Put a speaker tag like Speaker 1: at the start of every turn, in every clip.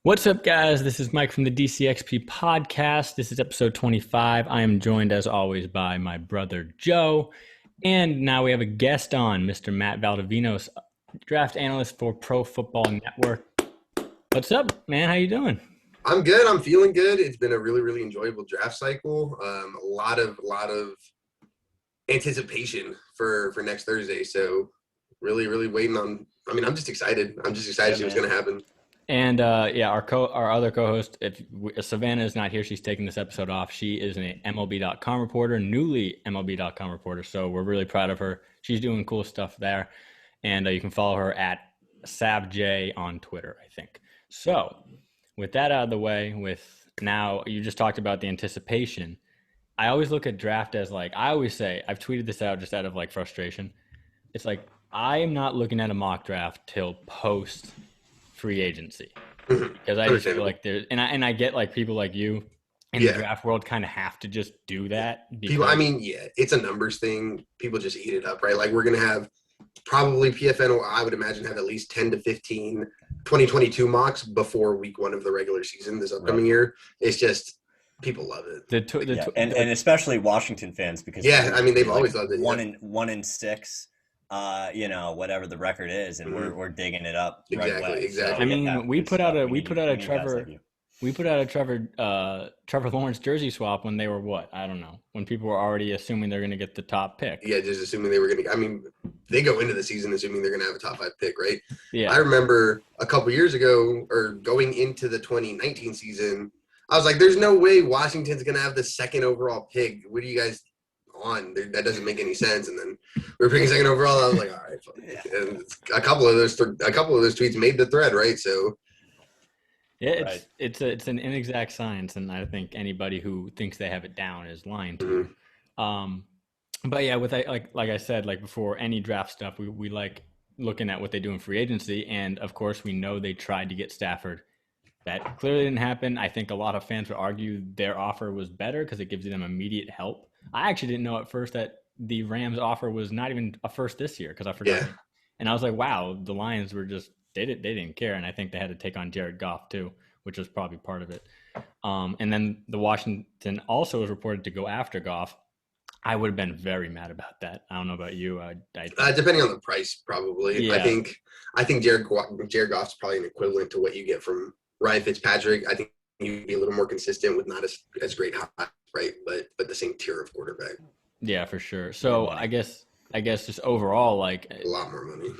Speaker 1: What's up, guys? This is Mike from the DCXP podcast. This is episode 25. I am joined, as always, by my brother Joe. And now we have a guest on, Mr. Matt Valdovinos, draft analyst for Pro Football Network. What's up, man? How you doing?
Speaker 2: I'm good. I'm feeling good. It's been a really enjoyable draft cycle. A lot of anticipation for next Thursday. So really waiting on. I mean, I'm just excited. I'm just excited to see what's going to happen.
Speaker 1: And our other co-host, if Savannah is not here, she's taking this episode off. She is an MLB.com reporter, newly MLB.com reporter. So we're really proud of her. She's doing cool stuff there. And you can follow her at SavJ on Twitter, I think. So with that out of the way, now you just talked about the anticipation. I always look at draft as I always say, I've tweeted this out just out of frustration. It's I am not looking at a mock draft till post free agency, because I just feel like there's and I get people like you in the draft world kind of have to just do that.
Speaker 2: People, it's a numbers thing. People just eat it up, right? We're going to have probably PFN, I would imagine, have at least 10 to 15 2022 mocks before week one of the regular season this upcoming year. It's just, people love it.
Speaker 3: And especially Washington fans, because
Speaker 2: they've always loved it.
Speaker 3: One in six. Whatever the record is, and we're digging it up right away.
Speaker 2: Exactly.
Speaker 3: So,
Speaker 1: we put out a Trevor Lawrence jersey swap when they were when people were already assuming they're going to get the top pick.
Speaker 2: Yeah, just assuming they were going to. They go into the season assuming they're going to have a top 5 pick, right?
Speaker 1: Yeah.
Speaker 2: I remember a couple years ago, or going into the 2019 season, I was like, "There's no way Washington's going to have the second overall pick. What do you guys?" That doesn't make any sense. And then we were picking second overall. I was like, all right, fine. And a couple of those tweets made the thread, right? So
Speaker 1: yeah, it's an inexact science, and I think anybody who thinks they have it down is lying to you. But yeah, with like I said, before any draft stuff, we like looking at what they do in free agency, and of course we know they tried to get Stafford. That clearly didn't happen. I think a lot of fans would argue their offer was better because it gives them immediate help. I actually didn't know at first that the Rams offer was not even a first this year, because I forgot. Yeah. And I was like, wow, the Lions were just they didn't care, and I think they had to take on Jared Goff too, which was probably part of it. And then the Washington also was reported to go after Goff. I would have been very mad about that. I don't know about you.
Speaker 2: Depending on the price, probably. Yeah. I think Jared Goff's probably an equivalent to what you get from Ryan Fitzpatrick. I think he'd be a little more consistent with not as great high, right? But the same tier of quarterback.
Speaker 1: Yeah, for sure. So I guess just overall,
Speaker 2: a lot more money.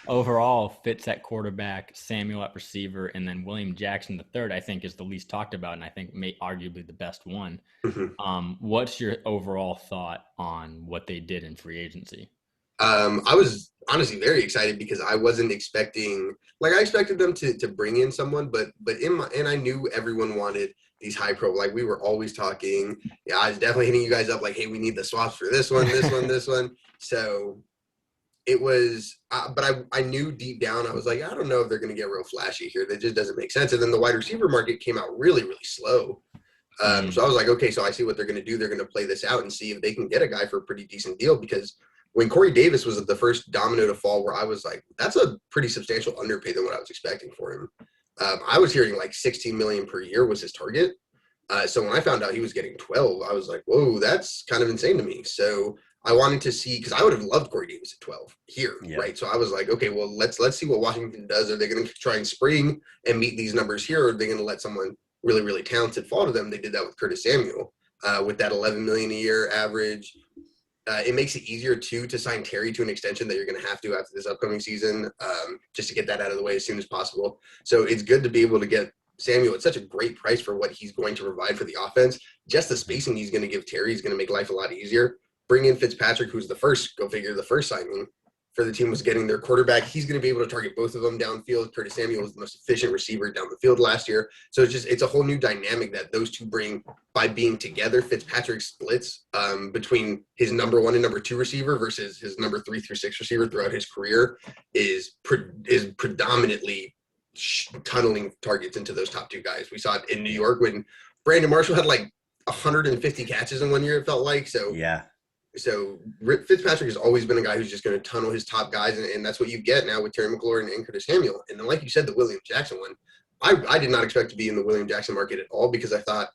Speaker 1: Overall, Fitz at quarterback, Samuel at receiver, and then William Jackson the third, I think, is the least talked about, and I think arguably the best one. What's your overall thought on what they did in free agency?
Speaker 2: I was honestly very excited because I wasn't expecting, I expected them to bring in someone, but I knew everyone wanted these high pro, we were always talking. Yeah, I was definitely hitting you guys up hey, we need the swaps for this one, this one. So it was, but I knew deep down, I was like, I don't know if they're going to get real flashy here. That just doesn't make sense. And then the wide receiver market came out really slow. So I was like, okay, so I see what they're going to do. They're going to play this out and see if they can get a guy for a pretty decent deal, because when Corey Davis was the first domino to fall, where I was like, that's a pretty substantial underpay than what I was expecting for him. I was hearing $16 million per year was his target. So when I found out he was getting 12, I was like, whoa, that's kind of insane to me. So I wanted to see, because I would have loved Corey Davis at 12 here, right? So I was like, okay, well, let's see what Washington does. Are they going to try and spring and meet these numbers here, or are they going to let someone really talented fall to them? They did that with Curtis Samuel with that $11 million a year average. It makes it easier, too, to sign Terry to an extension that you're going to have to after this upcoming season, just to get that out of the way as soon as possible. So it's good to be able to get Samuel at such a great price for what he's going to provide for the offense. Just the spacing he's going to give Terry is going to make life a lot easier. Bring in Fitzpatrick, who's the first signing for the team, was getting their quarterback. He's going to be able to target both of them downfield. Curtis Samuel was the most efficient receiver down the field last year. So it's a whole new dynamic that those two bring by being together. Fitzpatrick splits between his number 1 and number 2 receiver versus his number 3 through 6 receiver throughout his career is predominantly tunneling targets into those top 2 guys. We saw it in New York when Brandon Marshall had 150 catches in one year, it felt like. So
Speaker 3: yeah.
Speaker 2: So Fitzpatrick has always been a guy who's just going to tunnel his top guys, and that's what you get now with Terry McLaurin and Curtis Samuel. And then, like you said, the William Jackson one, I did not expect to be in the William Jackson market at all because I thought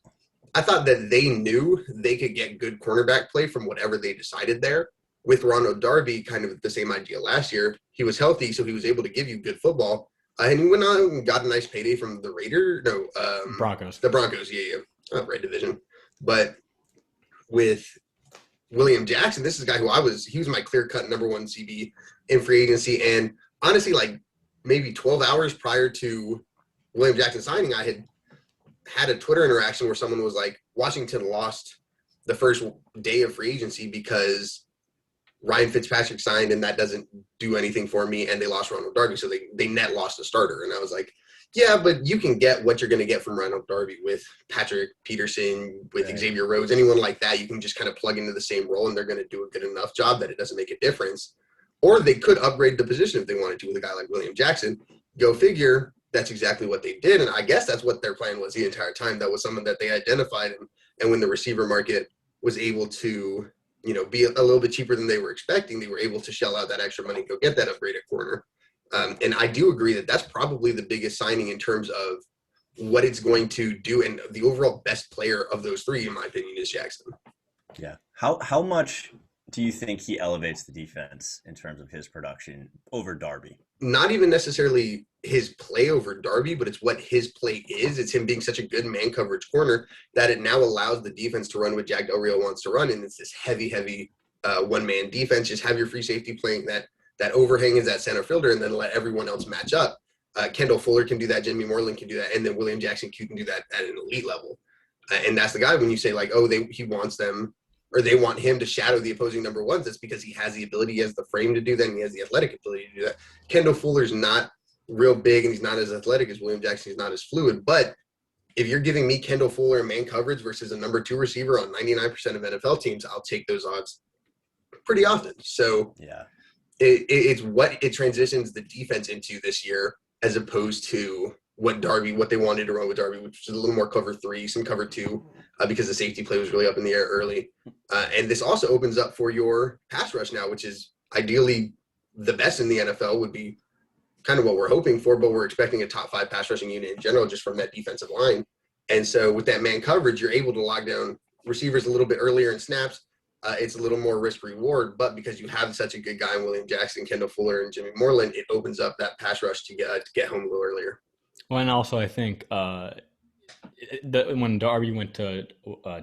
Speaker 2: that they knew they could get good cornerback play from whatever they decided there. With Ronald Darby, kind of the same idea last year. He was healthy, so he was able to give you good football. And he went on and got a nice payday from the
Speaker 1: Broncos.
Speaker 2: The Broncos, right division. But with William Jackson, this is a guy who he was my clear-cut number one CB in free agency. And honestly, like maybe 12 hours prior to William Jackson signing, I had a Twitter interaction where someone was like, Washington lost the first day of free agency because Ryan Fitzpatrick signed and that doesn't do anything for me, and they lost Ronald Darby, so they net lost a starter. And I was like, yeah, but you can get what you're going to get from Ronald Darby with Patrick Peterson, with Xavier Rhodes, anyone like that. You can just kind of plug into the same role, and they're going to do a good enough job that it doesn't make a difference. Or they could upgrade the position if they wanted to with a guy like William Jackson. Go figure. That's exactly what they did, and I guess that's what their plan was the entire time. That was someone that they identified, and when the receiver market was able to, be a little bit cheaper than they were expecting, they were able to shell out that extra money and go get that upgrade at corner. And I do agree that that's probably the biggest signing in terms of what it's going to do, and the overall best player of those three, in my opinion, is Jackson.
Speaker 3: Yeah. How much do you think he elevates the defense in terms of his production over Darby?
Speaker 2: Not even necessarily his play over Darby, but it's what his play is. It's him being such a good man coverage corner that it now allows the defense to run what Jack Del Rio wants to run, and it's this heavy one-man defense. Just have your free safety playing that overhang is that center fielder, and then let everyone else match up. Kendall Fuller can do that. Jimmy Moreland can do that. And then William Jackson can do that at an elite level. And that's the guy when you say, like, oh, he wants them, or they want him to shadow the opposing number ones. That's because he has the ability, he has the frame to do that, and he has the athletic ability to do that. Kendall Fuller's not real big, and he's not as athletic as William Jackson. He's not as fluid. But if you're giving me Kendall Fuller in man coverage versus a number 2 receiver on 99% of NFL teams, I'll take those odds pretty often. So yeah. It's what it transitions the defense into this year, as opposed to what they wanted to run with Darby, which was a little more cover 3, some cover 2, because the safety play was really up in the air early. And this also opens up for your pass rush now, which is ideally the best in the NFL, would be kind of what we're hoping for, but we're expecting a top 5 pass rushing unit in general just from that defensive line. And so with that man coverage, you're able to lock down receivers a little bit earlier in snaps. It's a little more risk reward, but because you have such a good guy in William Jackson, Kendall Fuller, and Jimmy Moreland, it opens up that pass rush to get home a little earlier.
Speaker 1: Well, and also I think when Darby went to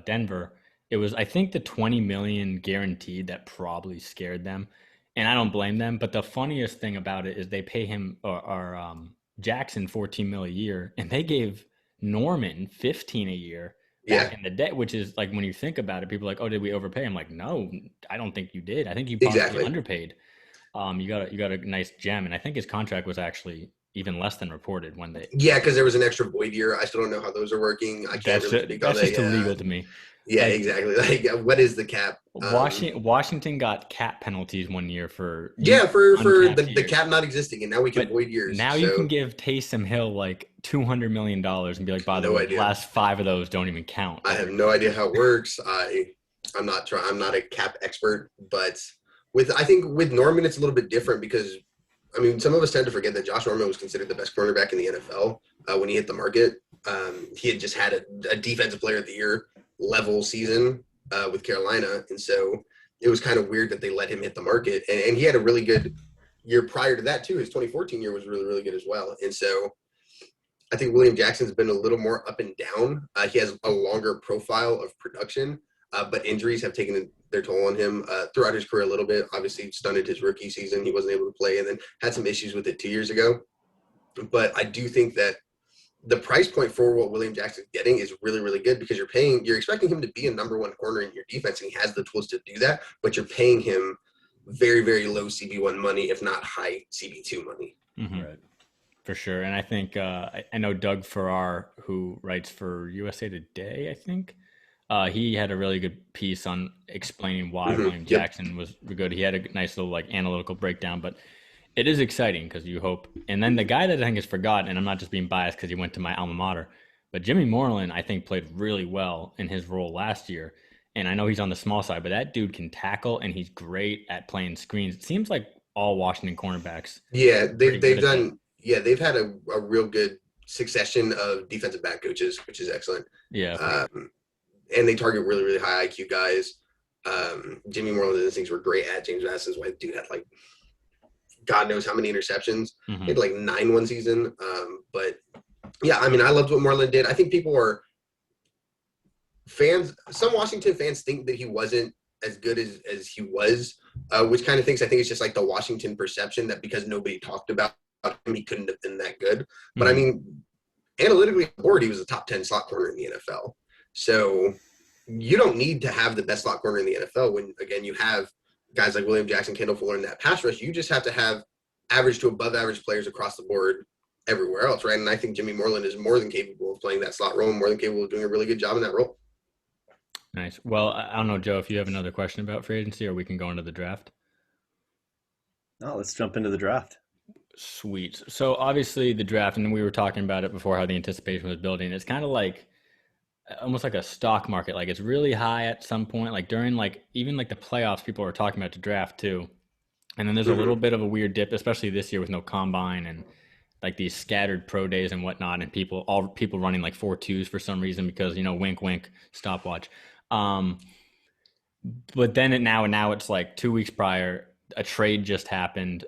Speaker 1: Denver, it was, I think, the $20 million guaranteed that probably scared them, and I don't blame them. But the funniest thing about it is they pay him or Jackson $14 million a year, and they gave Norman $15 a year. Back in the day, which is like, when you think about it, people are like, oh, did we overpay? I'm like, no, I don't think you did. I think you probably underpaid. You got a nice gem, and I think his contract was actually even less than reported when they.
Speaker 2: Yeah, because there was an extra void year. I still don't know how those are working. I can't really speak on that.
Speaker 1: That's just illegal to me.
Speaker 2: Yeah, exactly. Like, what is the cap?
Speaker 1: Washington got cap penalties one year for
Speaker 2: the cap not existing, and now we can void years.
Speaker 1: Now you can give Taysom Hill like $200 million and be like, by the way, the last 5 of those don't even count.
Speaker 2: I have no idea how it works. I'm not a cap expert, but I think with Norman it's a little bit different because, I mean, some of us tend to forget that Josh Norman was considered the best cornerback in the NFL when he hit the market. He had just had a defensive player of the year level season with Carolina, and so it was kind of weird that they let him hit the market, and he had a really good year prior to that too. His 2014 year was really, really good as well. And so I think William Jackson's been a little more up and down. He has a longer profile of production, but injuries have taken their toll on him throughout his career a little bit. Obviously stunted his rookie season. He wasn't able to play, and then had some issues with it 2 years ago. But I do think that the price point for what William Jackson's getting is really, really good, because you're expecting him to be a number 1 corner in your defense, and he has the tools to do that, but you're paying him very, very low CB1 money, if not high CB2 money.
Speaker 1: Mm-hmm. Right. For sure. And I think, I know Doug Farrar, who writes for USA Today, I think, he had a really good piece on explaining why William Jackson was good. He had a nice little analytical breakdown, but it is exciting because you hope. And then the guy that I think is forgotten, and I'm not just being biased because he went to my alma mater, but Jimmy Moreland, I think, played really well in his role last year. and I know he's on the small side, but that dude can tackle, and he's great at playing screens. It seems like all Washington cornerbacks.
Speaker 2: Yeah, they've done. Yeah, they've had a real good succession of defensive back coaches, which is excellent.
Speaker 1: Yeah,
Speaker 2: and they target really, really high IQ guys. Jimmy Moreland's instincts were great at James Madison's wife. Dude had like God knows how many interceptions. He had like 9 one season. But yeah, I mean, I loved what Moreland did. I think people are fans. Some Washington fans think that he wasn't as good as he was, which kind of I think it's just like the Washington perception that because nobody talked about him, he couldn't have been that good. But I mean, analytically, he was a top 10 slot corner in the NFL. So you don't need to have the best slot corner in the NFL when, again, you have guys like William Jackson, Kendall Fuller in that pass rush. You just have to have average to above average players across the board everywhere else, right? And I think Jimmy Moreland is more than capable of playing that slot role, more than capable of doing a really good job in that role.
Speaker 1: Nice. Well, I don't know, Joe, if you have another question about free agency, or we can go into the draft.
Speaker 3: No, let's jump into the draft.
Speaker 1: Sweet. So obviously the draft, and we were talking about it before, how the anticipation was building. It's kind of like almost like a stock market. Like it's really high at some point, like during like even like the playoffs, people are talking about the draft too. And then there's a little bit of a weird dip, especially this year with no combine and like these scattered pro days and whatnot, and people running like 4.2s for some reason because, you know, wink, wink, stopwatch. But then now it's like 2 weeks prior, a trade just happened.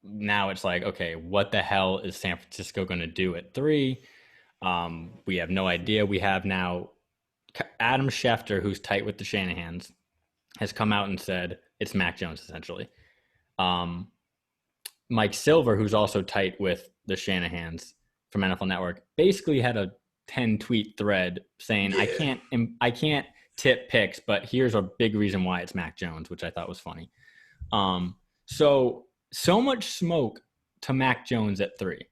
Speaker 1: Now it's like, okay, what the hell is San Francisco going to do at 3? We have no idea. We have now Adam Schefter, who's tight with the Shanahans, has come out and said it's Mac Jones, essentially. Mike Silver, who's also tight with the Shanahans from NFL Network, basically had a 10-tweet thread saying, I can't tip picks, but here's a big reason why it's Mac Jones, which I thought was funny. So much smoke to Mac Jones at 3.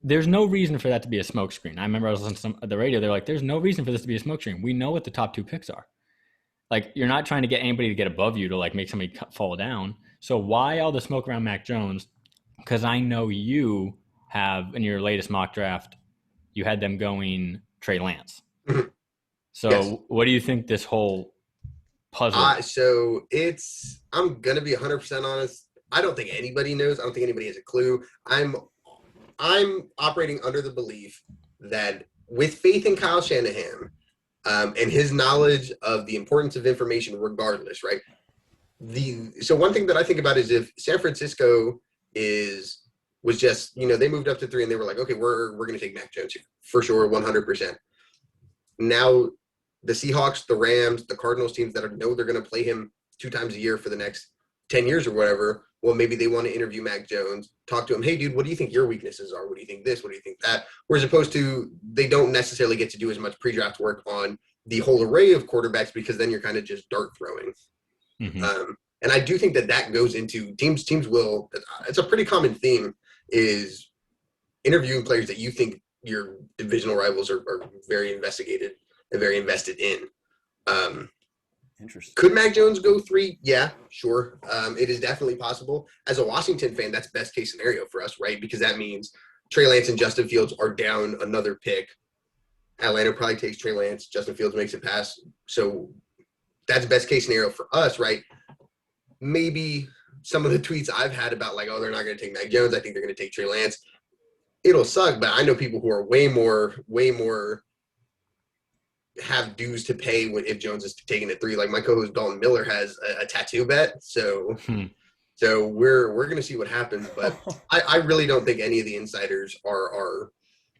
Speaker 1: There's no reason for that to be a smoke screen. I remember I was listening to the radio. They're like, there's no reason for this to be a smoke screen. We know what the top 2 picks are. Like, you're not trying to get anybody to get above you to like make somebody fall down. So why all the smoke around Mac Jones? Because I know you have, in your latest mock draft, you had them going Trey Lance. So yes. What do you think this whole puzzle?
Speaker 2: So I'm going to be 100% honest. I don't think anybody knows. I don't think anybody has a clue. I'm operating under the belief that with faith in Kyle Shanahan and his knowledge of the importance of information regardless, right? So one thing that I think about is if San Francisco was just, you know, they moved up to 3 and they were like, okay, we're going to take Mac Jones here for sure, 100%. Now the Seahawks, the Rams, the Cardinals, teams that know they're going to play him 2 times a year for the next 10 years or whatever, well, maybe they want to interview Mac Jones, talk to him. Hey, dude, what do you think your weaknesses are? What do you think this? What do you think that? Whereas opposed to, they don't necessarily get to do as much pre-draft work on the whole array of quarterbacks because then you're kind of just dart throwing. And I do think that goes into teams will, it's a pretty common theme, is interviewing players that you think your divisional rivals are very investigated and very invested in.
Speaker 3: Interesting.
Speaker 2: Could Mac Jones go 3? Yeah, sure. It is definitely possible. As a Washington fan, that's best case scenario for us, right? Because that means Trey Lance and Justin Fields are down another pick. Atlanta probably takes Trey Lance. Justin Fields makes it pass. So that's best case scenario for us, right? Maybe some of the tweets I've had about like, oh, they're not going to take Mac Jones. I think they're going to take Trey Lance. It'll suck, but I know people who are way more have dues to pay if Jones is taking it 3. Like my co-host Dalton Miller has a tattoo bet, so we're going to see what happens. But I really don't think any of the insiders are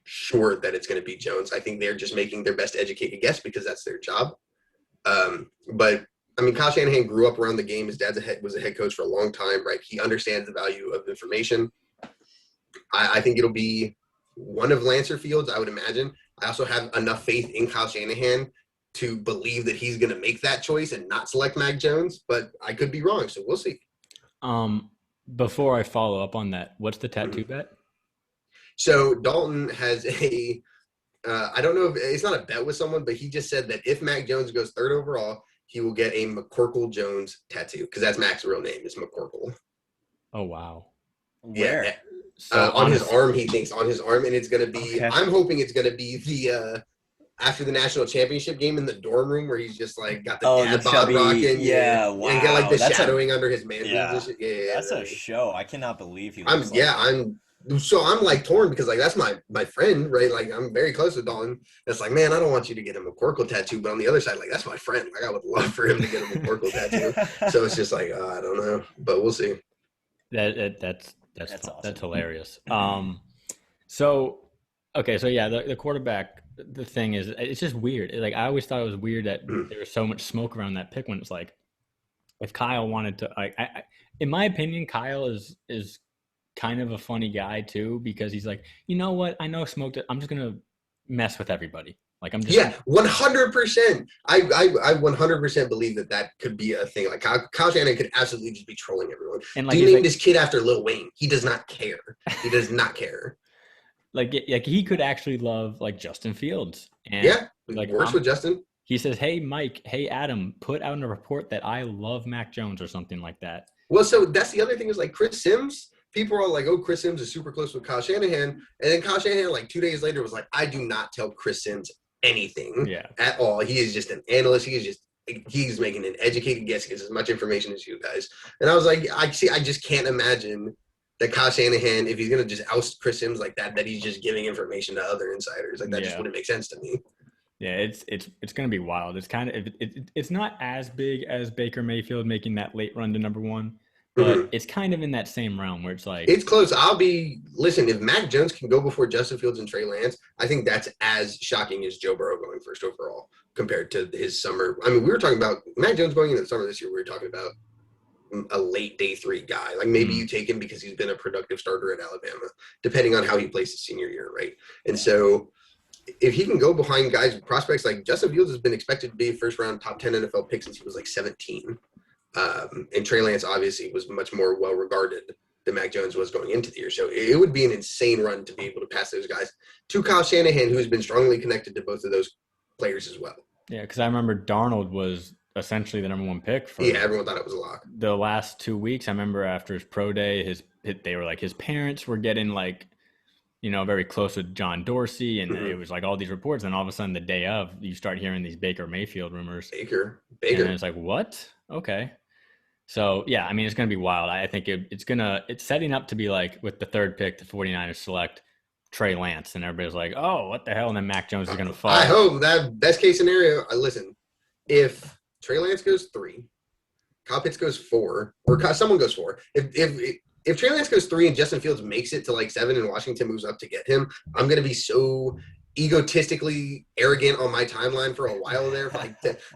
Speaker 2: sure that it's going to be Jones. I think they're just making their best educated guess because that's their job. But I mean, Kyle Shanahan grew up around the game. His dad was a head coach for a long time, right? He understands the value of information. I think it'll be one of Lance or Fields, I would imagine. I also have enough faith in Kyle Shanahan to believe that he's going to make that choice and not select Mac Jones, but I could be wrong, so we'll see.
Speaker 1: Before I follow up on that, what's the tattoo bet?
Speaker 2: So Dalton has I don't know if it's not a bet with someone, but he just said that if Mac Jones goes 3rd overall, he will get a McCorkle Jones tattoo because that's Mac's real name is McCorkle.
Speaker 1: Oh, wow.
Speaker 3: Where?
Speaker 2: Yeah. So on his arm, he thinks on his arm, and it's going to be. Okay. I'm hoping it's going to be after the national championship game in the dorm room where he's just like got the
Speaker 3: the
Speaker 2: dad bod
Speaker 3: chubby,
Speaker 2: rocking,
Speaker 3: wow,
Speaker 2: and got like the
Speaker 3: that's
Speaker 2: shadowing under his man
Speaker 3: yeah,
Speaker 2: jeans and shit.
Speaker 3: that's a show. I cannot believe he
Speaker 2: I'm
Speaker 3: looks like that.
Speaker 2: I'm like torn because like that's my friend, right? Like I'm very close with Dalton. It's like, man, I don't want you to get him a Corkle tattoo, but on the other side, like that's my friend. Like I would love for him to get him a Corkle tattoo. So it's just like I don't know, but we'll see.
Speaker 1: That's
Speaker 3: awesome.
Speaker 1: That's hilarious. So okay, so yeah, the quarterback. The thing is, it's just weird. Like I always thought it was weird that there was so much smoke around that pick when it's like, if Kyle wanted to, like, in my opinion, Kyle is kind of a funny guy too, because he's like, you know what? I know smoked it. I'm just gonna mess with everybody. Like I'm just
Speaker 2: 100%. I 100% believe that could be a thing. Like Kyle Shanahan could absolutely just be trolling everyone. And like, do you name this kid after Lil Wayne? He does not care. He does not care.
Speaker 1: Like he could actually love like Justin Fields. And
Speaker 2: yeah, like works with Justin.
Speaker 1: He says, "Hey Mike, hey Adam, put out a report that I love Mac Jones or something like that."
Speaker 2: Well, so that's the other thing is like Chris Sims. People are all like, oh, Chris Sims is super close with Kyle Shanahan. And then Kyle Shanahan, like 2 days later, was like, I do not tell Chris Sims anything at all. He is just an analyst. He's making an educated guess. He gets as much information as you guys. And I was like, I just can't imagine that Kyle Shanahan, if he's going to just oust Chris Sims like that he's just giving information to other insiders. Like that just wouldn't make sense to me.
Speaker 1: Yeah, it's going to be wild. It's kind of it's not as big as Baker Mayfield making that late run to number one. But it's kind of in that same realm where it's like...
Speaker 2: It's close. Listen, if Mac Jones can go before Justin Fields and Trey Lance, I think that's as shocking as Joe Burrow going first overall compared to his summer. I mean, we were talking about Mac Jones going into the summer this year. We were talking about a late day 3 guy. Like maybe you take him because he's been a productive starter at Alabama, depending on how he plays his senior year, right? And so if he can go behind guys with prospects, like Justin Fields has been expected to be a first-round top 10 NFL pick since he was like 17. And Trey Lance obviously was much more well-regarded than Mac Jones was going into the year. So it would be an insane run to be able to pass those guys to Kyle Shanahan, who's been strongly connected to both of those players as well.
Speaker 1: Yeah, because I remember Darnold was essentially the number 1 pick.
Speaker 2: Everyone thought it was a lock.
Speaker 1: The last 2 weeks, I remember after his pro day, they were like his parents were getting like, very close with John Dorsey, and it was like all these reports, and all of a sudden the day of, you start hearing these Baker Mayfield rumors.
Speaker 2: Baker.
Speaker 1: And it's like, what? Okay. So, yeah, I mean, it's going to be wild. I think it's setting up to be like with the 3rd pick, the 49ers select Trey Lance, and everybody's like, oh, what the hell? And then Mac Jones is going to fall.
Speaker 2: I hope that best case scenario, listen, if Trey Lance goes 3, Kyle Pitts goes 4, or someone goes 4, if Trey Lance goes 3 and Justin Fields makes it to like 7 and Washington moves up to get him, I'm going to be so egotistically arrogant on my timeline for a while there for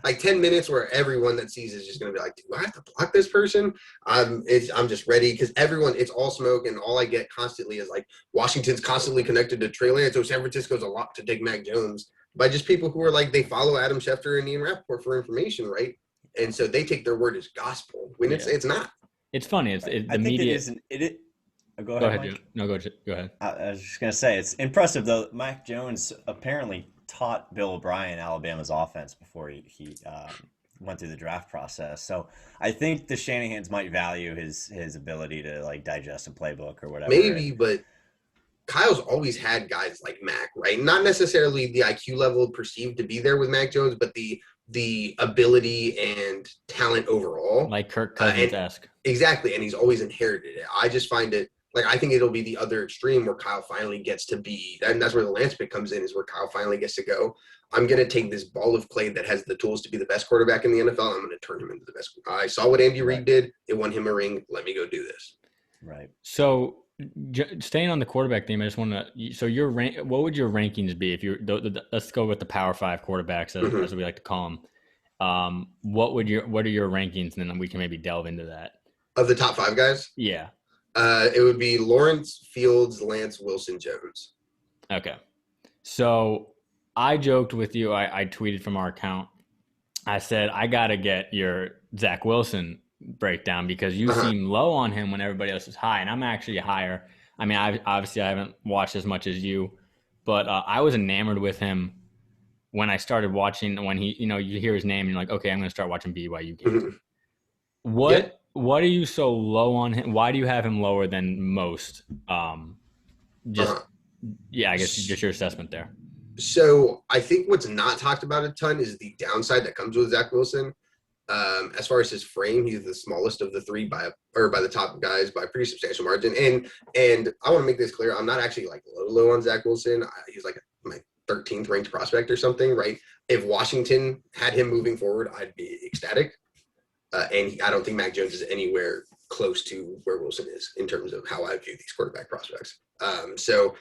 Speaker 2: like 10 minutes where everyone that sees is just going to be like, do I have to block this person? I'm just ready because it's all smoke, and all I get constantly is like Washington's constantly connected to Trey Lance, so San Francisco's a lot to take Mac Jones by just people who are like, they follow Adam Schefter and Ian Rappaport for information, right? And so they take their word as gospel when it's not.
Speaker 1: It's funny. The media.
Speaker 3: Go ahead.
Speaker 1: Mike. No, go ahead.
Speaker 3: I was just gonna say it's impressive though. Mac Jones apparently taught Bill O'Brien Alabama's offense before he went through the draft process. So I think the Shanahans might value his ability to like digest a playbook or whatever.
Speaker 2: Maybe, but Kyle's always had guys like Mac, right? Not necessarily the IQ level perceived to be there with Mac Jones, but the ability and talent overall.
Speaker 1: Like Kirk Cousins-esque.
Speaker 2: Exactly, and he's always inherited it. I just find it, like, I think it'll be the other extreme where Kyle finally gets to be, and that's where the Lance pick comes in, is where Kyle finally gets to go, I'm going to take this ball of clay that has the tools to be the best quarterback in the NFL, I'm going to turn him into the best. I saw what Andy Reid did. It won him a ring. Let me go do this.
Speaker 3: Right.
Speaker 1: So, staying on the quarterback theme, I just want to. So what would your rankings be if let's go with the Power 5 quarterbacks as we like to call them. What are your rankings, and then we can maybe delve into that.
Speaker 2: Of the top 5 guys?
Speaker 1: Yeah.
Speaker 2: It would be Lawrence, Fields, Lance, Wilson, Jones.
Speaker 1: Okay. So I joked with you. I tweeted from our account. I said I gotta get your Zach Wilson breakdown because you seem low on him when everybody else is high, and I'm actually higher. I mean, I haven't watched as much as you, but I was enamored with him when I started watching. When he, you hear his name, and you're like, okay, I'm going to start watching BYU games. What are you so low on him? Why do you have him lower than most? I guess just your assessment there.
Speaker 2: So I think what's not talked about a ton is the downside that comes with Zach Wilson. As far as his frame, he's the smallest of the three by the top guys by a pretty substantial margin. And I want to make this clear. I'm not actually like low on Zach Wilson. He's like my 13th ranked prospect or something, right? If Washington had him moving forward, I'd be ecstatic. I don't think Mac Jones is anywhere close to where Wilson is in terms of how I view these quarterback prospects. So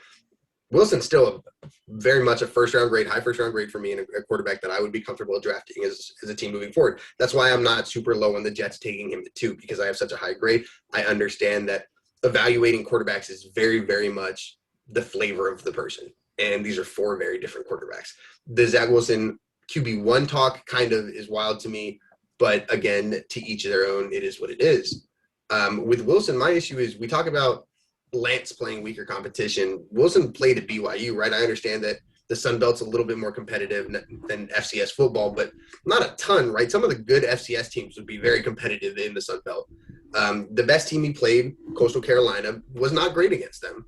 Speaker 2: Wilson's still very much a first-round grade, high first-round grade for me, and a quarterback that I would be comfortable drafting as a team moving forward. That's why I'm not super low on the Jets taking him to 2, because I have such a high grade. I understand that evaluating quarterbacks is very, very much the flavor of the person, and these are 4 very different quarterbacks. The Zach Wilson QB1 talk kind of is wild to me, but again, to each of their own, it is what it is. With Wilson, my issue is we talk about Lance playing weaker competition. Wilson played at BYU, right? I understand that the Sun Belt's a little bit more competitive than FCS football, but not a ton, right? Some of the good FCS teams would be very competitive in the Sun Belt. The best team he played, Coastal Carolina, was not great against them.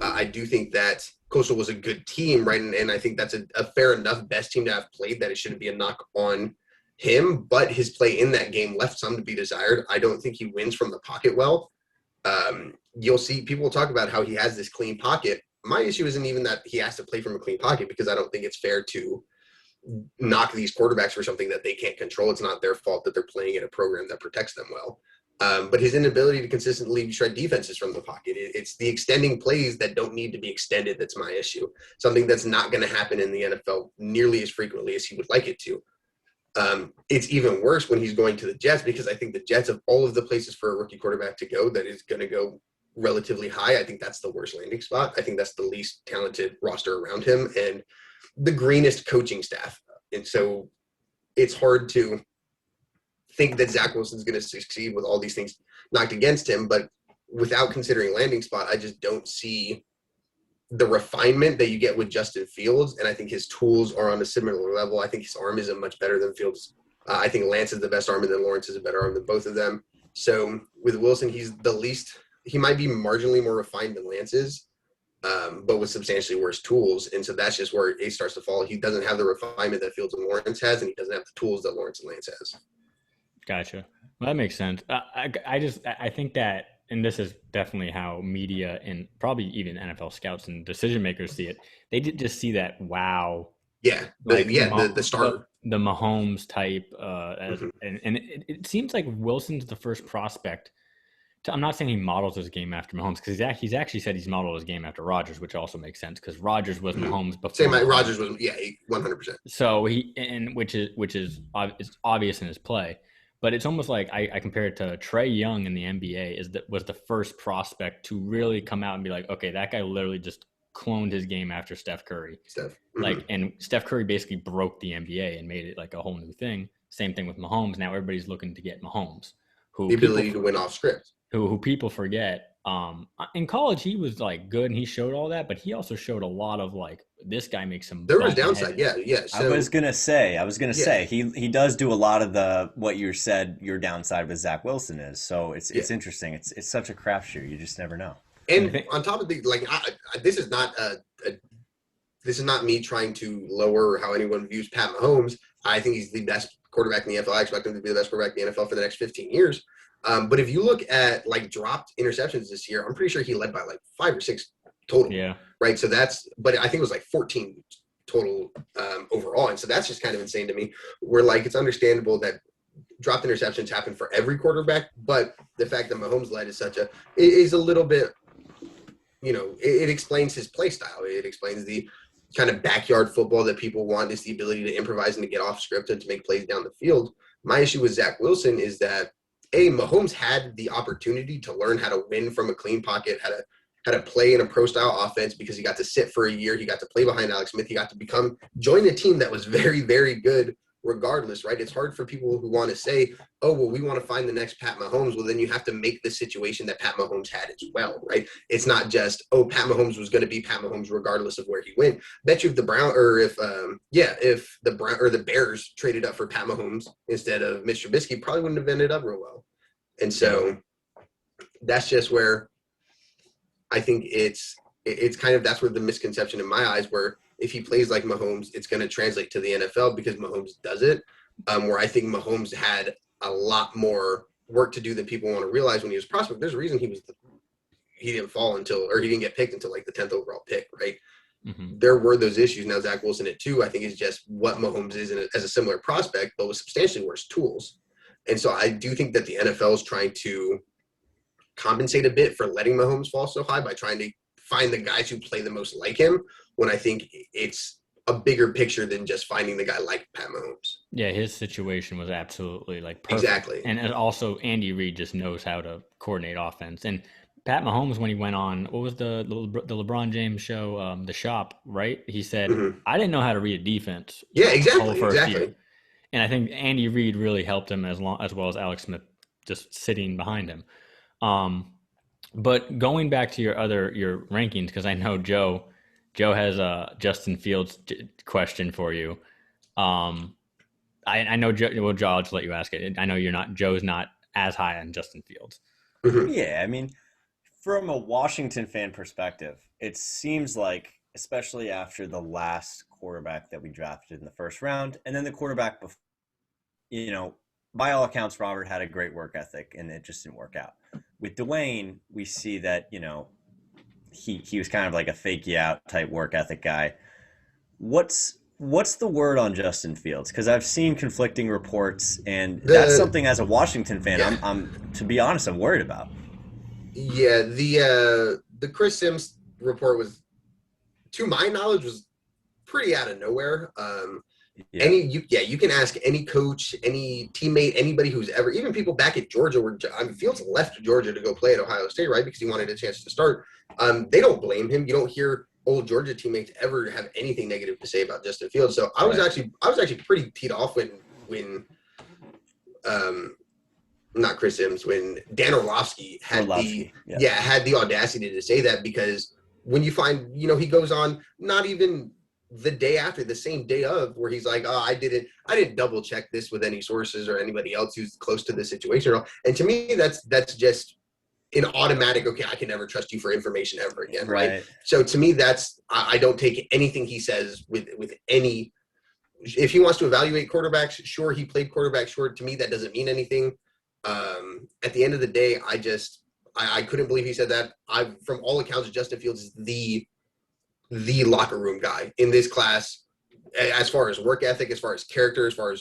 Speaker 2: I do think that Coastal was a good team, right? And I think that's a fair enough best team to have played that it shouldn't be a knock on him, but his play in that game left some to be desired. I don't think he wins from the pocket well. You'll see people will talk about how he has this clean pocket. My issue isn't even that he has to play from a clean pocket, because I don't think it's fair to knock these quarterbacks for something that they can't control. It's not their fault that they're playing in a program that protects them well. But his inability to consistently shred defenses from the pocket, it's the extending plays that don't need to be extended that's my issue. Something that's not going to happen in the NFL nearly as frequently as he would like it to. It's even worse when he's going to the Jets, because I think the Jets, of all of the places for a rookie quarterback to go that is going to go relatively high, I think that's the worst landing spot. I think that's the least talented roster around him and the greenest coaching staff. And so it's hard to think that Zach Wilson's going to succeed with all these things knocked against him. But without considering landing spot, I just don't see the refinement that you get with Justin Fields, and I think his tools are on a similar level. I think his arm isn't much better than Fields. I think Lance is the best arm, and then Lawrence is a better arm than both of them. So with Wilson, he's the least – he might be marginally more refined than Lance is, but with substantially worse tools. And so that's just where it starts to fall. He doesn't have the refinement that Fields and Lawrence has, and he doesn't have the tools that Lawrence and Lance has.
Speaker 1: Gotcha. Well, that makes sense. I think that – and this is definitely how media and probably even NFL scouts and decision makers see it. They did just see that wow.
Speaker 2: Yeah, the starter.
Speaker 1: The Mahomes type. And it seems like Wilson's the first prospect. I'm not saying he models his game after Mahomes, because he's actually said he's modeled his game after Rodgers, which also makes sense because Rodgers was Mahomes before.
Speaker 2: Same, Rodgers was 100%.
Speaker 1: So which is obvious in his play. But it's almost like I compare it to Trey Young in the NBA was the first prospect to really come out and be like, okay, that guy literally just cloned his game after Steph Curry. And Steph Curry basically broke the NBA and made it like a whole new thing. Same thing with Mahomes. Now everybody's looking to get Mahomes,
Speaker 2: the ability to win off script.
Speaker 1: Who people forget. In college, he was like good and he showed all that, but he also showed a lot of like, this guy makes some.
Speaker 2: There was downside, yeah. So,
Speaker 3: I was gonna say he does do a lot of the what you said your downside with Zach Wilson is. So it's interesting. It's such a crapshoot. You just never know.
Speaker 2: And on top of the this is not me trying to lower how anyone views Pat Mahomes. I think he's the best quarterback in the NFL. I expect him to be the best quarterback in the NFL for the next 15 years. But if you look at like dropped interceptions this year, I'm pretty sure he led by like 5 or 6 total.
Speaker 1: Yeah.
Speaker 2: Right. So but I think it was like 14 total overall. And so that's just kind of insane to me. Where like it's understandable that dropped interceptions happen for every quarterback, but the fact that Mahomes led is is a little bit, it explains his play style. It explains the kind of backyard football that people want, is the ability to improvise and to get off script and to make plays down the field. My issue with Zach Wilson is that Mahomes had the opportunity to learn how to win from a clean pocket, how to play in a pro-style offense, because he got to sit for a year. He got to play behind Alex Smith. He got to join a team that was very, very good regardless, right? It's hard for people who want to say, oh, well, we want to find the next Pat Mahomes. Well, then you have to make the situation that Pat Mahomes had as well, right? It's not just, oh, Pat Mahomes was going to be Pat Mahomes regardless of where he went. Bet you if the Bears traded up for Pat Mahomes instead of Mitch Trubisky, probably wouldn't have ended up real well. And so that's just where I think it's it's kind of, that's where the misconception in my eyes, where if he plays like Mahomes, it's going to translate to the NFL because Mahomes does it. Where I think Mahomes had a lot more work to do than people want to realize when he was prospect. There's a reason he didn't fall until, or he didn't get picked until like the 10th overall pick, right? Mm-hmm. There were those issues. Now Zach Wilson at 2, I think, is just what Mahomes is as a similar prospect, but with substantially worse tools. And so I do think that the NFL is trying to compensate a bit for letting Mahomes fall so high by trying to find the guys who play the most like him, when I think it's a bigger picture than just finding the guy like Pat Mahomes.
Speaker 1: Yeah, his situation was absolutely like perfect.
Speaker 2: Exactly.
Speaker 1: And also Andy Reid just knows how to coordinate offense. And Pat Mahomes, when he went on, what was the LeBron James show, The Shop, right? He said, I didn't know how to read a defense.
Speaker 2: Yeah, exactly. Exactly.
Speaker 1: And I think Andy Reid really helped him as well as Alex Smith just sitting behind him. But going back to your rankings, because I know Joe has a Justin Fields question for you. I know Joe. Well, Joe, I'll just let you ask it. I know Joe's not as high on Justin Fields.
Speaker 3: Yeah, I mean, from a Washington fan perspective, it seems like, especially after the last quarterback that we drafted in the first round, and then the quarterback before, by all accounts, Robert had a great work ethic, and it just didn't work out. With Dwayne, we see that, he was kind of like a fake you out type work ethic guy. What's the word on Justin Fields? Because I've seen conflicting reports, and that's something as a Washington fan, I'm to be honest, I'm worried about.
Speaker 2: Yeah, the Chris Sims report was, to my knowledge, was pretty out of nowhere. You can ask any coach, any teammate, anybody who's ever, even people back at Georgia, where Fields left Georgia to go play at Ohio State, right? Because he wanted a chance to start. They don't blame him. You don't hear old Georgia teammates ever have anything negative to say about Justin Fields. So I was actually pretty teed off when not Chris Sims, when Dan Orlovsky had the audacity to say that, because when you find, he goes on, not even the day after, the same day of, where he's like, I didn't double check this with any sources or anybody else who's close to the situation. And to me, that's just an automatic, okay, I can never trust you for information ever again. Right. So to me, I don't take anything he says with any, if he wants to evaluate quarterbacks, sure, he played quarterback, sure. To me, that doesn't mean anything. At the end of the day, I couldn't believe he said that. From all accounts, Justin Fields is the locker room guy in this class, as far as work ethic, as far as character, as far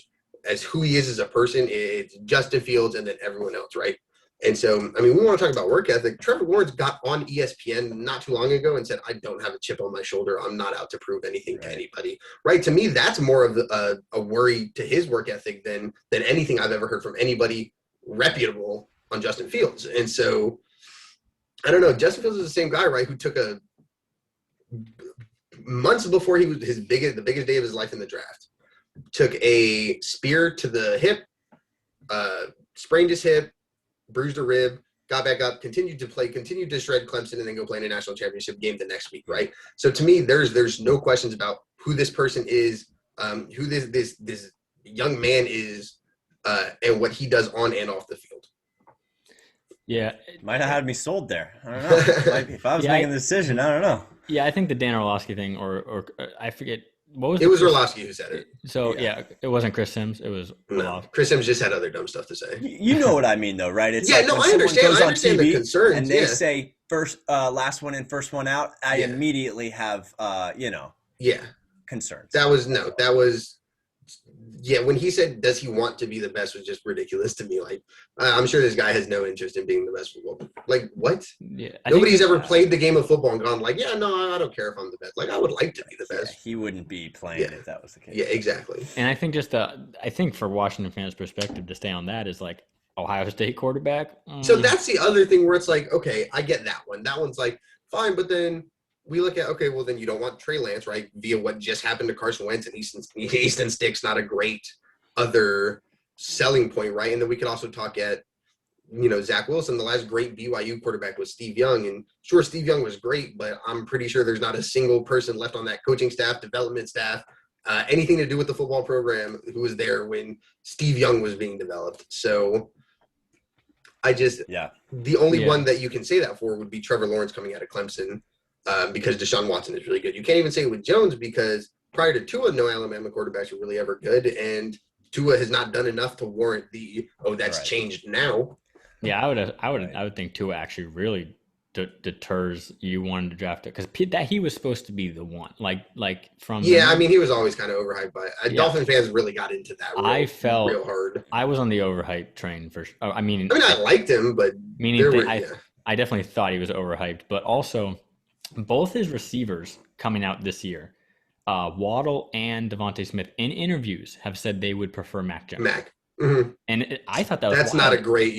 Speaker 2: as who he is as a person. It's Justin Fields and then everyone else, right? And so, I mean, we want to talk about work ethic. Trevor Lawrence got on ESPN not too long ago and said, I don't have a chip on my shoulder. I'm not out to prove anything to anybody, right? To me, that's more of a worry to his work ethic than anything I've ever heard from anybody reputable on Justin Fields. And so, I don't know. Justin Fields is the same guy, right, who took months before he was the biggest day of his life in the draft, took a spear to the hip, sprained his hip, bruised a rib, got back up, continued to shred Clemson, and then go play in a national championship game the next week, right? So to me, there's no questions about who this person is, who this young man is, and what he does on and off the field.
Speaker 1: Yeah.
Speaker 3: Might have had me sold there. I don't know. If I was making the decision, I don't know.
Speaker 1: Yeah, I think the Dan Orlovsky thing, or I forget, what was
Speaker 2: it? Was Orlovsky who said it.
Speaker 1: So, it wasn't Chris Sims. It was Orlovsky.
Speaker 2: Chris Sims just had other dumb stuff to say.
Speaker 3: You know what I mean, though, right? It's
Speaker 2: I understand. I understand the concerns.
Speaker 3: And they say, last one in, first one out, I immediately have, concerns.
Speaker 2: That was when he said, does he want to be the best, was just ridiculous to me. Like, I'm sure this guy has no interest in being the best football. Like, what?
Speaker 1: Yeah,
Speaker 2: nobody's ever played the game of football and gone like, no, I don't care if I'm the best. Like, I would like to be the best.
Speaker 3: Yeah, he wouldn't be playing if that was the case.
Speaker 2: Yeah, exactly.
Speaker 1: And I think for Washington fans' perspective, to stay on that, is like Ohio State quarterback.
Speaker 2: So that's the other thing where it's like, okay, I get that one. That one's like, fine, but then we look at, okay, well, then you don't want Trey Lance, right, via what just happened to Carson Wentz, and Easton Stick's not a great other selling point, right? And then we could also talk at, Zach Wilson. The last great BYU quarterback was Steve Young, and sure, Steve Young was great, but I'm pretty sure there's not a single person left on that coaching staff, development staff, anything to do with the football program who was there when Steve Young was being developed. So the only one that you can say that for would be Trevor Lawrence coming out of Clemson. because Deshaun Watson is really good. You can't even say it with Jones because prior to Tua, no Alabama quarterbacks were really ever good, and Tua has not done enough to warrant that's changed now.
Speaker 1: Yeah, I would think Tua actually really deters you wanting to draft it because that he was supposed to be the one. Like from
Speaker 2: I mean, he was always kind of overhyped, but Dolphin fans really got into that. Real hard.
Speaker 1: I was on the overhyped train for. I mean,
Speaker 2: I liked him, but
Speaker 1: I definitely thought he was overhyped, but also both his receivers coming out this year, Waddle and Devontae Smith, in interviews have said they would prefer Mac Jones.
Speaker 2: Mm-hmm.
Speaker 1: And I thought that was
Speaker 2: that's wild. Not a great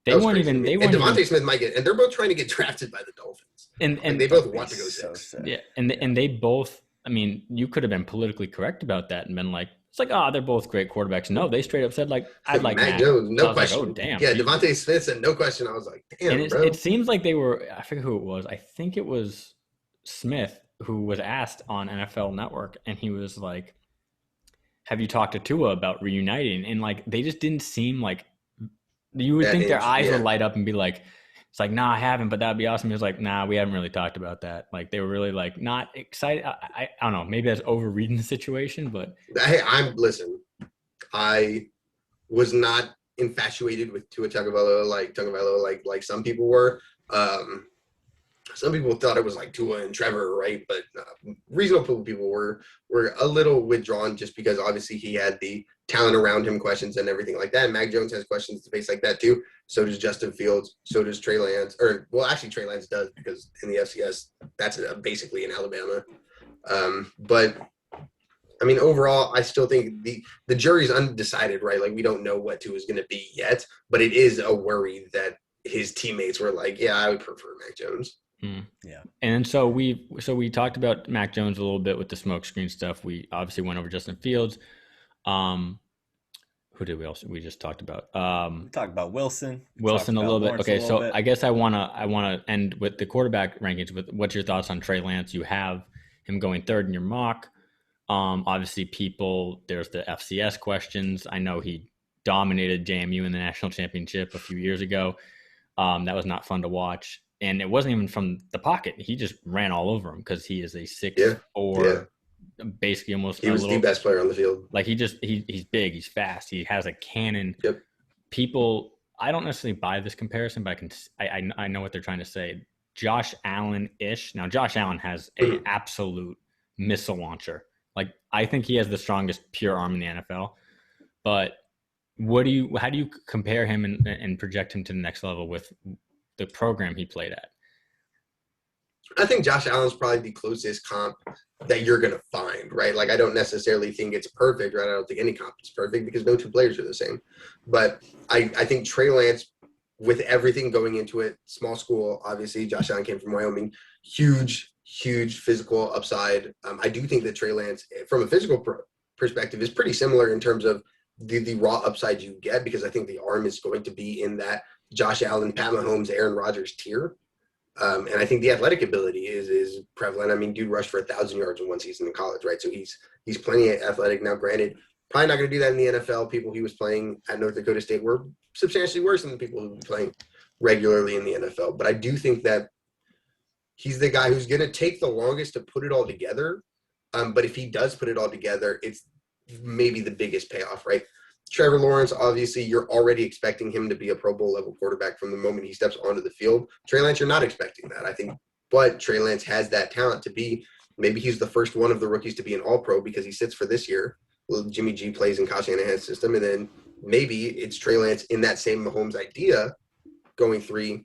Speaker 1: They weren't even. They weren't.
Speaker 2: And Devontae Smith might get, and they're both trying to get drafted by the Dolphins. And they both want to go 6.
Speaker 1: Yeah, and they both. I mean, you could have been politically correct about that and been like, it's like, they're both great quarterbacks. No, they straight up said like, I'd like Mac
Speaker 2: Jones, no question.
Speaker 1: Like, oh damn.
Speaker 2: Yeah, Devontae Smith said no question. I was like, damn,
Speaker 1: and
Speaker 2: bro.
Speaker 1: It seems like they were. I forget who it was. I think it was Smith who was asked on NFL Network, and he was like, "Have you talked to Tua about reuniting?" And like, they just didn't seem like. You would think their eyes would light up and be like, it's like, nah, I haven't, but that'd be awesome. He was like, nah, we haven't really talked about that. Like, they were really like not excited. I don't know. Maybe that's overreading the situation, but
Speaker 2: listen, I was not infatuated with Tua Tagovailoa like some people were. Some people thought it was like Tua and Trevor, right? But reasonable people were a little withdrawn just because obviously he had the talent around him, questions and everything like that. And Mac Jones has questions to face like that too. So does Justin Fields. So does Trey Lance. Actually Trey Lance does because in the FCS, that's basically in Alabama. But I mean, overall, I still think the jury's undecided, right? Like we don't know what Tua is going to be yet, but it is a worry that his teammates were like, yeah, I would prefer Mac Jones.
Speaker 1: Yeah. And so we talked about Mac Jones a little bit with the smokescreen stuff. We obviously went over Justin Fields. Who did we just talked about? We
Speaker 3: talked about Wilson.
Speaker 1: Wilson a little bit. Okay, so I guess I wanna end with the quarterback rankings. With what's your thoughts on Trey Lance? You have him going 3rd in your mock. Obviously, there's the FCS questions. I know he dominated JMU in the national championship a few years ago. That was not fun to watch. And it wasn't even from the pocket. He just ran all over him because he is a 6'4", basically almost.
Speaker 2: He was the best player on the field.
Speaker 1: Like he's big, he's fast, he has a cannon.
Speaker 2: Yep.
Speaker 1: People, I don't necessarily buy this comparison, but I know what they're trying to say. Josh Allen-ish. Now, Josh Allen has an absolute missile launcher. Like I think he has the strongest pure arm in the NFL. But how do you compare him and project him to the next level with the program he played at?
Speaker 2: I think Josh Allen's probably the closest comp that you're going to find, right? Like, I don't necessarily think it's perfect, right? I don't think any comp is perfect because no two players are the same. But I think Trey Lance, with everything going into it, small school, obviously, Josh Allen came from Wyoming, huge physical upside. I do think that Trey Lance, from a physical perspective, is pretty similar in terms of the raw upside you get, because I think the arm is going to be in that Josh Allen, Pat Mahomes, Aaron Rodgers tier. And I think the athletic ability is prevalent. I mean, dude rushed for 1,000 yards in one season in college, right? So he's plenty athletic. Now, granted, probably not going to do that in the NFL. People he was playing at North Dakota State were substantially worse than the people who were playing regularly in the NFL. But I do think that he's the guy who's going to take the longest to put it all together. But if he does put it all together, it's maybe the biggest payoff, right? Trevor Lawrence, obviously, you're already expecting him to be a Pro Bowl level quarterback from the moment he steps onto the field. Trey Lance, you're not expecting that, I think. But Trey Lance has that talent to be, maybe he's the first one of the rookies to be an All-Pro because he sits for this year. Well, Jimmy G plays in Kyle Shanahan's system, and then maybe it's Trey Lance in that same Mahomes idea going 3,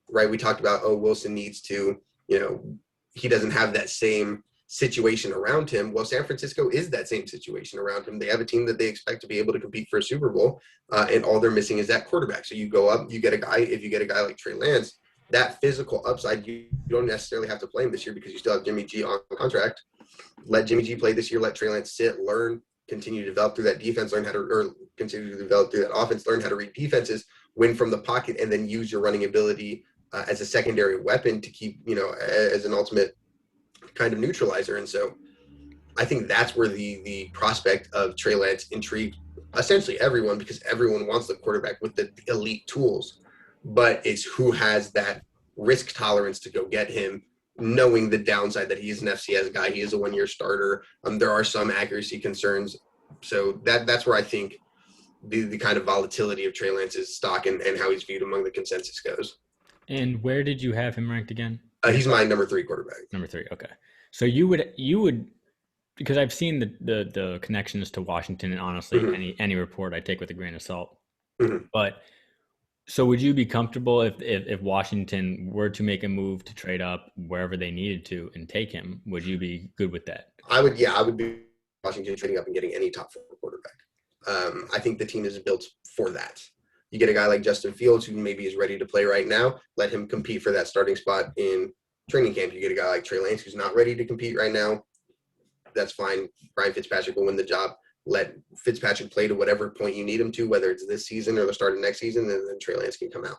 Speaker 2: right? We talked about, Wilson needs to, he doesn't have that same situation around him. Well, San Francisco is that same situation around him. They have a team that they expect to be able to compete for a Super Bowl, and all they're missing is that quarterback. So you go up, you get a guy, if you get a guy like Trey Lance, that physical upside, you don't necessarily have to play him this year because you still have Jimmy G on contract. Let Jimmy G play this year, let Trey Lance sit, learn, continue to develop through that defense, continue to develop through that offense, learn how to read defenses, win from the pocket, and then use your running ability as a secondary weapon to keep, as an ultimate kind of neutralizer. And so I think that's where the prospect of Trey Lance intrigued essentially everyone, because everyone wants the quarterback with the elite tools, but it's who has that risk tolerance to go get him knowing the downside that he's an FCS guy. He is a one-year starter. There are some accuracy concerns. So that's where I think the kind of volatility of Trey Lance's stock and how he's viewed among the consensus goes.
Speaker 1: And where did you have him ranked again?
Speaker 2: He's my number 3 quarterback.
Speaker 1: Number 3. Okay. So you would, because I've seen the connections to Washington, and honestly, any report I take with a grain of salt. But so would you be comfortable if Washington were to make a move to trade up wherever they needed to and take him? Would you be good with that?
Speaker 2: I would be Washington trading up and getting any top 4 quarterback. I think the team is built for that. You get a guy like Justin Fields, who maybe is ready to play right now. Let him compete for that starting spot in training camp. You get a guy like Trey Lance, who's not ready to compete right now. That's fine. Ryan Fitzpatrick will win the job. Let Fitzpatrick play to whatever point you need him to, whether it's this season or the start of next season, and then Trey Lance can come out.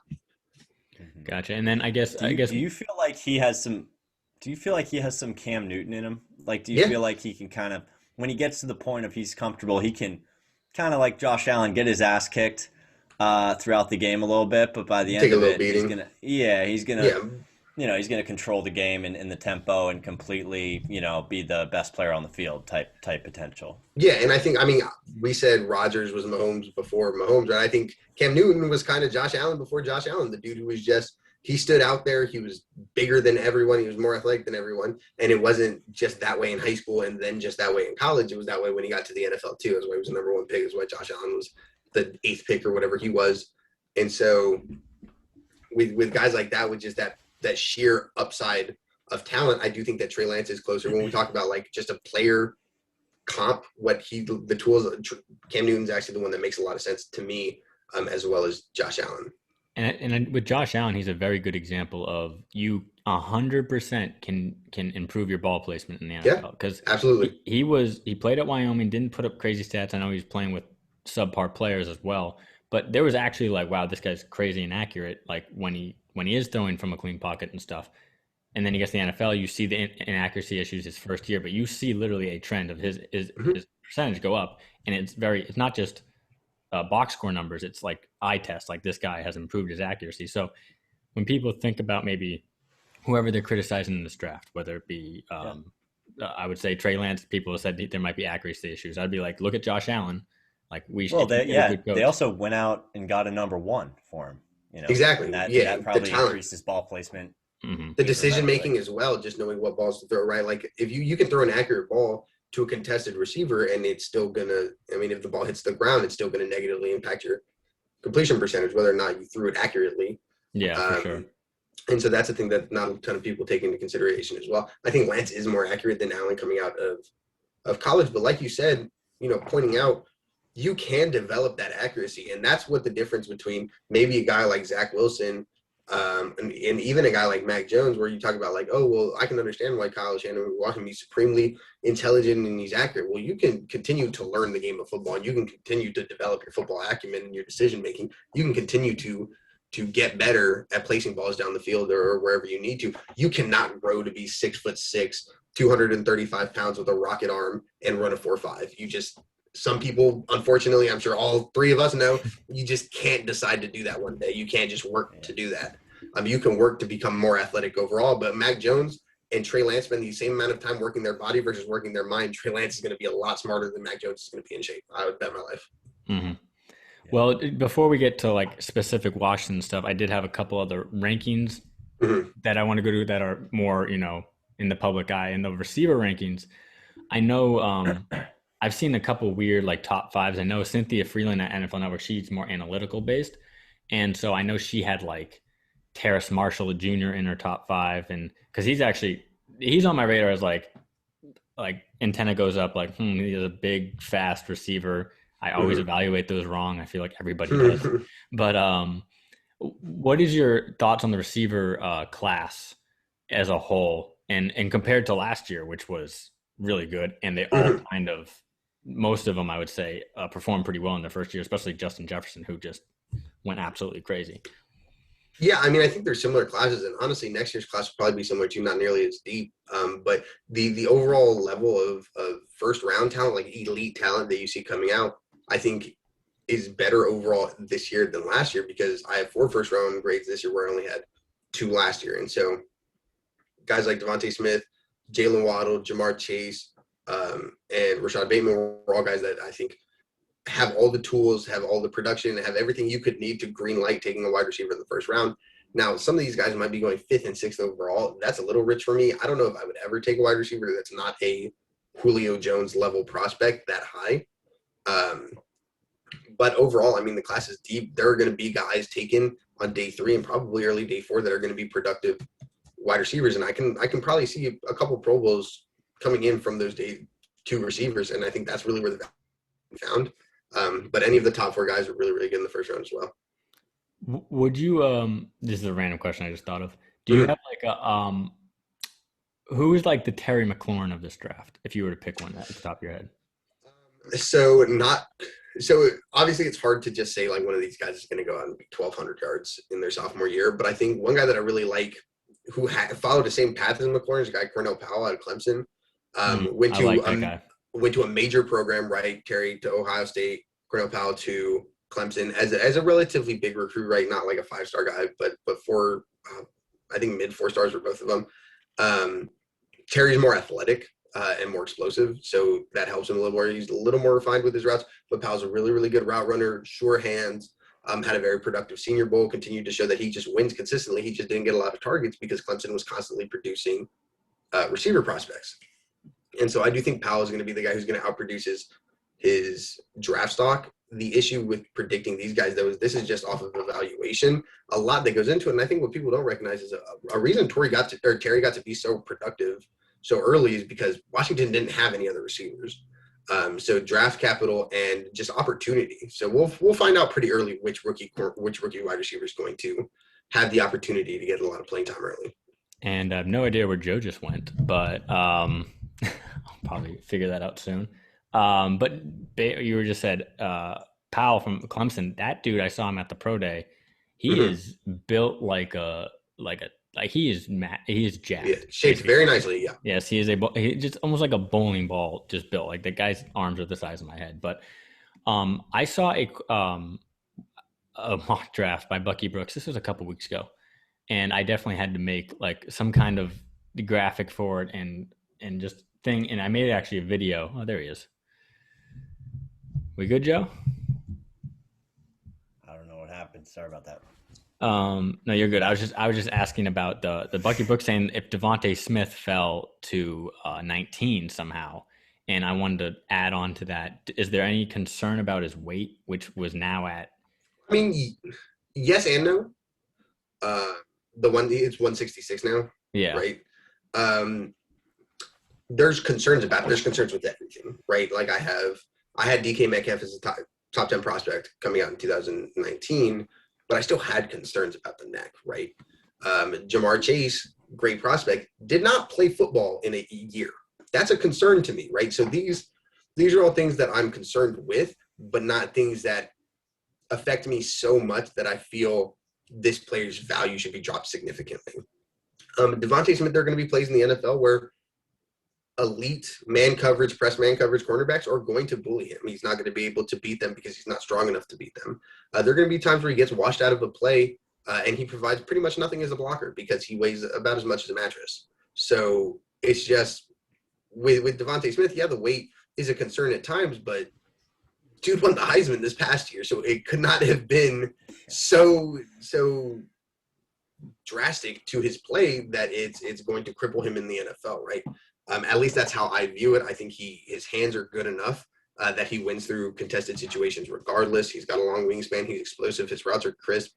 Speaker 1: Gotcha. And then I guess
Speaker 3: do you feel like he has some Cam Newton in him? Like, do you feel like he can kind of, when he gets to the point of he's comfortable, he can kind of like Josh Allen get his ass kicked throughout the game a little bit, but by the end of it, he's gonna control the game and the tempo and completely, be the best player on the field type potential.
Speaker 2: Yeah, and I mean, we said Rodgers was Mahomes before Mahomes, right? I think Cam Newton was kind of Josh Allen before Josh Allen, the dude who was just, he stood out there. He was bigger than everyone. He was more athletic than everyone. And it wasn't just that way in high school and then just that way in college. It was that way when he got to the NFL too. That's why he was the number 1 pick. That's why Josh Allen was the 8th pick or whatever he was. And so with guys like that, with just that sheer upside of talent, I do think that Trey Lance is closer. When we talk about like just a player comp, the tools, Cam Newton's actually the one that makes a lot of sense to me, as well as Josh Allen.
Speaker 1: And with Josh Allen, he's a very good example of you 100% can improve your ball placement in the NFL. Because
Speaker 2: absolutely,
Speaker 1: he played at Wyoming, didn't put up crazy stats. I know he's playing with subpar players as well, but there was actually like, wow, this guy's crazy inaccurate. Like when he is throwing from a clean pocket and stuff, and then he gets to the NFL, you see the inaccuracy issues his first year, but you see literally a trend of his percentage go up, and it's not just box score numbers. It's like eye test. Like this guy has improved his accuracy. So when people think about maybe whoever they're criticizing in this draft, whether it be, I would say Trey Lance, people have said there might be accuracy issues. I'd be like, look at Josh Allen. Like
Speaker 3: they also went out and got a number 1 for him.
Speaker 2: Exactly.
Speaker 3: And that probably increased his ball placement.
Speaker 2: The decision making as well, just knowing what balls to throw, right? Like if you can throw an accurate ball to a contested receiver and it's still gonna, I mean, if the ball hits the ground, it's still gonna negatively impact your completion percentage, whether or not you threw it accurately.
Speaker 1: Yeah, for sure.
Speaker 2: And so that's a thing that not a ton of people take into consideration as well. I think Lance is more accurate than Allen coming out of college, but like you said, pointing out, you can develop that accuracy, and that's what the difference between maybe a guy like Zach Wilson and even a guy like Mac Jones, where you talk about like, oh, well, I can understand why Kyle Shanahan would want him to be supremely intelligent and he's accurate. Well, you can continue to learn the game of football. You can continue to develop your football acumen and your decision making. You can continue to get better at placing balls down the field or wherever you need to. You cannot grow to be 6'6", 235 pounds with a rocket arm and run a 4.5. Some people, unfortunately, I'm sure all 3 of us know, you just can't decide to do that one day. You can't just work to do that. You can work to become more athletic overall, but Mac Jones and Trey Lance spend the same amount of time working their body versus working their mind. Trey Lance is going to be a lot smarter than Mac Jones is going to be in shape. I would bet my life.
Speaker 1: Mm-hmm. Well, before we get to like specific Washington stuff, I did have a couple other rankings that I want to go to that are more, in the public eye. In the receiver rankings, I know I've seen a couple weird like top 5s. I know Cynthia Freeland at NFL Network, she's more analytical based. And so I know she had like Terrace Marshall Jr. in her top 5. And because he's on my radar as like antenna goes up, like, he's a big, fast receiver. I always evaluate those wrong. I feel like everybody does. But what is your thoughts on the receiver class as a whole and compared to last year, which was really good, and they all kind of, most of them, I would say, performed pretty well in their first year, especially Justin Jefferson, who just went absolutely crazy.
Speaker 2: Yeah, I mean, I think they're similar classes, and honestly, next year's class will probably be similar too, not nearly as deep. But the overall level of first round talent, like elite talent that you see coming out, I think is better overall this year than last year, because I have 4 first round grades this year where I only had 2 last year, and so guys like Devontae Smith, Jalen Waddle, Jamar Chase, and Rashad Bateman were all guys that I think have all the tools, have all the production, have everything you could need to green light taking a wide receiver in the first round. Now, some of these guys might be going 5th and 6th overall. That's a little rich for me. I don't know if I would ever take a wide receiver that's not a Julio Jones level prospect that high. But overall, I mean, the class is deep. There are going to be guys taken on day 3 and probably early day 4 that are going to be productive wide receivers. And I can probably see a couple Pro Bowls coming in from those day 2 receivers. And I think that's really where the value found. But any of the top 4 guys are really, really good in the first round as well.
Speaker 1: Would you this is a random question I just thought of. Do you have like a who is like the Terry McLaurin of this draft if you were to pick one at the top of your head?
Speaker 2: So obviously it's hard to just say like one of these guys is going to go out and be 1,200 yards in their sophomore year, but I think one guy that I really like who followed the same path as McLaurin is a guy Cornell Powell out of Clemson. Went to a major program, right? Terry to Ohio State, Cornell Powell to Clemson as a relatively big recruit, right? Not like a 5-star guy, but 4, I think mid 4 stars for both of them. Terry's more athletic and more explosive, so that helps him a little more. He's a little more refined with his routes, but Powell's a really, really good route runner, sure hands, had a very productive Senior Bowl, continued to show that he just wins consistently. He just didn't get a lot of targets because Clemson was constantly producing receiver prospects. And so I do think Powell is going to be the guy who's going to outproduce his draft stock. The issue with predicting these guys, though, is this is just off of evaluation. A lot that goes into it, and I think what people don't recognize is a reason Terry got to be so productive so early is because Washington didn't have any other receivers. So draft capital and just opportunity. So we'll find out pretty early which rookie wide receiver is going to have the opportunity to get a lot of playing time early.
Speaker 1: And I have no idea where Joe just went, but I'll probably figure that out soon. But you were just said Powell from Clemson. That dude, I saw him at the pro day. He is built he is jacked.
Speaker 2: Yeah, shaped very nicely. Yeah.
Speaker 1: Yes, he is he just almost like a bowling ball, just built. Like the guy's arms are the size of my head. But I saw a mock draft by Bucky Brooks. This was a couple weeks ago, and I definitely had to make like some kind of graphic for it and just thing. And I made actually a video. Oh, there he is. We good, Joe?
Speaker 3: I don't know what happened. Sorry about that.
Speaker 1: No, you're good. I was just asking about the Bucky Brooks saying if Devontae Smith fell to 19 somehow, and I wanted to add on to that. Is there any concern about his weight, which was now at?
Speaker 2: I mean, yes and no. It's 166 now.
Speaker 1: Yeah.
Speaker 2: Right. There's concerns with everything, right? Like I had DK Metcalf as a top 10 prospect coming out in 2019, but I still had concerns about the neck, right? Jamar Chase, great prospect, did not play football in a year. That's a concern to me, right? So these are all things that I'm concerned with, but not things that affect me so much that I feel this player's value should be dropped significantly. Devontae Smith, there are going to be plays in the NFL where elite press man coverage cornerbacks are going to bully him. He's not going to be able to beat them because he's not strong enough to beat them. There are going to be times where he gets washed out of a play and he provides pretty much nothing as a blocker because he weighs about as much as a mattress. So it's just with Devontae Smith, yeah, the weight is a concern at times, but dude won the Heisman this past year, so it could not have been so drastic to his play that it's going to cripple him in the NFL, right? At least that's how I view it. I think his hands are good enough that he wins through contested situations regardless. He's got a long wingspan. He's explosive. His routes are crisp.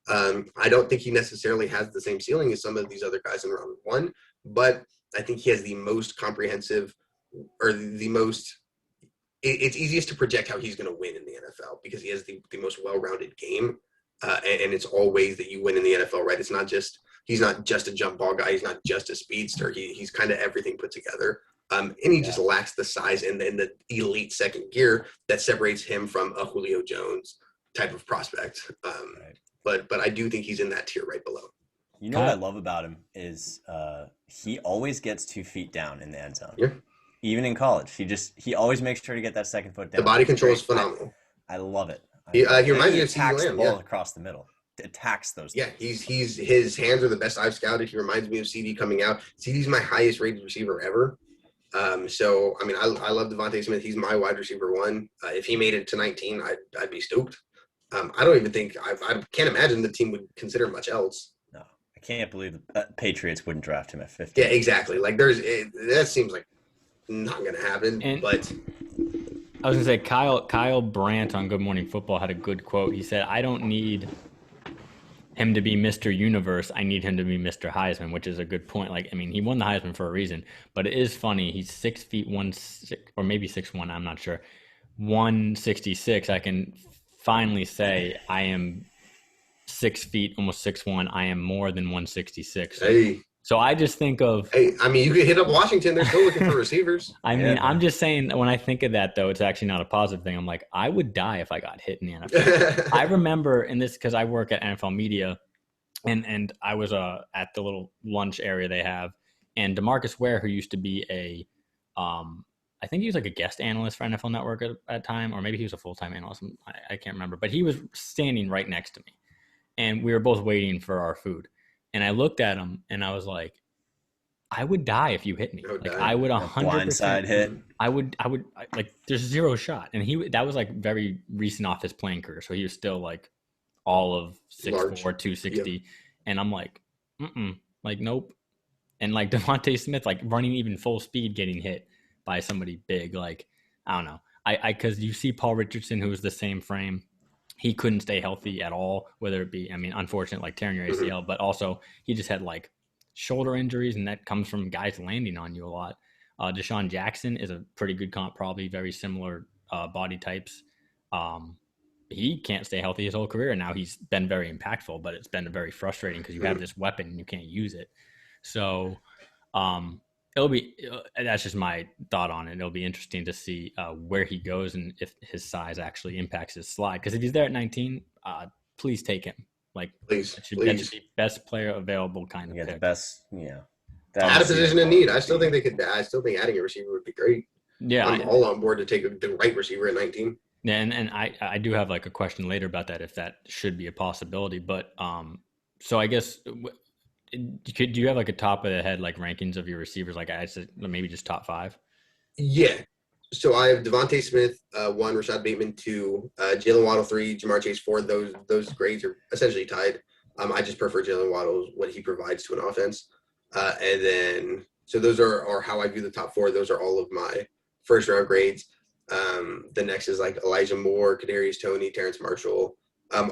Speaker 2: I don't think he necessarily has the same ceiling as some of these other guys in round 1, but I think he has the most comprehensive or the most – it's easiest to project how he's going to win in the NFL because he has the most well-rounded game, and it's all ways that you win in the NFL, right? It's not just – he's not just a jump ball guy. He's not just a speedster. He's kind of everything put together. And he just lacks the size and the elite second gear that separates him from a Julio Jones type of prospect. But I do think he's in that tier right below.
Speaker 3: You know what I love about him is he always gets 2 feet down in the end zone.
Speaker 2: Yeah.
Speaker 3: Even in college, he always makes sure to get that second foot down.
Speaker 2: The body control is phenomenal.
Speaker 3: I love it.
Speaker 2: He reminds me of
Speaker 3: attacks
Speaker 2: CeeDee
Speaker 3: the
Speaker 2: Lamb,
Speaker 3: ball across the middle. attacks those.
Speaker 2: Yeah, his hands are the best I've scouted. He reminds me of CD coming out. CD's my highest rated receiver ever. So I mean, I love Devontae Smith. He's my wide receiver 1. If he made it to 19, I'd be stoked. I don't even think I can't imagine the team would consider much else.
Speaker 3: No, I can't believe the Patriots wouldn't draft him at 50.
Speaker 2: Yeah, exactly. Like that seems like not gonna happen. But
Speaker 1: I was gonna say Kyle Brandt on Good Morning Football had a good quote. He said, "I don't need him to be Mr. Universe. I need him to be Mr. Heisman," which is a good point. Like, I mean, he won the Heisman for a reason, but it is funny. He's 6 feet 1, or maybe 6'1". I'm not sure. 166. I can finally say I am 6 feet, almost 6'1". I am more than 166.
Speaker 2: Hey.
Speaker 1: So I just think of.
Speaker 2: Hey, I mean, you could hit up Washington. They're still looking for receivers.
Speaker 1: I mean, I'm just saying, when I think of that, though, it's actually not a positive thing. I'm like, I would die if I got hit in the NFL. I remember in this, because I work at NFL Media, and I was at the little lunch area they have, and DeMarcus Ware, who used to be I think he was like a guest analyst for NFL Network at that time, or maybe he was a full-time analyst. I can't remember, but he was standing right next to me, and we were both waiting for our food. And I looked at him, and I was like, I would die if you hit me. I would 100%
Speaker 3: blindside hit.
Speaker 1: I would like, there's zero shot. And that was like very recent off his playing career. So he was still like all of 6'4", 260. Yep. And I'm like, like, nope. And like Devontae Smith, like running even full speed, getting hit by somebody big. Like, I don't know. Cause you see Paul Richardson, who was the same frame. He couldn't stay healthy at all, whether it be, I mean, unfortunate, like tearing your ACL, but also he just had like shoulder injuries, and that comes from guys landing on you a lot. Deshaun Jackson is a pretty good comp, probably very similar body types. He can't stay healthy his whole career, and now he's been very impactful, but it's been very frustrating because you have this weapon and you can't use it. So it'll be that's just my thought on it. It'll be interesting to see where he goes and if his size actually impacts his slide. Because if he's there at 19, please take him. Like,
Speaker 2: please,
Speaker 1: that should be best player available kind of pick.
Speaker 3: The best, yeah.
Speaker 2: At a position in need, I still think adding a receiver would be great.
Speaker 1: Yeah,
Speaker 2: I'm all on board to take the right receiver at 19.
Speaker 1: Yeah, and I do have like a question later about that, if that should be a possibility. But so I guess, do you have like a top of the head like rankings of your receivers? Like, I said, maybe just top 5.
Speaker 2: Yeah. So I have Devontae Smith 1, Rashad Bateman 2, Jalen Waddle 3, Jamar Chase 4. Those grades are essentially tied. I just prefer Jalen Waddle, what he provides to an offense. And then, so those are how I view the top 4. Those are all of my first round grades. The next is like Elijah Moore, Kadarius Toney, Terrence Marshall,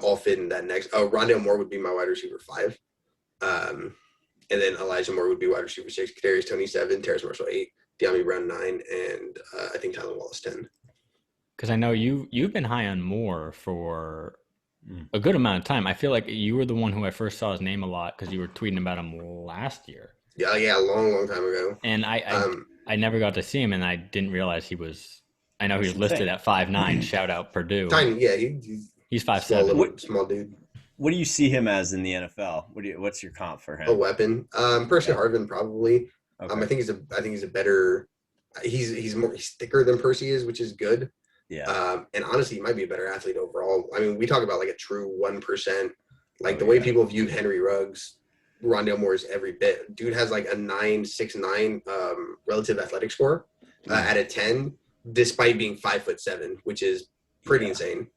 Speaker 2: all fit in that next. Rondale Moore would be my wide receiver 5. And then Elijah Moore would be wide receiver 6, Kadarius Toney 7, Terrence Marshall 8, De'Ami Brown 9, and I think Tylan Wallace 10.
Speaker 1: Because I know you've been high on Moore for a good amount of time. I feel like you were the one who I first saw his name a lot because you were tweeting about him last year.
Speaker 2: Yeah, a long time ago.
Speaker 1: And I never got to see him, and I didn't realize he was. I know he was listed at 5'9". Shout out Purdue.
Speaker 2: Tiny, yeah,
Speaker 1: he's 5'7".
Speaker 2: Small dude.
Speaker 3: What do you see him as in the NFL? What's your comp for him?
Speaker 2: A weapon. Percy Harvin probably. Okay. I think he's a better. He's thicker than Percy is, which is good.
Speaker 3: Yeah.
Speaker 2: And honestly, he might be a better athlete overall. I mean, we talk about like a true 1%. Like the way people viewed Henry Ruggs, Rondale Moore is every bit. Dude has like a 9.69 relative athletic score at a 10, despite being 5'7", which is pretty insane.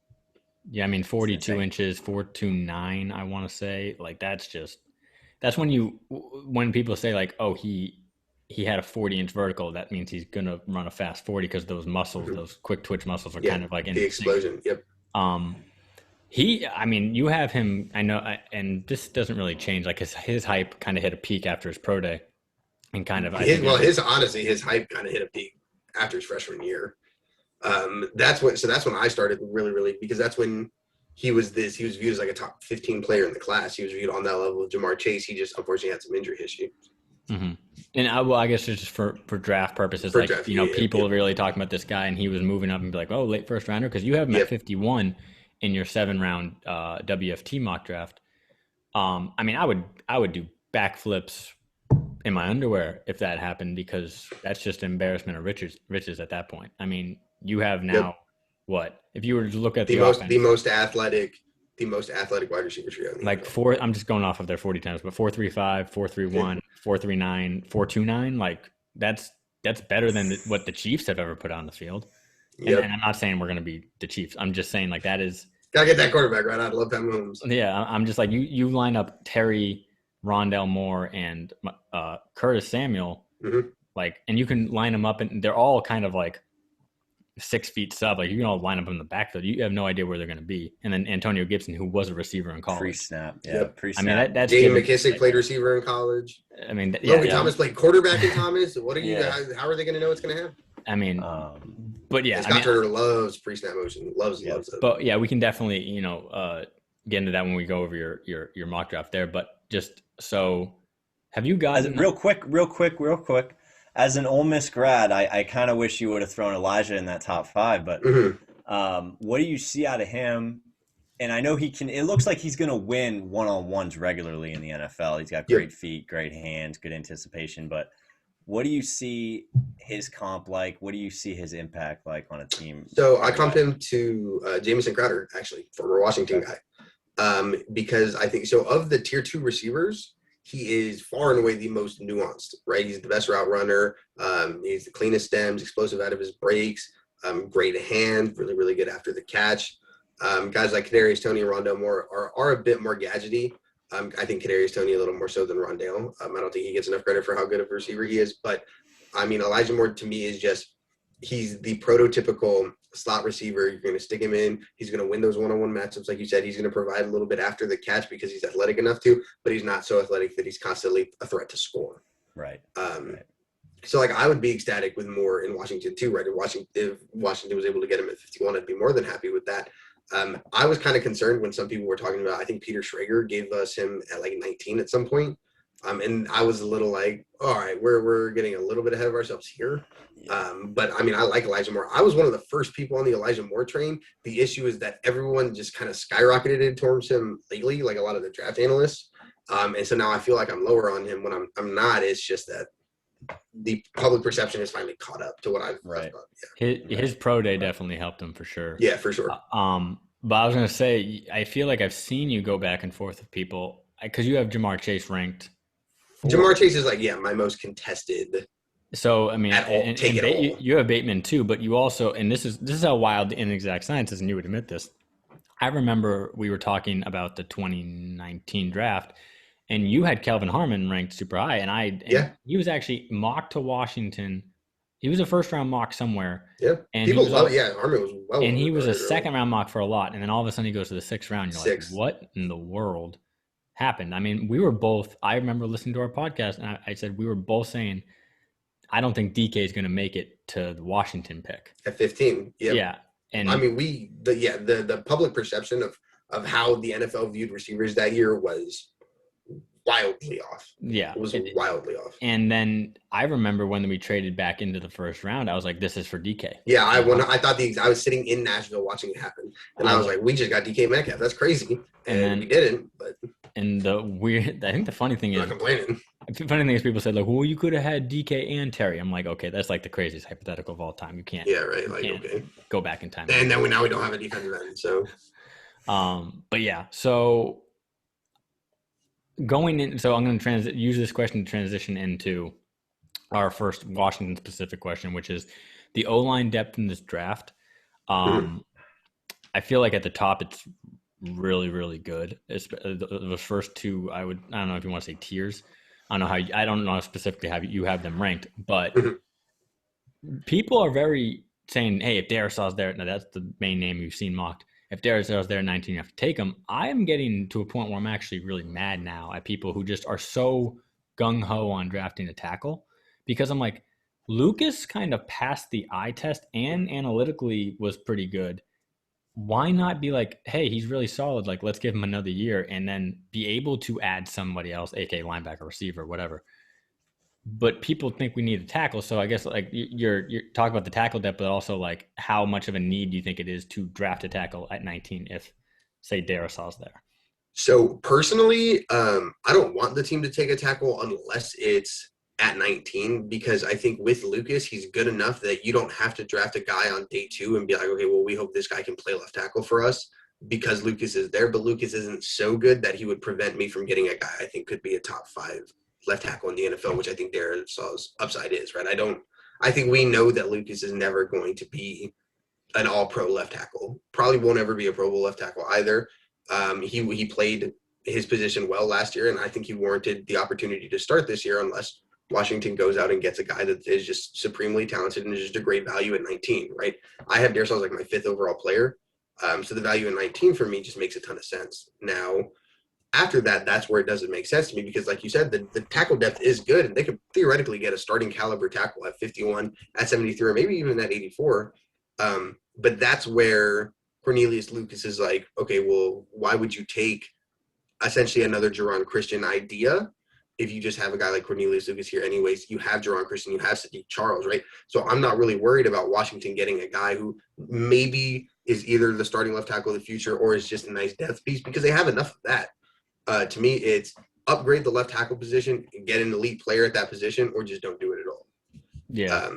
Speaker 1: Yeah, I mean, 42 inches, 4'9", I want to say. Like, that's when people say like, oh, he had a 40-inch vertical, that means he's going to run a fast 40 because those muscles, those quick twitch muscles are kind of like in
Speaker 2: the explosion. Yep.
Speaker 1: You have him, I know, and this doesn't really change. Like his hype kind of hit a peak after his pro day, and kind of
Speaker 2: his hype kind of hit a peak after his freshman year. That's when I started really, because that's when he was viewed as like a top 15 player in the class. He was viewed on that level of Jamar Chase. He just unfortunately had some injury history.
Speaker 1: Mm-hmm. And I guess it's just for draft purposes, people really talking about this guy, and he was moving up and be like, oh, late first rounder, because you have him at 51 in your 7-round WFT mock draft. I mean, I would do backflips in my underwear if that happened, because that's just embarrassment of riches at that point. I mean, you have now what? If you were to look at the
Speaker 2: most athletic, the most athletic wide receiver trio.
Speaker 1: Like I'm just going off of their 40 times, but 4.35, 4.31, 4.39, 4.29. Like that's better than what the Chiefs have ever put on the field. Yep. And I'm not saying we're going to be the Chiefs. I'm just saying like that is
Speaker 2: gotta get that quarterback right. I'd love Pat Mahomes.
Speaker 1: Yeah, I'm just like you line up Terry, Rondell Moore, and Curtis Samuel, like, and you can line them up, and they're all kind of like 6 feet sub. Like you can all line up in the backfield. You have no idea where they're going to be. And then Antonio Gibson, who was a receiver in college,
Speaker 3: pre-snap, pre-snap.
Speaker 1: I mean, that's
Speaker 2: J.D. McKissick played receiver in college.
Speaker 1: I mean,
Speaker 2: Logan Thomas played quarterback in Thomas. What are you? How are they going to know what's going to happen?
Speaker 1: I mean, but yeah,
Speaker 2: Scott Turner loves pre-snap motion. Loves it.
Speaker 1: But yeah, we can definitely get into that when we go over your mock draft there. But just so, have you gotten
Speaker 3: real quick? As an Ole Miss grad, I kind of wish you would have thrown Elijah in that top 5. But what do you see out of him? And I know he can. It looks like he's going to win one-on-ones regularly in the NFL. He's got great feet, great hands, good anticipation. But what do you see his comp like? What do you see his impact like on a team?
Speaker 2: So I comp him to Jamison Crowder, actually, former Washington guy, because I think so. Of the tier 2 receivers, he is far and away the most nuanced, right? He's the best route runner. He's the cleanest stems, explosive out of his breaks, great hand, really, really good after the catch. Guys like Kadarius Toney and Rondell Moore are a bit more gadgety. I think Kadarius Toney a little more so than Rondell. I don't think he gets enough credit for how good of a receiver he is. But, I mean, Elijah Moore to me is just – he's the prototypical slot receiver. You're going to stick him in. He's going to win those one-on-one matchups. Like you said, he's going to provide a little bit after the catch because he's athletic enough to, but he's not so athletic that he's constantly a threat to score.
Speaker 3: Right.
Speaker 2: So, like, I would be ecstatic with Moore in Washington too, right? If Washington was able to get him at 51, I'd be more than happy with that. I was kind of concerned when some people were talking about, I think Peter Schrager gave us him at like 19 at some point. And I was a little like, all right, we're getting a little bit ahead of ourselves here. But I mean, I like Elijah Moore. I was one of the first people on the Elijah Moore train. The issue is that everyone just kind of skyrocketed towards him lately, like a lot of the draft analysts. And so now I feel like I'm lower on him when I'm not. It's just that the public perception has finally caught up to what I've thought.
Speaker 1: Yeah. His pro day definitely helped him for sure.
Speaker 2: Yeah, for sure.
Speaker 1: But I was going to say, I feel like I've seen you go back and forth with people because you have Jamar Chase ranked.
Speaker 2: Jamar Chase is like, my most contested.
Speaker 1: So, I mean, you have Bateman too, but you also, and this is how wild the inexact science is, and you would admit this. I remember we were talking about the 2019 draft, and you had Kelvin Harmon ranked super high, and he was actually mocked to Washington. He was a first-round mock somewhere.
Speaker 2: Yeah, and people love it. Yeah, Harmon was well.
Speaker 1: And he was a second-round mock for a lot, and then all of a sudden he goes to the 6th round. You're like, what in the world happened? I mean, we were both. I remember listening to our podcast, and I said we were both saying, I don't think DK is going to make it to the Washington pick
Speaker 2: at 15. Yep.
Speaker 1: Yeah, and
Speaker 2: I mean, the public perception of how the NFL viewed receivers that year was wildly off.
Speaker 1: Yeah.
Speaker 2: It was wildly off.
Speaker 1: And then I remember when we traded back into the 1st round, I was like, this is for DK.
Speaker 2: Yeah, I thought I was sitting in Nashville watching it happen. And I was like, we just got DK Metcalf. That's crazy. And we didn't, but
Speaker 1: and I think the funny thing is,
Speaker 2: I'm not complaining.
Speaker 1: The funny thing is people said, like, well, you could have had DK and Terry. I'm like, okay, that's like the craziest hypothetical of all time. You can't.
Speaker 2: Yeah, right. Like, okay.
Speaker 1: Go back in time.
Speaker 2: And then we don't have a defensive end. So,
Speaker 1: but yeah, so going in, so I'm going to use this question to transition into our first Washington specific question, which is the O-line depth in this draft. I feel like at the top, it's really, really good. It's the first two, I don't know if you want to say tiers. I don't know specifically how you have them ranked, but people are very saying, hey, if Darrisaw's there, now that's the main name you've seen mocked. If Darrisaw's there at 19, you have to take him. I am getting to a point where I'm actually really mad now at people who just are so gung-ho on drafting a tackle, because I'm like, Lucas kind of passed the eye test and analytically was pretty good. Why not be like, hey, he's really solid. Like, let's give him another year and then be able to add somebody else, aka linebacker, receiver, whatever. But people think we need a tackle. So I guess like you're talking about the tackle depth, but also like how much of a need do you think it is to draft a tackle at 19 if, say, Darrisaw's there?
Speaker 2: So personally, I don't want the team to take a tackle unless it's at 19, because I think with Lucas, he's good enough that you don't have to draft a guy on day 2 and be like, okay, well, we hope this guy can play left tackle for us. because Lucas is there, but Lucas isn't so good that he would prevent me from getting a guy I think could be a top 5 left tackle in the NFL, which I think Darisaw's upside is, right? I think we know that Lucas is never going to be an all-pro left tackle. Probably won't ever be a Pro Bowl left tackle either. He played his position well last year, and I think he warranted the opportunity to start this year unless Washington goes out and gets a guy that is just supremely talented and is just a great value at 19, right? I have Darisaw as like my 5th overall player. So the value at 19 for me just makes a ton of sense. Now, after that, that's where it doesn't make sense to me because, like you said, the tackle depth is good, and they could theoretically get a starting caliber tackle at 51, at 73, or maybe even at 84. But that's where Cornelius Lucas is like, okay, well, why would you take essentially another Jerron Christian idea if you just have a guy like Cornelius Lucas here anyways? You have Jerron Christian, you have Sadiq Charles, right? So I'm not really worried about Washington getting a guy who maybe is either the starting left tackle of the future or is just a nice depth piece because they have enough of that. To me, it's upgrade the left tackle position and get an elite player at that position or just don't do it at all.
Speaker 1: Yeah.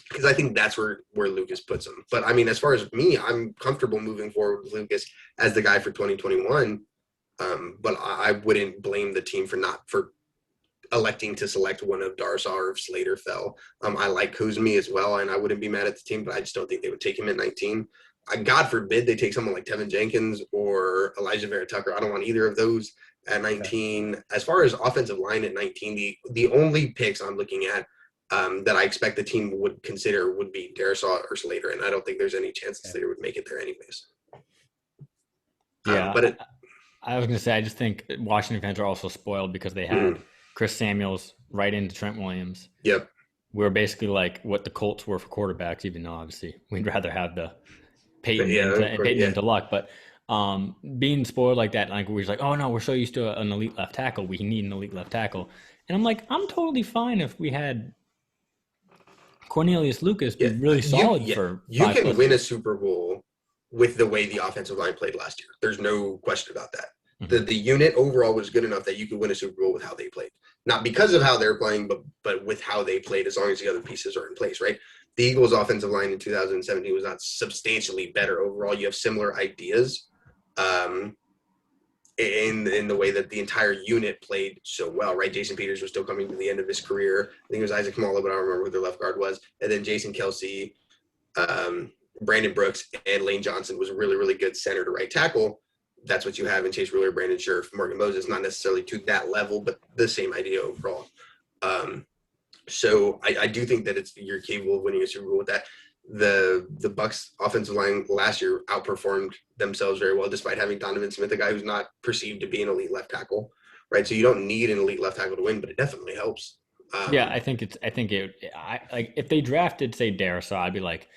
Speaker 2: Because I think that's where Lucas puts him. But, I mean, as far as me, I'm comfortable moving forward with Lucas as the guy for 2021. But I wouldn't blame the team for electing to select one of Darsaw or if Slater fell. I like Kuzmi as well, and I wouldn't be mad at the team, but I just don't think they would take him at 19. God forbid they take someone like Tevin Jenkins or Elijah Vera Tucker. I don't want either of those at 19. Okay. As far as offensive line at 19, the only picks I'm looking at that I expect the team would consider would be Darsaw or Slater, and I don't think there's any chance that Slater would make it there anyways.
Speaker 1: Yeah, I was going to say, I just think Washington fans are also spoiled because they had Chris Samuels right into Trent Williams.
Speaker 2: Yep.
Speaker 1: We're basically like what the Colts were for quarterbacks, even though obviously we'd rather have the Peyton into Luck. But being spoiled like that, like we're just like, oh no, we're so used to an elite left tackle. We need an elite left tackle. And I'm like, I'm totally fine if we had Cornelius Lucas be really solid for 5
Speaker 2: You can win a Super Bowl with the way the offensive line played last year. There's no question about that. Mm-hmm. The unit overall was good enough that you could win a Super Bowl with how they played. Not because of how they're playing, but with how they played as long as the other pieces are in place, right? The Eagles' offensive line in 2017 was not substantially better overall. You have similar ideas in the way that the entire unit played so well, right? Jason Peters was still coming to the end of his career. I think it was Isaac Kamala, but I don't remember who their left guard was. And then Jason Kelsey, Brandon Brooks, and Lane Johnson was a really, really good center to right tackle. That's what you have in Chase Ruler, Brandon Scherf, Morgan Moses, not necessarily to that level, but the same idea overall. So I do think that you're capable of winning a Super Bowl with that. The Bucs offensive line last year outperformed themselves very well, despite having Donovan Smith, a guy who's not perceived to be an elite left tackle, right? So you don't need an elite left tackle to win, but it definitely helps.
Speaker 1: I think if they drafted, say, Darrisaw, I'd be like,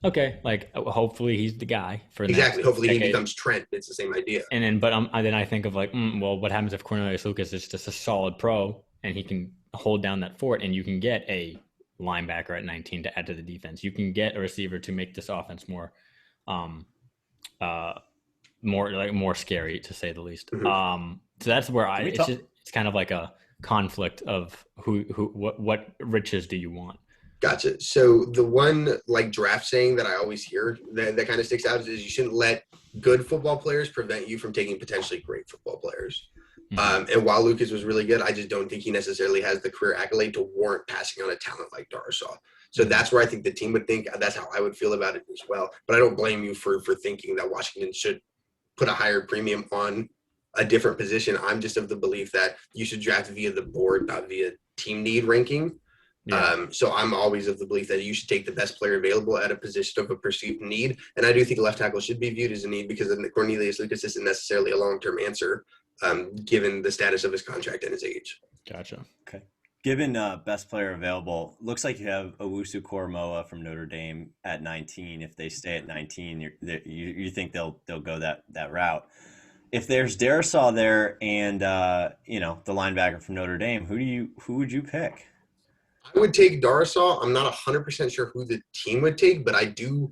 Speaker 1: okay, like hopefully he's the guy for
Speaker 2: exactly. Hopefully decade. He becomes Trent. It's the same idea.
Speaker 1: And then, then I think of like, well, what happens if Cornelius Lucas is just a solid pro and he can hold down that fort, and you can get a linebacker at 19 to add to the defense. You can get a receiver to make this offense more scary, to say the least. So that's where it's kind of like a conflict of what riches do you want.
Speaker 2: Gotcha. So the one like draft saying that I always hear that kind of sticks out is you shouldn't let good football players prevent you from taking potentially great football players. And while Lucas was really good, I just don't think he necessarily has the career accolade to warrant passing on a talent like Darsaw. So that's where I think the team would think. That's how I would feel about it as well. But I don't blame you for thinking that Washington should put a higher premium on a different position. I'm just of the belief that you should draft via the board, not via team need ranking. Yeah. So I'm always of the belief that you should take the best player available at a position of a perceived need. And I do think left tackle should be viewed as a need because Cornelius Lucas isn't necessarily a long-term answer given the status of his contract and his age.
Speaker 1: Gotcha.
Speaker 3: Okay. Given best player available, looks like you have Owusu Koramoah from Notre Dame at 19. If they stay at 19, you think they'll go that route. If there's Darrisaw there and the linebacker from Notre Dame, who would you pick?
Speaker 2: I would take Darrisaw. I'm not 100% sure who the team would take, but I do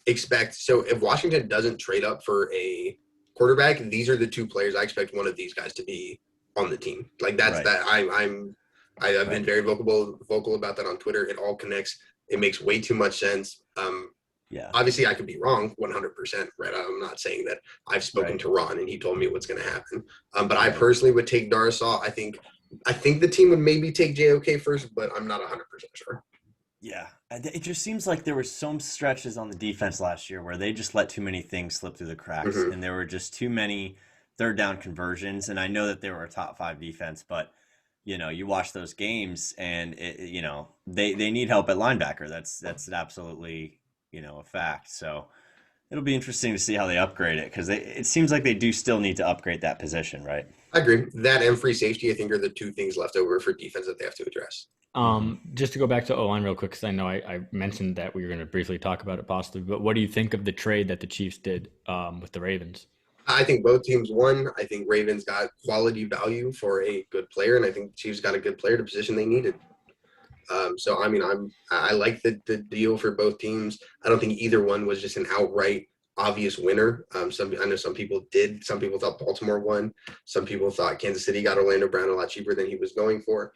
Speaker 2: expect – so if Washington doesn't trade up for a quarterback, these are the two players I expect one of these guys to be on the team. Like that's right. That I've been very vocal about that on Twitter. It all connects. It makes way too much sense.
Speaker 3: Yeah.
Speaker 2: Obviously, I could be wrong 100%, right? I'm not saying that I've spoken to Ron and he told me what's going to happen. But I personally would take Darrisaw. I think the team would maybe take JOK first, but I'm not 100% sure.
Speaker 3: Yeah. It just seems like there were some stretches on the defense last year where they just let too many things slip through the cracks, and there were just too many third down conversions. And I know that they were a top 5 defense, but you watch those games and they need help at linebacker. That's absolutely, a fact. So it'll be interesting to see how they upgrade it, because it seems like they do still need to upgrade that position, right?
Speaker 2: I agree. That and free safety, I think, are the 2 things left over for defense that they have to address.
Speaker 1: Just to go back to O-line real quick, because I know I mentioned that we were going to briefly talk about it possibly, but what do you think of the trade that the Chiefs did with the Ravens?
Speaker 2: I think both teams won. I think Ravens got quality value for a good player, and I think the Chiefs got a good player to position they needed. So, I mean, I like the deal for both teams. I don't think either one was just an outright obvious winner. I know some people did. Some people thought Baltimore won. Some people thought Kansas City got Orlando Brown a lot cheaper than he was going for.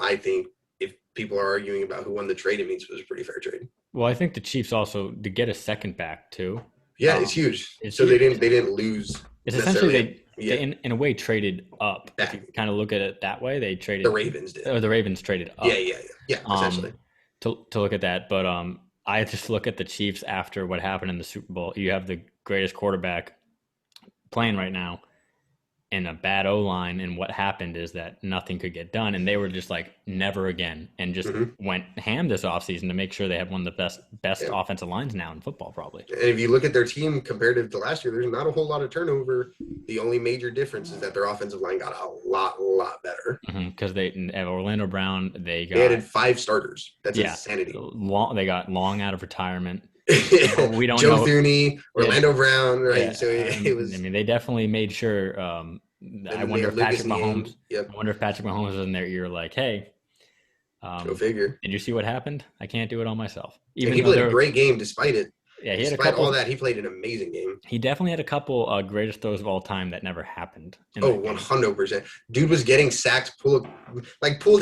Speaker 2: I think if people are arguing about who won the trade, it means it was a pretty fair trade.
Speaker 1: Well, I think the Chiefs also, to get a second back too.
Speaker 2: Yeah, it's huge. So they didn't lose.
Speaker 1: It's essentially they in a way traded up. If you kind of look at it that way, they traded.
Speaker 2: The Ravens did.
Speaker 1: Or the Ravens traded up.
Speaker 2: Yeah. Essentially.
Speaker 1: To look at that, but I just look at the Chiefs after what happened in the Super Bowl. You have the greatest quarterback playing right now in a bad O-line, and what happened is that nothing could get done, and they were just like, never again, and just went ham this offseason to make sure they have one of the best offensive lines now in football, probably.
Speaker 2: And if you look at their team comparative to last year, there's not a whole lot of turnover. The only major difference is that their offensive line got a lot better.
Speaker 1: Because they have Orlando Brown, they
Speaker 2: added 5 starters. That's insanity.
Speaker 1: They got Long out of retirement.
Speaker 2: We don't know. Joe Thuney, Orlando Brown, right? Yeah. So it was.
Speaker 1: I mean, they definitely made sure. I wonder if Patrick Mahomes. I wonder if Patrick Mahomes was in their ear, like, "Hey,
Speaker 2: go figure.
Speaker 1: Did you see what happened? I can't do it all myself."
Speaker 2: Even he played a great game despite it.
Speaker 1: Yeah, he
Speaker 2: despite
Speaker 1: had a couple.
Speaker 2: All that, he played an amazing game.
Speaker 1: He definitely had a couple greatest throws of all time that never happened.
Speaker 2: 100%. Dude was getting sacked, pulled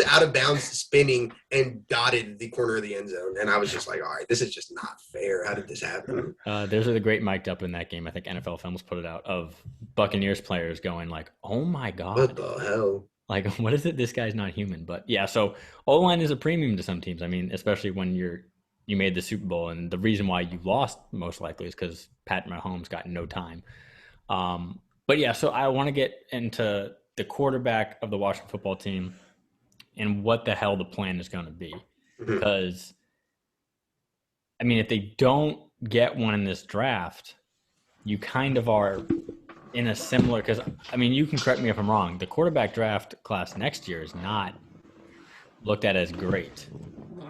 Speaker 2: out of bounds, spinning, and dotted the corner of the end zone. And I was just like, all right, this is just not fair. How did this happen?
Speaker 1: There's a great mic'd up in that game. I think NFL Films put it out of Buccaneers players going like, "Oh my God.
Speaker 2: What the hell?
Speaker 1: Like, what is it? This guy's not human." But yeah, so O-line is a premium to some teams. I mean, especially when you made the Super Bowl, and the reason why you lost most likely is because Pat Mahomes got no time. But yeah, so I want to get into the quarterback of the Washington football team and what the hell the plan is going to be. Because, I mean, if they don't get one in this draft, you kind of are in a similar, because, I mean, you can correct me if I'm wrong, the quarterback draft class next year is not looked at as great.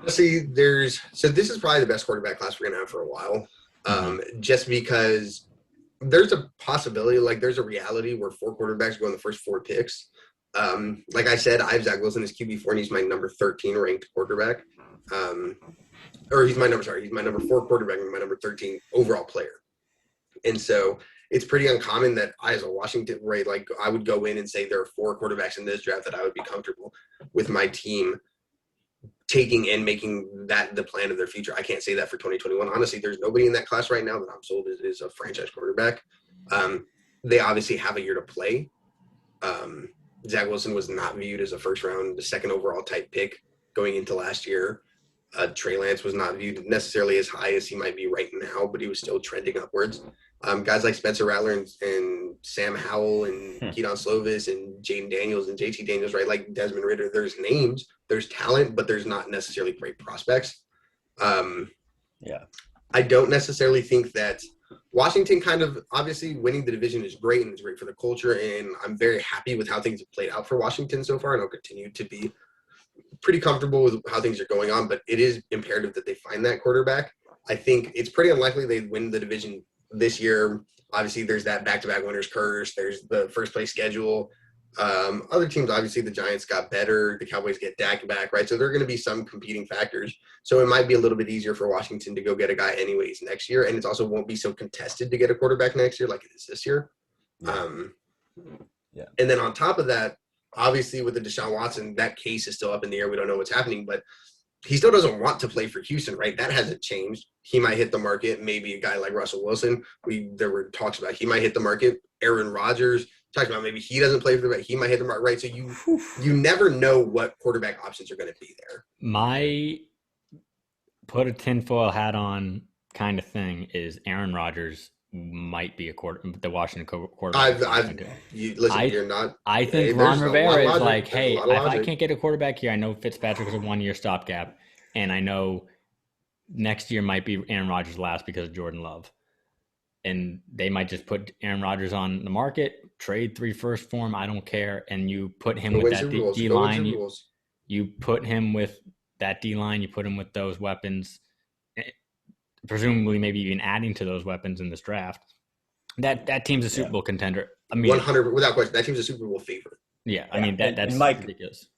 Speaker 2: See, this is probably the best quarterback class we're going to have for a while. Just because there's a possibility, like there's a reality where 4 quarterbacks go in the first 4 picks. Like I said, I have Zach Wilson as QB4, and he's my number 13 ranked quarterback. He's my number 4 quarterback and my number 13 overall player. And so it's pretty uncommon that I, as a Washington, right, like I would go in and say there are 4 quarterbacks in this draft that I would be comfortable with my team taking and making that the plan of their future. I can't say that for 2021. Honestly, there's nobody in that class right now that I'm sold is a franchise quarterback. They obviously have a year to play. Zach Wilson was not viewed as a the second overall type pick going into last year. Trey Lance was not viewed necessarily as high as he might be right now, but he was still trending upwards. Guys like Spencer Rattler and Sam Howell and Keaton Slovis and Jaden Daniels and JT Daniels, right? Like Desmond Ridder, there's names, there's talent, but there's not necessarily great prospects. I don't necessarily think that Washington kind of obviously winning the division is great and it's great for the culture. And I'm very happy with how things have played out for Washington so far. And I'll continue to be pretty comfortable with how things are going on, but it is imperative that they find that quarterback. I think it's pretty unlikely they win the division this year. Obviously there's that back-to-back winners curse. There's the first place schedule. Other teams, obviously the Giants got better. The Cowboys get Dak back, right? So there are going to be some competing factors. So it might be a little bit easier for Washington to go get a guy anyways next year. And it also won't be so contested to get a quarterback next year like it is this year. And then on top of that, obviously with the Deshaun Watson, that case is still up in the air. We don't know what's happening, but he still doesn't want to play for Houston, right? That hasn't changed. He might hit the market. Maybe a guy like Russell Wilson. There were talks about he might hit the market. Aaron Rodgers talks about maybe he doesn't play for the, he might hit the market, right? So you never know what quarterback options are going to be there.
Speaker 1: My put a tinfoil hat on kind of thing is Aaron Rodgers might be the Washington quarterback.
Speaker 2: You're not.
Speaker 1: I think Ron Rivera is like, hey, if I can't get a quarterback here, I know Fitzpatrick is a 1-year stopgap, and I know next year might be Aaron Rodgers last because of Jordan Love, and they might just put Aaron Rodgers on the market, trade 3 firsts for him. I don't care, and you put him with that D line. You put him with that D line. You put him with those weapons. Presumably maybe even adding to those weapons in this draft. That team's a Super Bowl contender. I mean,
Speaker 2: 100 without question. That team's a Super Bowl favorite.
Speaker 1: Yeah, I mean that's ridiculous.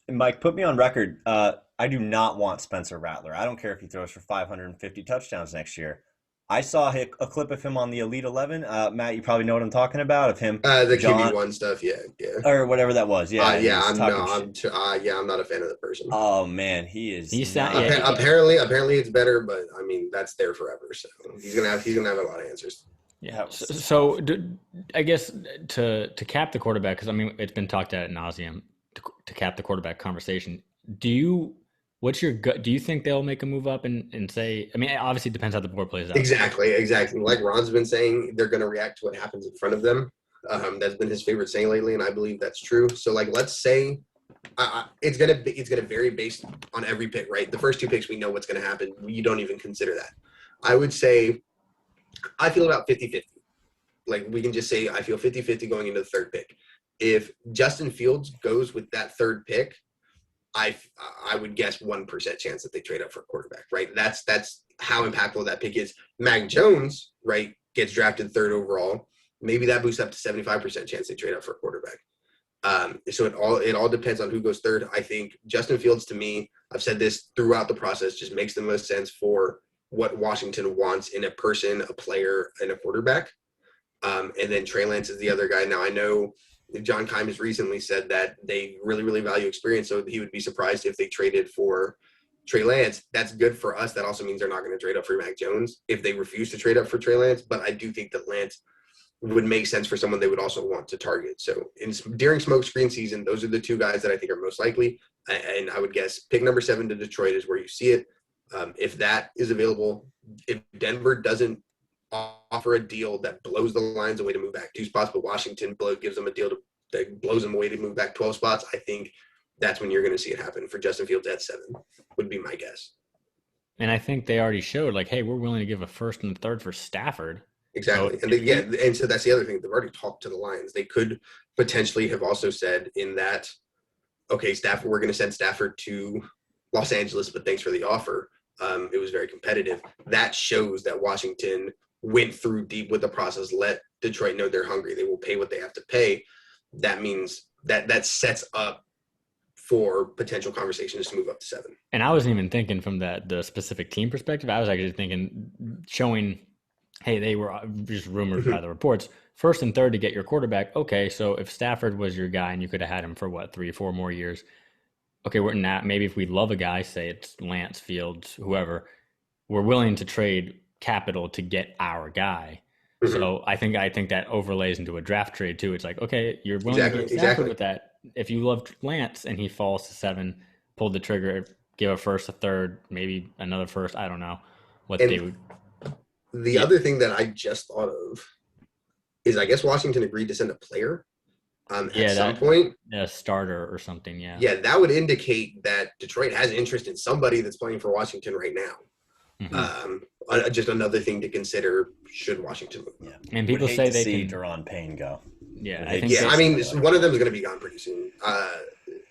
Speaker 3: Mike, put me on record. I do not want Spencer Rattler. I don't care if he throws for 550 touchdowns next year. I saw a clip of him on the Elite 11. Matt, you probably know what I'm talking about, of him.
Speaker 2: The QB1 stuff, yeah.
Speaker 3: Or whatever that was, yeah.
Speaker 2: I'm not a fan of the person.
Speaker 3: Oh man, he is.
Speaker 2: Apparently it's better, but I mean that's there forever. So he's gonna have a lot of answers.
Speaker 1: Yeah. So I guess to cap the quarterback, because I mean it's been talked ad nauseum to cap the quarterback conversation. What's your gut? Do you think they'll make a move up and say? I mean, it obviously depends how the board plays out.
Speaker 2: Exactly. Like Ron's been saying, they're going to react to what happens in front of them. That's been his favorite saying lately, and I believe that's true. So, like, let's say it's gonna vary based on every pick, right? The first 2 picks, we know what's going to happen. You don't even consider that. I would say I feel about 50-50. Like, we can just say I feel 50-50 going into the 3rd pick. If Justin Fields goes with that 3rd pick, I would guess 1% chance that they trade up for a quarterback, right? That's how impactful that pick is. Mac Jones, right, gets drafted 3rd overall. Maybe that boosts up to 75% chance they trade up for a quarterback. So it all depends on who goes 3rd. I think Justin Fields, to me, I've said this throughout the process, just makes the most sense for what Washington wants in a person, a player, and a quarterback. And then Trey Lance is the other guy. Now, I know John Keim has recently said that they really, really value experience, so he would be surprised if they traded for Trey Lance. That's good for us. That also means they're not going to trade up for Mac Jones if they refuse to trade up for Trey Lance. But I do think that Lance would make sense for someone they would also want to target. So during smokescreen season, those are the 2 guys that I think are most likely. And I would guess pick number 7 to Detroit is where you see it. If that is available, if Denver doesn't offer a deal that blows the Lions away to move back 2 spots, but Washington gives them a deal that blows them away to move back 12 spots, I think that's when you're going to see it happen for Justin Fields at 7, would be my guess.
Speaker 1: And I think they already showed, like, hey, we're willing to give a 1st and a 3rd for Stafford.
Speaker 2: Exactly. So, and so that's the other thing. They've already talked to the Lions. They could potentially have also said in that, okay, Stafford, we're going to send Stafford to Los Angeles, but thanks for the offer. It was very competitive. That shows that Washington went through deep with the process, let Detroit know they're hungry. They will pay what they have to pay. That means that sets up for potential conversations to move up to 7.
Speaker 1: And I wasn't even thinking from the specific team perspective. I was actually thinking showing, hey, they were just rumored by the reports, 1st and 3rd to get your quarterback. Okay, so if Stafford was your guy and you could have had him for 3 or 4 more years, okay, we're not. Maybe if we love a guy, say it's Lance, Fields, whoever, we're willing to trade capital to get our guy. Mm-hmm. So I think that overlays into a draft trade too. It's like, okay, you're willing to get Stafford with that. If you loved Lance and he falls to 7, pulled the trigger, give a 1st, a 3rd, maybe another 1st. I don't know what they would.
Speaker 2: The other thing that I just thought of is I guess Washington agreed to send a player at some point.
Speaker 1: A starter or something, yeah.
Speaker 2: Yeah, that would indicate that Detroit has interest in somebody that's playing for Washington right now. Mm-hmm. Just another thing to consider should Washington move.
Speaker 3: Yeah. And people say they see Deron Payne go.
Speaker 1: Yeah,
Speaker 2: I mean, one of them is going to be gone pretty soon.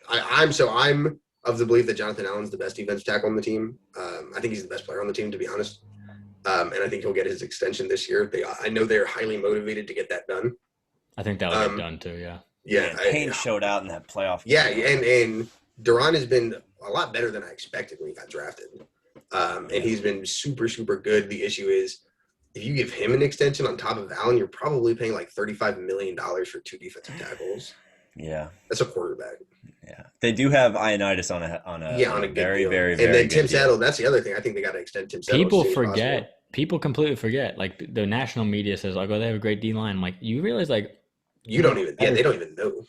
Speaker 2: I'm of the belief that Jonathan Allen's the best defensive tackle on the team. I think he's the best player on the team, to be honest. And I think he'll get his extension this year. I know they're highly motivated to get that done.
Speaker 1: I think that will get done too. Yeah.
Speaker 2: Yeah.
Speaker 3: Payne showed out in that playoff.
Speaker 2: Yeah, and Duran has been a lot better than I expected when he got drafted. And he's been super, super good. The issue is if you give him an extension on top of Allen, you're probably paying like $35 million for 2 defensive tackles.
Speaker 3: Yeah.
Speaker 2: That's a quarterback.
Speaker 3: Yeah, they do have Ioannidis on a
Speaker 2: good
Speaker 3: very,
Speaker 2: deal.
Speaker 3: very,
Speaker 2: and
Speaker 3: very
Speaker 2: then
Speaker 3: good
Speaker 2: Tim
Speaker 3: deal.
Speaker 2: Settle. That's the other thing. I think they got to extend Tim Settle.
Speaker 1: People forget. People completely forget. Like the national media says, like, "Oh, they have a great D line." I'm like, you realize, like,
Speaker 2: you don't even. Yeah, they don't even know.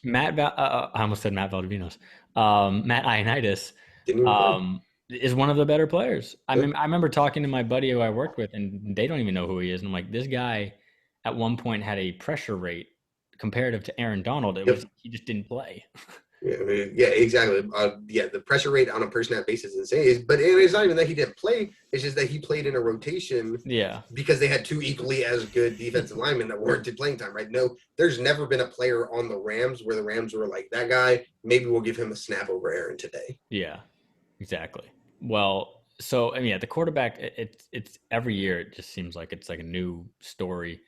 Speaker 1: I almost said Matt Valdovinos. Matt Ioannidis
Speaker 2: Didn't even play.
Speaker 1: Is one of the better players. I
Speaker 2: Yeah.
Speaker 1: mean, I remember talking to my buddy who I worked with, and they don't even know who he is. And I'm like, this guy at one point had a pressure rate comparative to Aaron Donald. He just didn't play.
Speaker 2: Yeah, exactly. The pressure rate on a per snap basis is insane. But it's not even that he didn't play. It's just that he played in a rotation.
Speaker 1: Yeah.
Speaker 2: Because they had two equally as good defensive linemen that warranted playing time, right? No, there's never been a player on the Rams where the Rams were like, that guy, maybe we'll give him a snap over Aaron today.
Speaker 1: Yeah, exactly. Well, so I mean, the quarterback, it's every year it just seems like it's like a new story.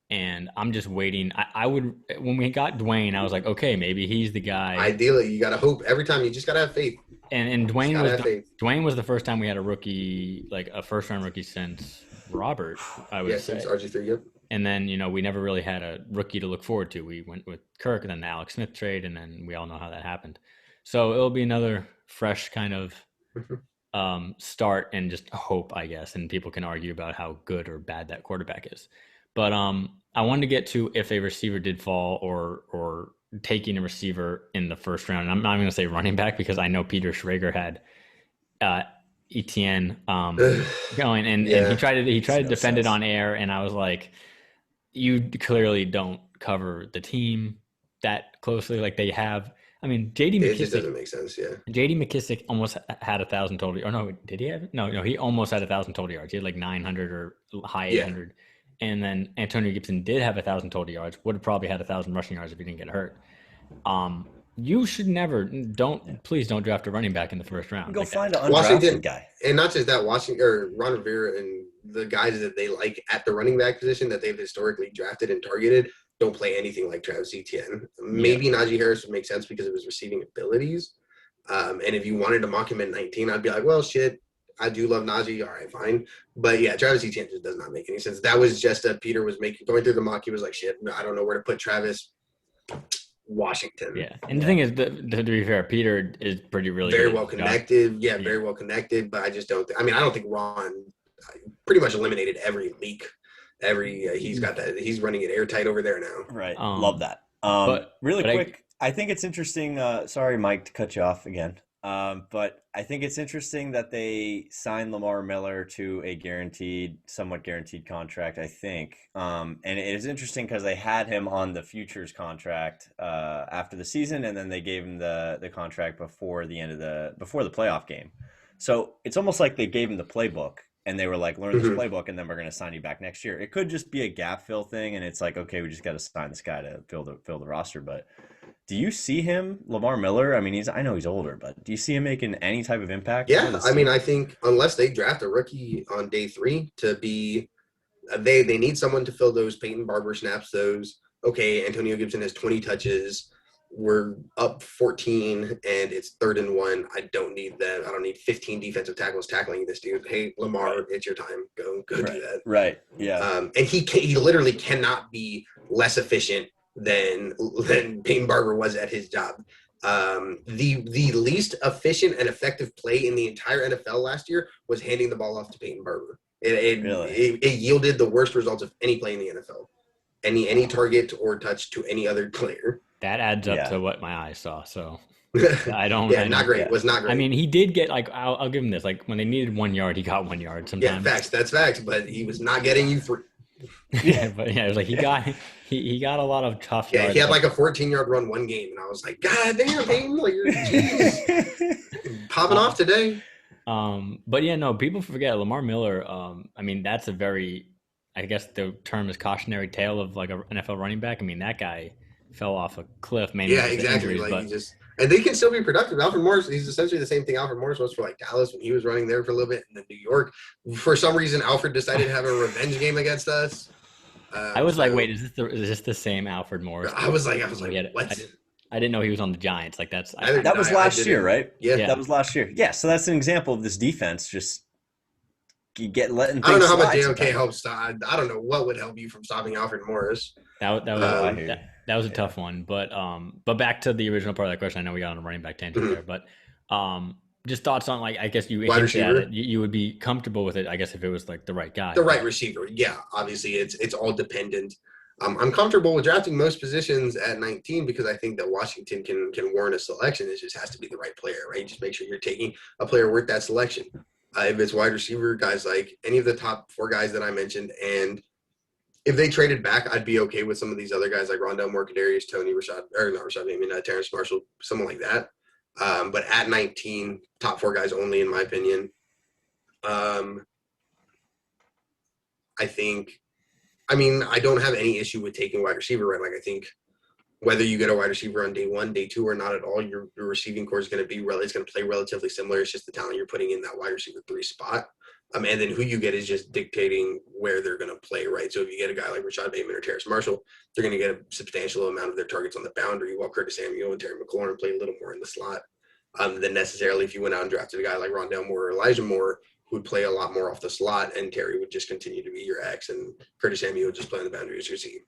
Speaker 1: And I'm just waiting. I would, when we got Dwayne, I was like, okay, maybe he's the guy.
Speaker 2: Ideally, you got to hope every time. You just got to have faith.
Speaker 1: And Dwayne was the first time we had a rookie, like a first round rookie since Robert, I would say.
Speaker 2: Since RG3, yep.
Speaker 1: And then, we never really had a rookie to look forward to. We went with Kirk and then the Alex Smith trade, and then we all know how that happened. So it'll be another fresh kind of start and just hope, I guess. And people can argue about how good or bad that quarterback is. But I wanted to get to if a receiver did fall or taking a receiver in the first round. And I'm not even going to say running back because I know Peter Schrager had Etienne going, and he tried to defend it on air, and I was like, you clearly don't cover the team that closely like they have. I mean, JD McKissick.
Speaker 2: It just doesn't make sense, yeah.
Speaker 1: JD McKissick almost had 1,000 total. Or no, did he have? No, he almost had 1,000 total yards. He had like 900 or high 800. And then Antonio Gibson did have 1,000 total yards. Would have probably had 1,000 rushing yards if he didn't get hurt. You should please don't draft a running back in the first round.
Speaker 3: Go find an undrafted guy.
Speaker 2: And not just that, Washington or Ron Rivera and the guys that they like at the running back position that they've historically drafted and targeted don't play anything like Travis Etienne. Maybe Najee Harris would make sense because of his receiving abilities. And if you wanted to mock him at 19, I'd be like, well, shit. I do love Najee. All right, fine. But yeah, Travis Etienne just does not make any sense. That was just Peter was going through the mock. He was like, shit, I don't know where to put Travis. Washington.
Speaker 1: Yeah. And the thing is, to be fair, Peter is
Speaker 2: very well connected. Yeah, very well connected. But I just don't I don't think Ron pretty much eliminated every leak. He's got that. He's running it airtight over there now.
Speaker 3: Right. Love that. But quick, I think it's interesting. Sorry, Mike, to cut you off again. But I think it's interesting that they signed Lamar Miller to a somewhat guaranteed contract, I think. And it is interesting because they had him on the futures contract after the season, and then they gave him the contract before the playoff game. So it's almost like they gave him the playbook, and they were like, learn this playbook, and then we're going to sign you back next year. It could just be a gap fill thing, and it's like, okay, we just got to sign this guy to fill the roster, but. Do you see him, Lamar Miller? I mean, I know he's older, but do you see him making any type of impact?
Speaker 2: Yeah, I think unless they draft a rookie on day 3 to be, they need someone to fill those Peyton Barber snaps. Okay, Antonio Gibson has 20 touches. We're up 14, and it's 3rd and 1. I don't need that. I don't need 15 defensive tackles tackling this dude. Hey, Lamar, it's your time. Go do that.
Speaker 3: Right. Yeah.
Speaker 2: And he literally cannot be less efficient than Peyton Barber was at his job. The least efficient and effective play in the entire NFL last year was handing the ball off to Peyton Barber. It yielded the worst results of any play in the NFL. Any target or touch to any other player.
Speaker 1: That adds up to what my eyes saw. So
Speaker 2: I don't. Not great. It was not great.
Speaker 1: I mean, he did get I'll give him this. Like when they needed 1 yard, he got 1 yard. Sometimes.
Speaker 2: Yeah, facts. That's facts. But he was not getting you 3.
Speaker 1: It was like he got a lot of tough yards.
Speaker 2: He had like a 14-yard run one game, and I was like, God damn, Peyton, like you're popping off today.
Speaker 1: But yeah, no, people forget Lamar Miller. I mean, that's a very, I guess the term is cautionary tale of like an NFL running back. I mean, that guy fell off a cliff. Mainly
Speaker 2: exactly.
Speaker 1: Injuries,
Speaker 2: and they can still be productive. Alfred Morris, he's essentially the same thing Alfred Morris was for like Dallas when he was running there for a little bit, and then New York. For some reason, Alfred decided to have a revenge game against us.
Speaker 1: I was like, wait, is this the same Alfred Morris?
Speaker 2: I was like, what?
Speaker 1: I didn't know he was on the Giants. Like that
Speaker 3: was last year, right?
Speaker 2: Yeah,
Speaker 3: that was last year. Yeah, so that's an example of this defense just letting.
Speaker 2: I don't know how much JOK helps. I don't know what would help you from stopping Alfred Morris.
Speaker 1: That That was a tough one, but back to the original part of that question. I know we got on a running back tangent there, but just thoughts on, like, I guess you
Speaker 2: wide
Speaker 1: hinted at
Speaker 2: receiver.
Speaker 1: it. You would be comfortable with it, I guess, if it was like the right guy.
Speaker 2: The right receiver. Yeah, obviously it's all dependent. I'm comfortable with drafting most positions at 19 because I think that Washington can warrant a selection. It just has to be the right player, right? Just make sure you're taking a player worth that selection. If it's wide receiver, guys like any of the top 4 guys that I mentioned, and if they traded back, I'd be okay with some of these other guys like Rondell Moore, Kadarius Toney, Terrace Marshall, someone like that. But at 19, top 4 guys only, in my opinion. I don't have any issue with taking wide receiver, right? Like, I think whether you get a wide receiver on day 1, day 2, or not at all, your receiving core is going to be it's going to play relatively similar. It's just the talent you're putting in that wide receiver 3 spot. And then who you get is just dictating where they're going to play, right? So if you get a guy like Rashad Bateman or Terrace Marshall, they're going to get a substantial amount of their targets on the boundary, while Curtis Samuel and Terry McLaurin play a little more in the slot than necessarily if you went out and drafted a guy like Rondell Moore or Elijah Moore, who would play a lot more off the slot, and Terry would just continue to be your X, and Curtis Samuel would just play on the boundary as your C.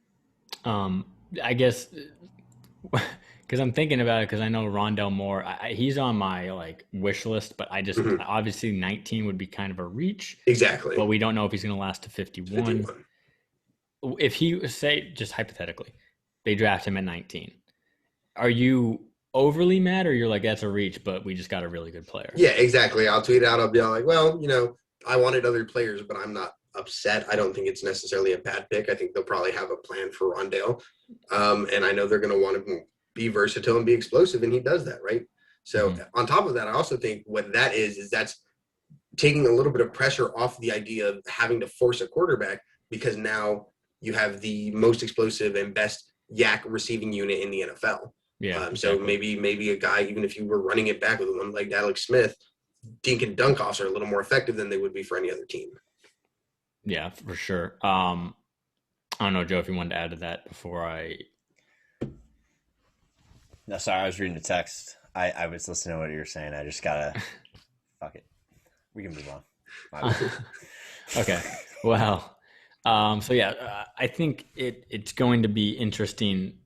Speaker 1: I guess because I'm thinking about it, because I know Rondell Moore, he's on my like wish list, but I just obviously 19 would be kind of a reach.
Speaker 2: Exactly.
Speaker 1: But we don't know if he's going to last to 51. If he, say, just hypothetically, they draft him at 19, are you overly mad, or you're like, that's a reach, but we just got a really good player?
Speaker 2: Yeah, exactly. I'll tweet out, I'll be like, well, I wanted other players, but I'm not upset. I don't think it's necessarily a bad pick. I think they'll probably have a plan for Rondell. And I know they're going to want to be versatile and be explosive, and he does that, right? So on top of that, I also think what that is that's taking a little bit of pressure off the idea of having to force a quarterback, because now you have the most explosive and best yak receiving unit in the NFL.
Speaker 1: Yeah.
Speaker 2: Exactly. So maybe a guy, even if you were running it back with one like Alex Smith, dink and dunk offs are a little more effective than they would be for any other team.
Speaker 1: Yeah, for sure. I don't know, Joe, if you wanted to add to that before I.
Speaker 3: No, sorry, I was reading the text. I was listening to what you were saying. I just gotta fuck it. We can move on.
Speaker 1: Okay. Well, so yeah, I think it's going to be interesting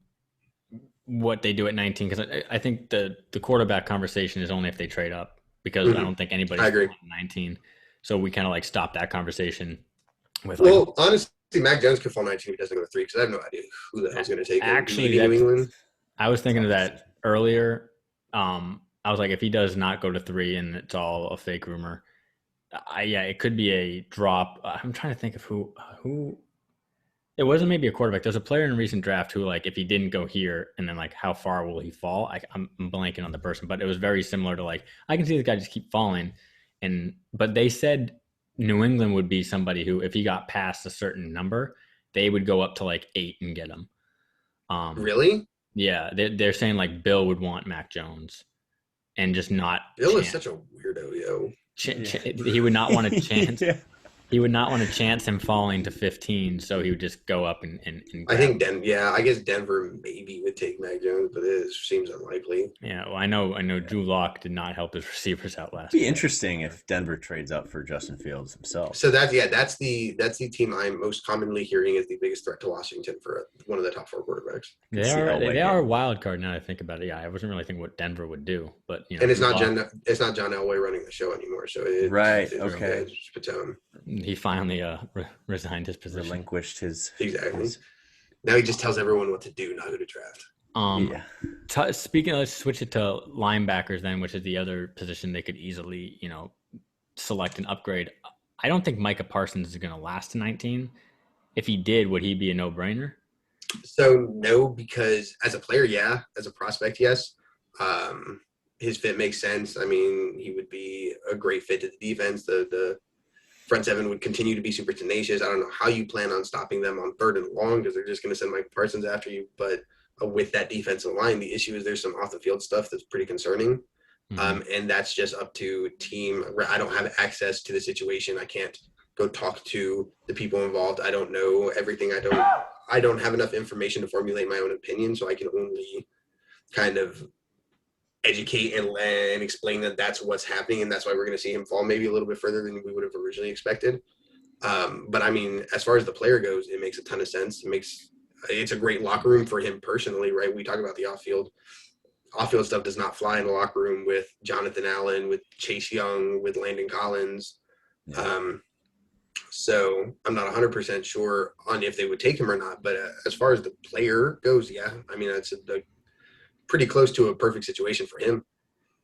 Speaker 1: what they do at 19, because I think the quarterback conversation is only if they trade up, because I don't think anybody's at 19. So we kind of like stop that conversation with.
Speaker 2: Well, honestly, Mac Jones could fall 19 if he doesn't go to 3, because I have no idea who the hell's going to take him.
Speaker 1: Actually,
Speaker 2: New England.
Speaker 1: I was thinking of that earlier. I was like, if he does not go to 3 and it's all a fake rumor, it could be a drop. I'm trying to think of who. It wasn't maybe a quarterback. There's a player in a recent draft who, like, if he didn't go here, and then like how far will he fall? I'm blanking on the person, but it was very similar to, like, I can see this guy just keep falling, but they said New England would be somebody who, if he got past a certain number, they would go up to like 8 and get him.
Speaker 2: Really?
Speaker 1: Yeah, they're saying like Bill would want Mac Jones, and just not.
Speaker 2: Bill is such a weirdo, yo.
Speaker 1: He would not want a chance. He would not want to chance him falling to 15, so he would just go up and
Speaker 2: I think I guess Denver maybe would take Mac Jones, but it seems unlikely.
Speaker 1: Yeah, well, I know Drew Lock did not help his receivers out last
Speaker 3: year.
Speaker 1: It'd
Speaker 3: be interesting if Denver trades up for Justin Fields himself.
Speaker 2: So that's the team I'm most commonly hearing is the biggest threat to Washington for one of the top 4 quarterbacks.
Speaker 1: They are a wild card now that I think about it. Yeah, I wasn't really thinking what Denver would do, but
Speaker 2: and it's not John Elway running the show anymore, so
Speaker 3: okay.
Speaker 1: He finally resigned his position.
Speaker 3: Relinquished his.
Speaker 2: Exactly. Now he just tells everyone what to do, not who to draft.
Speaker 1: Speaking of, let's switch it to linebackers then, which is the other position they could easily, select and upgrade. I don't think Micah Parsons is going to last to 19. If he did, would he be a no-brainer?
Speaker 2: So no, because as a player, yeah. As a prospect, yes. His fit makes sense. I mean, he would be a great fit to the defense. The front 7 would continue to be super tenacious. I don't know how you plan on stopping them on 3rd and long, because they're just going to send Micah Parsons after you. But with that defensive line, the issue is there's some off-the-field stuff that's pretty concerning. And that's just up to team. I don't have access to the situation. I can't go talk to the people involved. I don't know everything. I don't have enough information to formulate my own opinion, so I can only kind of educate and explain that that's what's happening, and that's why we're going to see him fall maybe a little bit further than we would have originally expected. But I mean, as far as the player goes, it makes a ton of sense. It makes it's a great locker room for him personally, right? We talk about the off-field stuff does not fly in the locker room with Jonathan Allen, with Chase Young, with Landon Collins. Yeah. So I'm not 100% sure on if they would take him or not. But as far as the player goes, yeah, I mean, that's a pretty close to a perfect situation for him.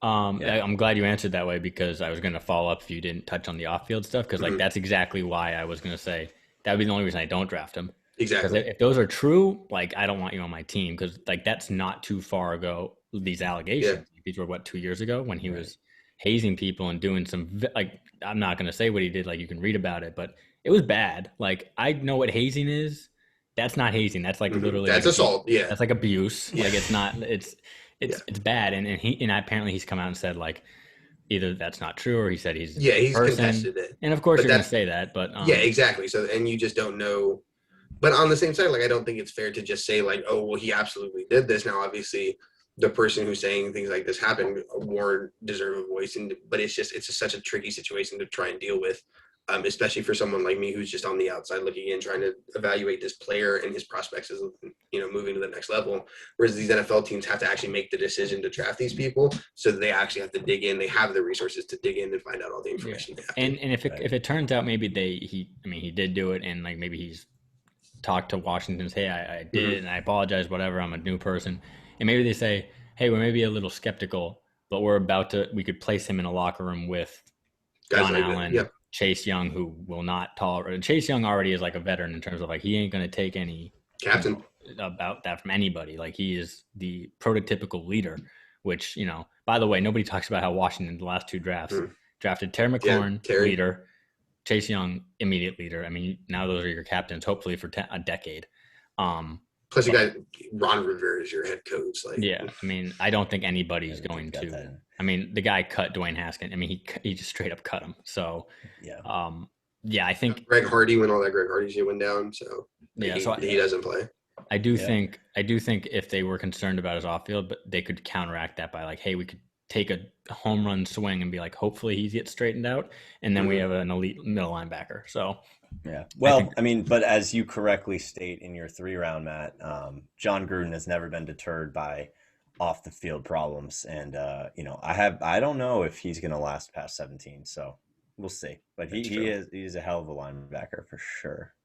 Speaker 1: I'm glad you answered that way, because I was going to follow up if you didn't touch on the off-field stuff, because like that's exactly why I was going to say that would be the only reason I don't draft him.
Speaker 2: Exactly.
Speaker 1: If those are true, like I don't want you on my team, because like that's not too far ago. These allegations, these were 2 years ago when he was hazing people and doing some like, I'm not going to say what he did. Like you can read about it, but it was bad. Like I know what hazing is. That's not hazing. That's like literally
Speaker 2: that's
Speaker 1: like
Speaker 2: assault. Yeah.
Speaker 1: That's like abuse. Like it's not. It's bad. And apparently he's come out and said like either that's not true or he said he's
Speaker 2: contested it.
Speaker 1: And of course you're going to say that, but
Speaker 2: yeah, exactly. So and you just don't know. But on the same side, like I don't think it's fair to just say like, oh well, he absolutely did this. Now obviously the person who's saying things like this happened more deserve a voice, but it's just such a tricky situation to try and deal with. Especially for someone like me who's just on the outside looking in, trying to evaluate this player and his prospects as, moving to the next level. Whereas these NFL teams have to actually make the decision to draft these people, so they actually have to dig in. They have the resources to dig in and find out all the information.
Speaker 1: Yeah. And if it turns out maybe he did do it, and like maybe he's talked to Washington, hey, I did, and I apologize, whatever. I'm a new person, and maybe they say, hey, we're maybe a little skeptical, but we could place him in a locker room with John Allen. Chase Young, who will not tolerate. Chase Young already is like a veteran in terms of like he ain't going to take any
Speaker 2: captain
Speaker 1: about that from anybody. Like he is the prototypical leader, which by the way, nobody talks about how Washington the last 2 drafts drafted Terry McLaurin, leader, Chase Young, immediate leader. I mean, now those are your captains, hopefully for a decade.
Speaker 2: Plus, you got Ron Rivera as your head coach. Like,
Speaker 1: yeah, I mean, I don't think anybody's going to. I mean, the guy cut Dwayne Haskins. I mean, he just straight up cut him. So, I think
Speaker 2: Greg Hardy when all that Greg Hardy shit went down. So he doesn't play.
Speaker 1: I do think if they were concerned about his off field, but they could counteract that by like, hey, we could take a home run swing and be like, hopefully he gets straightened out, and then we have an elite middle linebacker. So.
Speaker 3: Yeah. Well, I mean, but as you correctly state in your 3-round, Matt, John Gruden has never been deterred by off the field problems. And, I don't know if he's going to last past 17. So we'll see. But he's a hell of a linebacker for sure.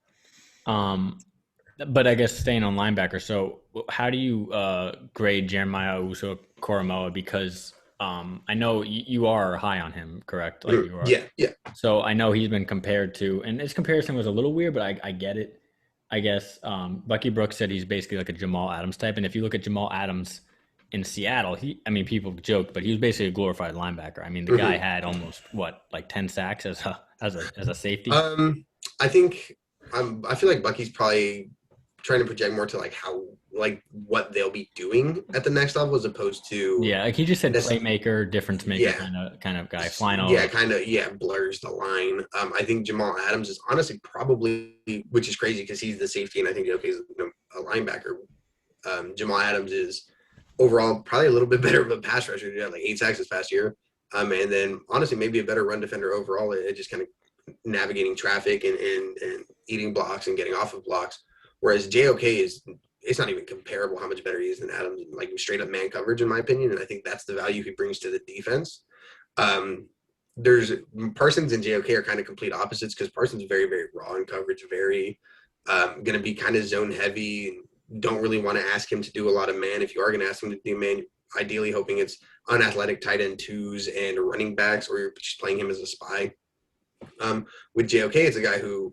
Speaker 1: But I guess staying on linebacker. So how do you grade Jeremiah Owusu Koramoah? Because I know you are high on him, correct? Like you are.
Speaker 2: Yeah.
Speaker 1: So I know he's been compared to, and his comparison was a little weird, but I get it. I guess Bucky Brooks said he's basically like a Jamal Adams type. And if you look at Jamal Adams in Seattle, people joked, but he was basically a glorified linebacker. I mean, the guy had almost 10 sacks as a safety.
Speaker 2: I think I feel like Bucky's probably trying to project more to like how what they'll be doing at the next level as opposed to
Speaker 1: like he just said playmaker, difference maker kind of guy flying over.
Speaker 2: Blurs the line. I think Jamal Adams is honestly probably, which is crazy because he's the safety and I think he's a linebacker. Jamal Adams is overall probably a little bit better of a pass rusher. He had like 8 sacks this past year. And then honestly maybe a better run defender overall. It just kind of navigating traffic and eating blocks and getting off of blocks. Whereas JOK it's not even comparable how much better he is than Adams, like straight up man coverage, in my opinion. And I think that's the value he brings to the defense. There's Parsons and JOK are kind of complete opposites because Parsons is very, very raw in coverage, very going to be kind of zone heavy. Don't really want to ask him to do a lot of man. If you are going to ask him to do man, ideally hoping it's unathletic tight end 2s and running backs, or you're just playing him as a spy. With JOK, it's a guy who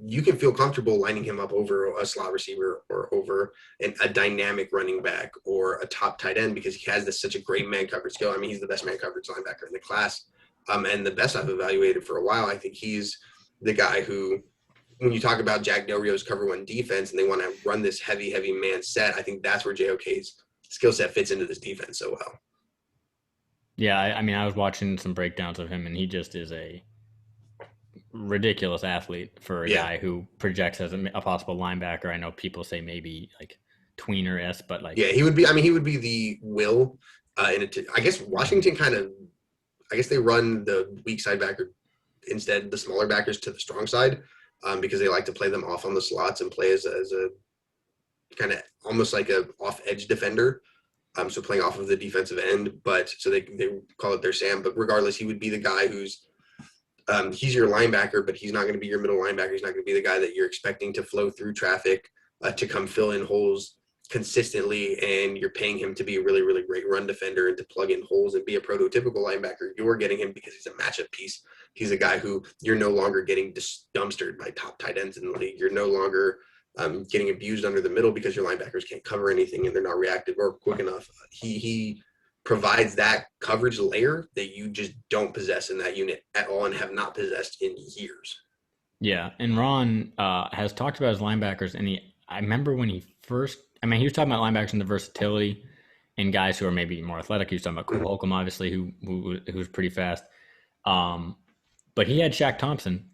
Speaker 2: you can feel comfortable lining him up over a slot receiver or over a dynamic running back or a top tight end because he has such a great man coverage skill. I mean, he's the best man coverage linebacker in the class. And the best I've evaluated for a while. I think he's the guy who, when you talk about Jack Del Rio's cover 1 defense and they want to run this heavy man set, I think that's where JOK's skill set fits into this defense so well.
Speaker 1: Yeah, I mean, I was watching some breakdowns of him, and he just is a ridiculous athlete for a guy who projects as a possible linebacker. I know people say maybe like tweener-esque, but like
Speaker 2: he would be. I mean, he would be the will. I guess Washington they run the weak side backer instead, the smaller backers to the strong side, because they like to play them off on the slots and play as a kind of almost like a off edge defender. So playing off of the defensive end, but so they call it their Sam. But regardless, he would be the guy who's he's your linebacker, but he's not going to be your middle linebacker. He's not going to be the guy that you're expecting to flow through traffic to come fill in holes consistently, and you're paying him to be a really, really great run defender and to plug in holes and be a prototypical linebacker. You're getting him because he's a matchup piece. He's a guy who you're no longer getting dumpstered by top tight ends in the league. You're no longer getting abused under the middle because your linebackers can't cover anything and they're not reactive or quick enough. He provides that coverage layer that you just don't possess in that unit at all and have not possessed in years.
Speaker 1: Yeah, and Ron has talked about his linebackers, and I remember when he was talking about linebackers and the versatility and guys who are maybe more athletic. He was talking about Koramoah, obviously, who was pretty fast. But he had Shaq Thompson,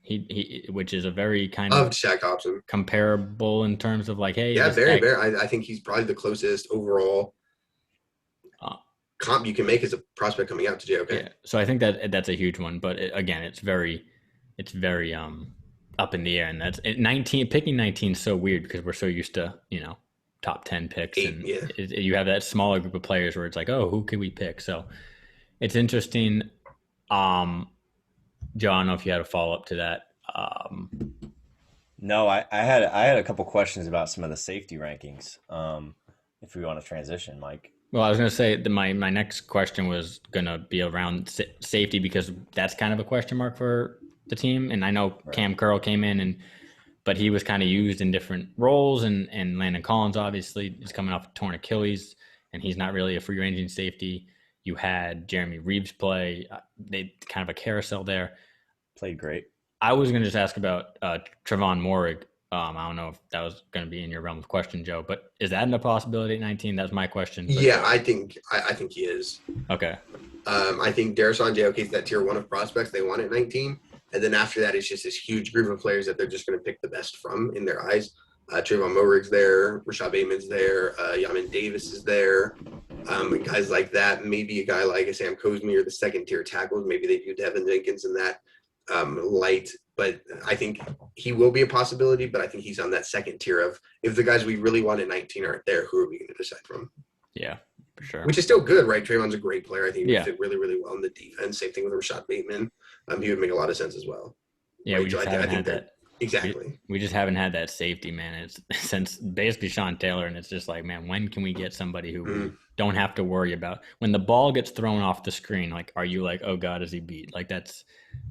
Speaker 1: which is a very kind of
Speaker 2: Shaq Thompson
Speaker 1: comparable in terms of like, hey,
Speaker 2: very. I think he's probably the closest overall comp you can make as a prospect coming out to JOK.
Speaker 1: Yeah, so I think that's a huge one. But again, it's very up in the air, and that's 19. Picking 19 is so weird because we're so used to top 10 picks, and you have that smaller group of players where it's like, oh, who can we pick? So it's interesting. Joe, I don't know if you had a follow up to that.
Speaker 3: No, I had a couple questions about some of the safety rankings. If we want to transition, Mike.
Speaker 1: Well, I was going to say my next question was going to be around safety because that's kind of a question mark for the team. And I know Cam Curl came in, but he was kind of used in different roles. And Landon Collins obviously is coming off a torn Achilles, and he's not really a free ranging safety. You had Jeremy Reeves play. They kind of a carousel there.
Speaker 3: Played great.
Speaker 1: I was going to just ask about Trevon Moehrig. I don't know if that was going to be in your realm of question, Joe, but is that a possibility at 19? That's my question. But...
Speaker 2: Yeah, I think he is.
Speaker 1: Okay.
Speaker 2: I think Darrison JOK is that tier 1 of prospects they want at 19. And then after that, it's just this huge group of players that they're just going to pick the best from in their eyes. Trevon Moehrig's there. Rashad Bateman's there. Yamin Davis is there. Guys like that. Maybe a guy like a Sam Cosmi or the second tier tackles. Maybe they do Devin Jenkins in that light. But I think he will be a possibility, but I think he's on that second tier of if the guys we really want at 19 aren't there, who are we going to decide from?
Speaker 1: Yeah, for sure.
Speaker 2: Which is still good, right? Trayvon's a great player. I think he would fit really, really well in the defense. Same thing with Rashad Bateman. He would make a lot of sense as well.
Speaker 1: Yeah,
Speaker 2: right?
Speaker 1: We just haven't had that.
Speaker 2: Exactly.
Speaker 1: We just haven't had that safety, man. It's since basically Sean Taylor, and it's just like, man, when can we get somebody who we don't have to worry about when the ball gets thrown off the screen? Like, are you like, oh God, is he beat? Like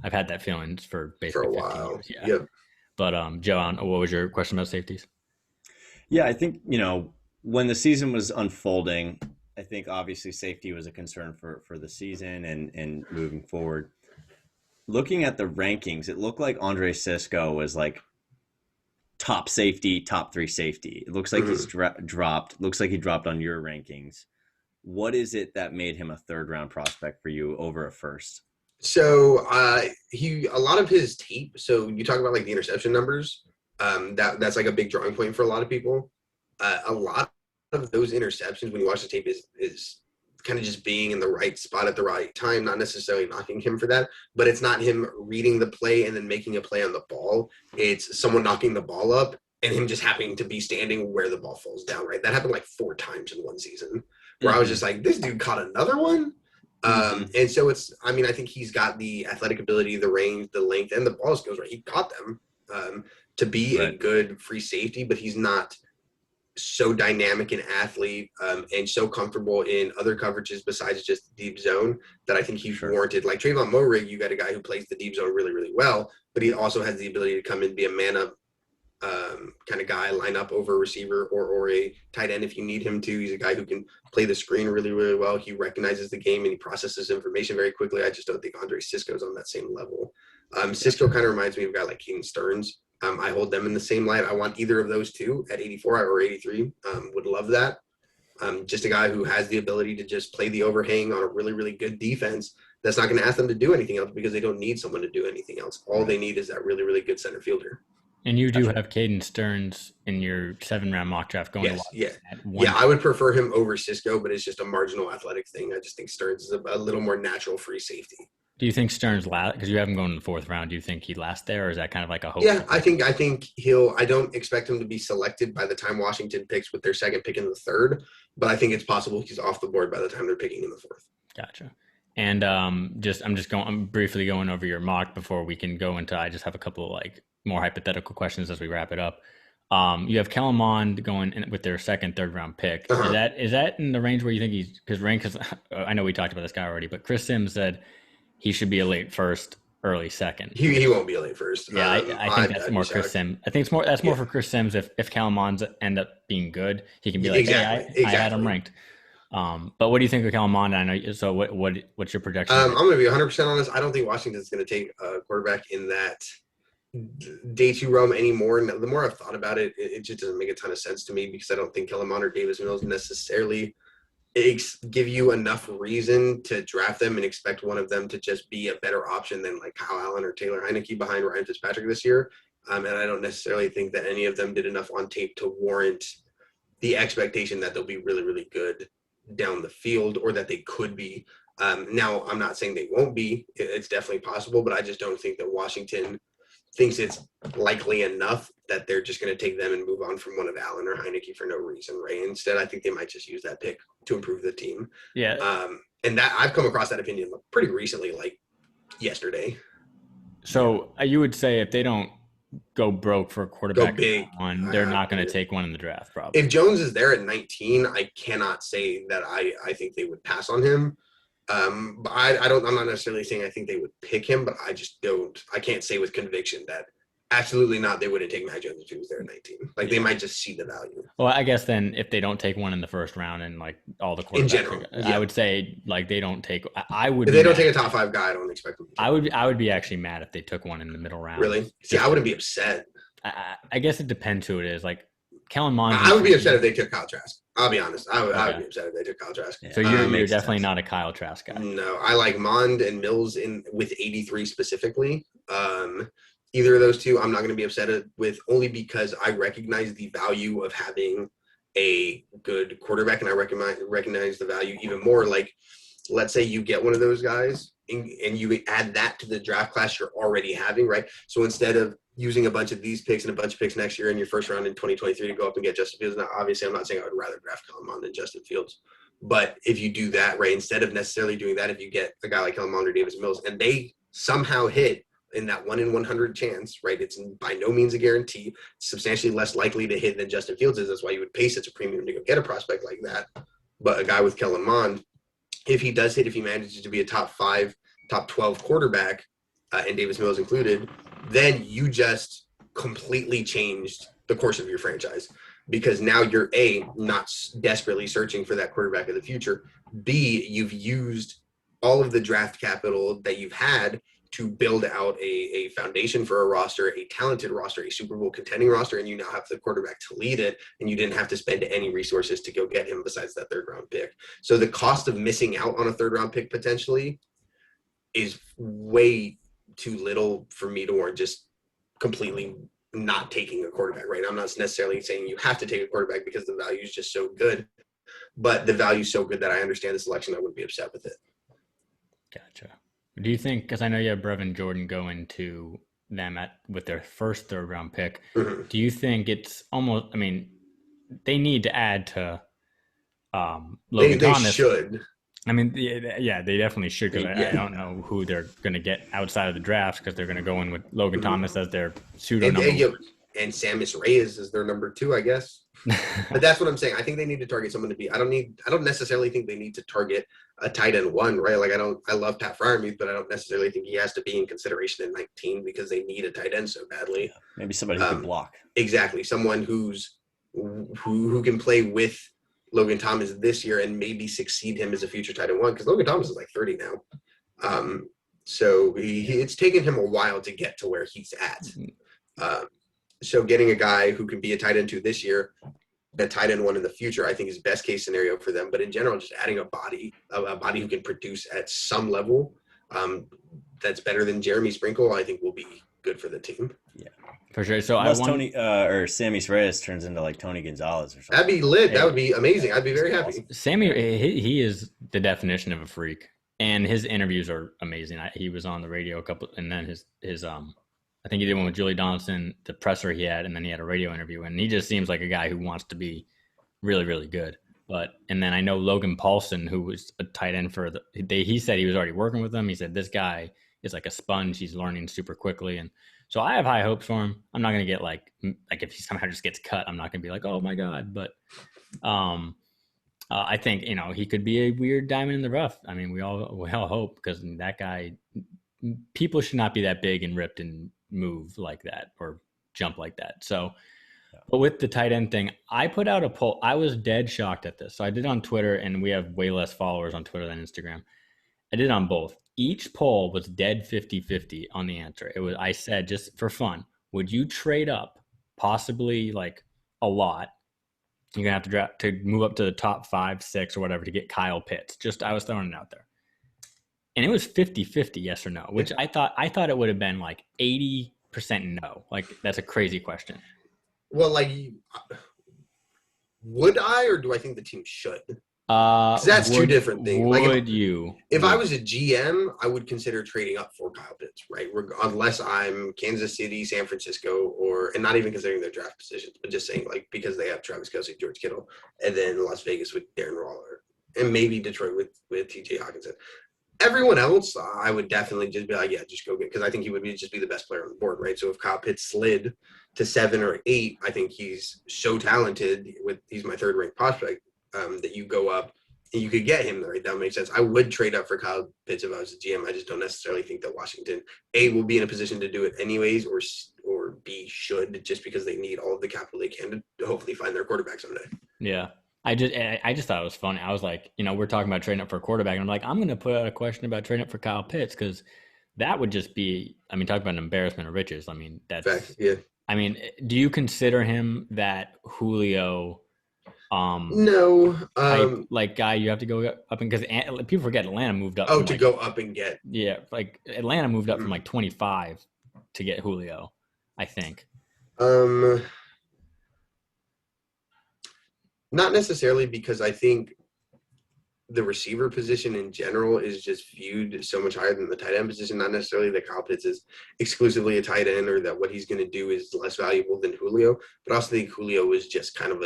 Speaker 1: I've had that feeling for basically
Speaker 2: a
Speaker 1: 15
Speaker 2: while.
Speaker 1: years. Yeah.
Speaker 2: Yep.
Speaker 1: But Joe, what was your question about safeties?
Speaker 3: Yeah, I think when the season was unfolding, I think obviously safety was a concern for the season and moving forward. Looking at the rankings, it looked like Andre Cisco was like top safety, top 3 safety. It looks like he's dropped. Looks like he dropped on your rankings. What is it that made him a 3rd round prospect for you over a 1st?
Speaker 2: So a lot of his tape. So you talk about like the interception numbers. That's like a big drawing point for a lot of people. A lot of those interceptions when you watch the tape is kind of just being in the right spot at the right time, not necessarily knocking him for that, but it's not him reading the play and then making a play on the ball. It's someone knocking the ball up and him just happening to be standing where the ball falls down, right? That happened like 4 times in one season where I was just like, this dude caught another one. And so I think he's got the athletic ability, the range, the length, and the ball skills, right? He caught them to be a good free safety, but he's not so dynamic an athlete and so comfortable in other coverages besides just deep zone that I think he's warranted. Like Trayvon Moehrig, you got a guy who plays the deep zone really, really well, but he also has the ability to come and be a man-up kind of guy, line up over a receiver or a tight end if you need him to. He's a guy who can play the screen really, really well. He recognizes the game and he processes information very quickly. I just don't think Andre Cisco's on that same level. Cisco kind of reminds me of a guy like Caden Stearns. I hold them in the same light. I want either of those two at 84 or 83. Would love that. Just a guy who has the ability to just play the overhang on a really, really good defense that's not going to ask them to do anything else because they don't need someone to do anything else. All they need is that really, really good center fielder.
Speaker 1: And you do have Caden Stearns in your 7-round mock draft going to
Speaker 2: Yeah, I would prefer him over Cisco, but it's just a marginal athletic thing. I just think Stearns is a little more natural free safety.
Speaker 1: Do you think Stearns last, because you have him going in the 4th round, do you think he lasts there, or is that kind of like a hope?
Speaker 2: Yeah, I think I don't expect him to be selected by the time Washington picks with their 2nd pick in the 3rd, but I think it's possible he's off the board by the time they're picking in the 4th.
Speaker 1: Gotcha. And I'm briefly going over your mock before we can go into, I just have a couple of like more hypothetical questions as we wrap it up. You have Kellen Mond going in with their 2nd, 3rd round pick. Uh-huh. Is that in the range where you think because I know we talked about this guy already, but Chris Sims said he should be a late 1st, early 2nd.
Speaker 2: He won't be a late 1st.
Speaker 1: Yeah, I think that's more Chris Sims. I think that's more for Chris Sims. If Kellen Mond end up being good, he can be like, exactly. I had him ranked. But what do you think of Kellen Mond? I know. So what's your projection?
Speaker 2: I'm going to be 100% honest. I don't think Washington's going to take a quarterback in that day 2 realm anymore. And the more I've thought about it, it just doesn't make a ton of sense to me because I don't think Kellen Mond or Davis Mills necessarily give you enough reason to draft them and expect one of them to just be a better option than like Kyle Allen or Taylor Heineke behind Ryan Fitzpatrick this year. And I don't necessarily think that any of them did enough on tape to warrant the expectation that they'll be really, really good down the field or that they could be. Now, I'm not saying they won't be. It's definitely possible, but I just don't think that Washington thinks it's likely enough that they're just going to take them and move on from one of Allen or Heineke for no reason, right? Instead, I think they might just use that pick to improve the team.
Speaker 1: Yeah.
Speaker 2: And that I've come across that opinion pretty recently, like yesterday.
Speaker 1: So you would say if they don't go broke for a quarterback,
Speaker 2: big,
Speaker 1: they're not going to take one in the draft, probably.
Speaker 2: If Jones is there at 19, I cannot say that I think they would pass on him. But I'm not necessarily saying I think they would pick him, but I can't say with conviction that absolutely not, they wouldn't take Mac Jones if he was there at 19. Like they might just see the value.
Speaker 1: Well, I guess then if they don't take one in the 1st round and like all the quarterbacks,
Speaker 2: in general,
Speaker 1: I would say like they don't take, I would,
Speaker 2: if they don't take a top 5 guy, I don't expect them to.
Speaker 1: I would be actually mad if they took one in the middle round.
Speaker 2: Really? See, I wouldn't be upset.
Speaker 1: I guess it depends who it is. Like Kellen Mond.
Speaker 2: I would be upset if they took Kyle Trask. I'll be honest. I would be upset if they took Kyle Trask.
Speaker 1: Yeah. So you're definitely not a Kyle Trask guy.
Speaker 2: No, I like Mond and Mills with 83 specifically. Either of those two, I'm not going to be upset with, only because I recognize the value of having a good quarterback, and I recognize the value even more. Like, let's say you get one of those guys, and you add that to the draft class you're already having, right? So instead of using a bunch of these picks and a bunch of picks next year in your 1st round in 2023 to go up and get Justin Fields. Now, obviously, I'm not saying I would rather draft Kellen Mond than Justin Fields. But if you do that, right, instead of necessarily doing that, if you get a guy like Kellen Mond or Davis Mills, and they somehow hit in that 1 in 100 chance, right, it's by no means a guarantee. It's substantially less likely to hit than Justin Fields is. That's why you would pay such a premium to go get a prospect like that. But a guy with Kellen Mond, if he does hit, if he manages to be a top 5, top 12 quarterback, and Davis Mills included, then you just completely changed the course of your franchise, because now you're A, not desperately searching for that quarterback of the future. B, you've used all of the draft capital that you've had to build out a foundation for a roster, a talented roster, a Super Bowl contending roster, and you now have the quarterback to lead it, and you didn't have to spend any resources to go get him besides that 3rd round pick. So the cost of missing out on a 3rd round pick potentially is way too little for me to warrant just completely not taking a quarterback, right? I'm not necessarily saying you have to take a quarterback because the value is just so good, but the value is so good that I understand the selection. I wouldn't be upset with it.
Speaker 1: Gotcha. Do you think, because I know you have Brevin Jordan going to them with their 1st 3rd round pick,
Speaker 2: Mm-hmm.
Speaker 1: do you think it's almost, I mean, they need to add to Logan Thomas?
Speaker 2: They should.
Speaker 1: I mean, yeah, they definitely should. Because I don't know who they're going to get outside of the drafts, because they're going to go in with Logan Thomas as their pseudo number.
Speaker 2: And Sammis Reyes is their number 2, I guess. But that's what I'm saying. I think they need to target someone to be. I don't necessarily think they need to target a tight end 1, right? Like I love Pat Freiermuth, but I don't necessarily think he has to be in consideration in 19 because they need a tight end so badly.
Speaker 3: Yeah, maybe somebody who can block. Exactly,
Speaker 2: someone who can play with Logan Thomas this year and maybe succeed him as a future tight end 1, because Logan Thomas is like 30 now. So it's taken him a while to get to where he's at. So getting a guy who can be a tight end 2 this year, a tight end 1 in the future, I think is best case scenario for them. But in general, just adding a body who can produce at some level that's better than Jeremy Sprinkle, I think will be good for the team.
Speaker 3: Yeah,
Speaker 1: for sure. So
Speaker 3: unless Tony or Sammis Reyes turns into like Tony Gonzalez or something,
Speaker 2: that'd be lit. That would be amazing. I'd be very happy.
Speaker 1: Sammy, he is the definition of a freak. and his interviews are amazing. He was on the radio a couple, and then his I think he did one with Julie Donaldson, the presser he had, and then he had a radio interview, and he just seems like a guy who wants to be really, really good. And then I know Logan Paulson, who was a tight end for he said he was already working with them. He said this guy is like a sponge. He's learning super quickly. And so I have high hopes for him. I'm not going to get like if he somehow just gets cut, I'm not going to be like, oh my God. But I think, he could be a weird diamond in the rough. I mean, we all hope, because that guy, people should not be that big and ripped and move like that or jump like that. So, but with the tight end thing, I put out a poll. I was dead shocked at this. So I did it on Twitter, and we have way less followers on Twitter than Instagram. I did it on both. Each poll was dead 50-50 on the answer. I said, just for fun, would you trade up possibly like a lot? You're going to have to draft to move up to the top 5, 6 or whatever to get Kyle Pitts. I was throwing it out there. And it was 50-50 yes or no, which I thought it would have been like 80% no. Like, that's a crazy question.
Speaker 2: Well, like, would I, or do I think the team should? Because that's two different things.
Speaker 1: Would you?
Speaker 2: If I was a GM, I would consider trading up for Kyle Pitts, right? Unless I'm Kansas City, San Francisco, and not even considering their draft positions, but just saying, like, because they have Travis Kelce, George Kittle, and then Las Vegas with Darren Waller, and maybe Detroit with T.J. Hawkinson. Everyone else, I would definitely just be like, yeah, just go get, because I think he would just be the best player on the board, right? So if Kyle Pitts slid to 7 or 8, I think he's so talented. He's my third-ranked prospect, that you go up and you could get him, right? That makes sense. I would trade up for Kyle Pitts if I was a GM. I just don't necessarily think that Washington, A, will be in a position to do it anyways, or B, should, just because they need all of the capital they can to hopefully find their quarterback someday.
Speaker 1: Yeah. I just thought it was funny. I was like, we're talking about trading up for a quarterback, and I'm like, I'm going to put out a question about trading up for Kyle Pitts, because that would just be, talk about an embarrassment of riches. I mean, that's
Speaker 2: fact, yeah.
Speaker 1: I mean, do you consider him that Julio?
Speaker 2: No,
Speaker 1: type, like, guy you have to go up, because people forget Atlanta moved up.
Speaker 2: Oh, to go up and get.
Speaker 1: Yeah, like Atlanta moved up from like 25 to get Julio, I think.
Speaker 2: Not necessarily, because I think the receiver position in general is just viewed so much higher than the tight end position. Not necessarily that Kyle Pitts is exclusively a tight end, or that what he's going to do is less valuable than Julio, but I also think Julio was just kind of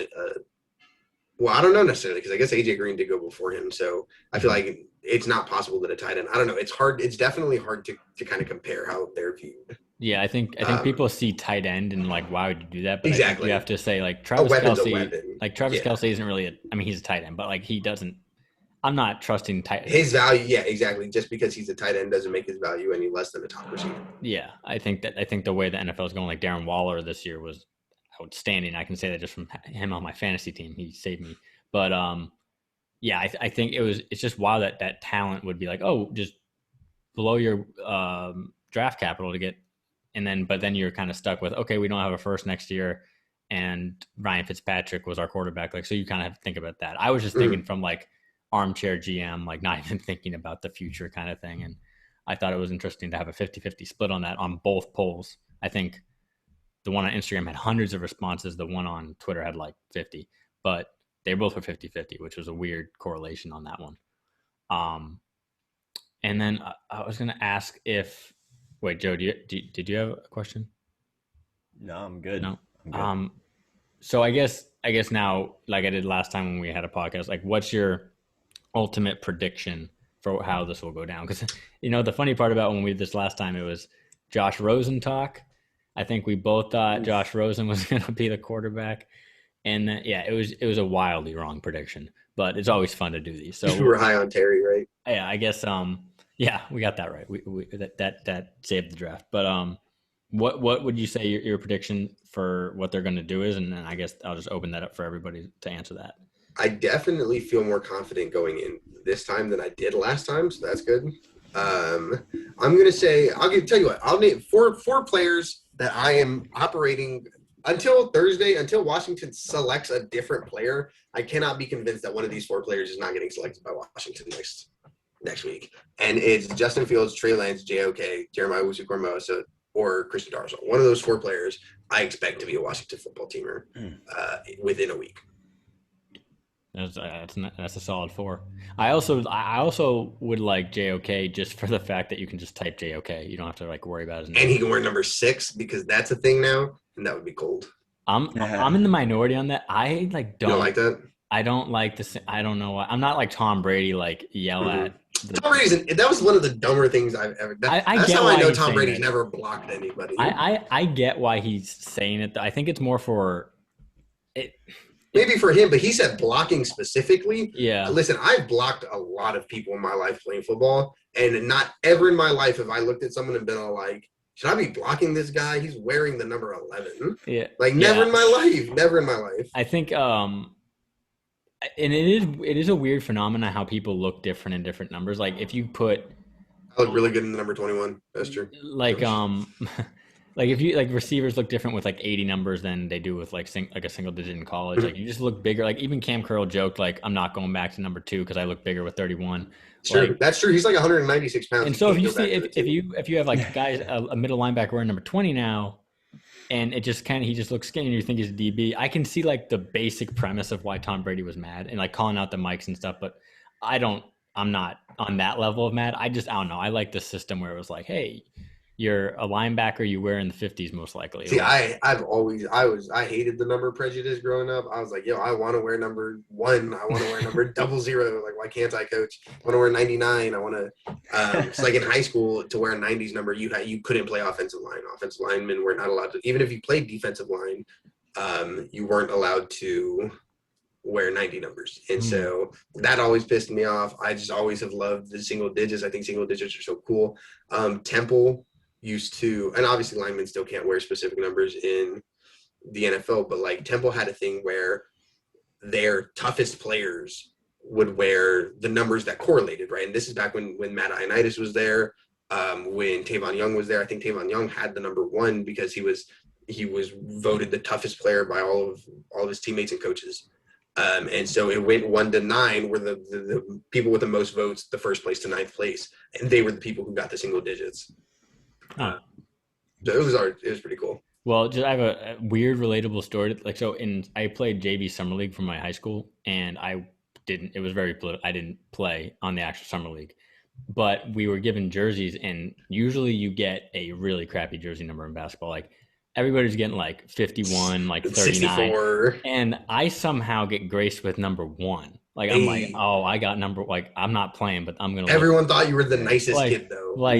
Speaker 2: well, I don't know necessarily, because I guess AJ Green did go before him, so I feel like it's not possible that a tight end. I don't know. It's hard. It's definitely hard to kind of compare how they're viewed.
Speaker 1: Yeah, I think people see tight end and like, why would you do that? But
Speaker 2: exactly.
Speaker 1: You have to say, like, Travis Kelce. Like, Travis Kelce isn't really he's a tight end, but like, he doesn't. I'm not trusting tight.
Speaker 2: His value, yeah, exactly. Just because he's a tight end doesn't make his value any less than a top receiver.
Speaker 1: Yeah, I think the way the NFL is going, like Darren Waller this year was outstanding. I can say that just from him on my fantasy team, he saved me. But yeah, I think it's just wild that talent would be like, oh, just below your draft capital to get, but then you're kind of stuck with, okay, we don't have a first next year, and Ryan Fitzpatrick was our quarterback. Like, so you kind of have to think about that. I was just thinking from like armchair GM, like not even thinking about the future kind of thing. And I thought it was interesting to have a 50-50 split on that on both polls. I think the one on Instagram had hundreds of responses. The one on Twitter had like 50, but they both were 50-50, which was a weird correlation on that one. And then I was going to ask wait, Joe, did you have a question?
Speaker 3: No, I'm good.
Speaker 1: No.
Speaker 3: I'm good.
Speaker 1: So I guess now, like I did last time when we had a podcast, like, what's your ultimate prediction for how this will go down? Because the funny part about when we did this last time, it was Josh Rosen talk. I think we both thought Josh Rosen was going to be the quarterback, and then, yeah, it was a wildly wrong prediction. But it's always fun to do these. So
Speaker 2: we were high on Terry, right?
Speaker 1: Yeah, I guess. Yeah, we got that right. We that saved the draft. But what would you say your prediction for what they're going to do is? And then I guess I'll just open that up for everybody to answer that.
Speaker 2: I definitely feel more confident going in this time than I did last time, so that's good. I'm going to say, tell you what, I'll name four players that I am operating until Thursday, until Washington selects a different player. I cannot be convinced that one of these 4 players is not getting selected by Washington next week. And it's Justin Fields, Trey Lance, JOK, Jeremiah Owusu, Koramoah, or Christian Darrisaw. One of those 4 players I expect to be a Washington football teamer within a week.
Speaker 1: That's a solid 4. I also would like JOK just for the fact that you can just type JOK. You don't have to like worry about his name.
Speaker 2: And he can wear number 6 because that's a thing now, and that would be cold.
Speaker 1: I'm in the minority on that. I like don't
Speaker 2: You don't like that.
Speaker 1: I don't like this. I don't know why. I'm not like Tom Brady. Like yell at.
Speaker 2: Tom Brady's. That was one of the dumber things I've ever done. That's how I know Tom Brady's never blocked anybody.
Speaker 1: I get why he's saying it. I think it's more for it.
Speaker 2: Maybe for him, but he said blocking specifically.
Speaker 1: Yeah.
Speaker 2: Listen, I've blocked a lot of people in my life playing football, and not ever in my life have I looked at someone and been all like, should I be blocking this guy? He's wearing the number 11.
Speaker 1: Yeah.
Speaker 2: Like never in my life. Never in my life.
Speaker 1: I think and it is a weird phenomenon how people look different in different numbers. Like if you put
Speaker 2: I look really good in the number 21. That's true.
Speaker 1: Like like if you like receivers look different with like 80 numbers than they do with like a single digit in college. Like you just look bigger. Like even Cam Curl joked like I'm not going back to number 2 because I look bigger with 31.
Speaker 2: Sure,
Speaker 1: like,
Speaker 2: that's true. He's like 196 pounds.
Speaker 1: And so if you see if you have like guys a middle linebacker wearing number 20 now, and it just he just looks skinny and you think he's a DB. I can see like the basic premise of why Tom Brady was mad and like calling out the mics and stuff, but I'm not on that level of mad. I don't know. I like the system where it was like, hey, you're a linebacker, you wear in the 50s most likely.
Speaker 2: See, I hated the number prejudice growing up. I was like, yo, I want to wear number 1. I want to wear number 00. Like, why can't I, coach? I want to wear 99. I want to. It's like in high school to wear a 90s number, you couldn't play offensive line. Offensive linemen were not allowed to. Even if you played defensive line, you weren't allowed to wear 90 numbers. And so that always pissed me off. I just always have loved the single digits. I think single digits are so cool. Temple used to, and obviously linemen still can't wear specific numbers in the NFL, but like Temple had a thing where their toughest players would wear the numbers that correlated, right? And this is back when Matt Ioannidis was there, when Tavon Young was there. I think Tavon Young had the number 1 because he was voted the toughest player by all of his teammates and coaches. And so it went 1 to 9 were the people with the most votes, the first place to 9th place. And they were the people who got the single digits. So it was pretty cool.
Speaker 1: Well, I have a weird relatable story. Like, so I played JV summer league for my high school, and it was very political. I didn't play on the actual summer league, but we were given jerseys, and usually you get a really crappy jersey number in basketball. Like everybody's getting like 51, like 39, 64. And I somehow get graced with number 1. Like I'm like, oh, I got like I'm not playing, but I'm gonna.
Speaker 2: Everyone thought you were the nicest kid, though. Like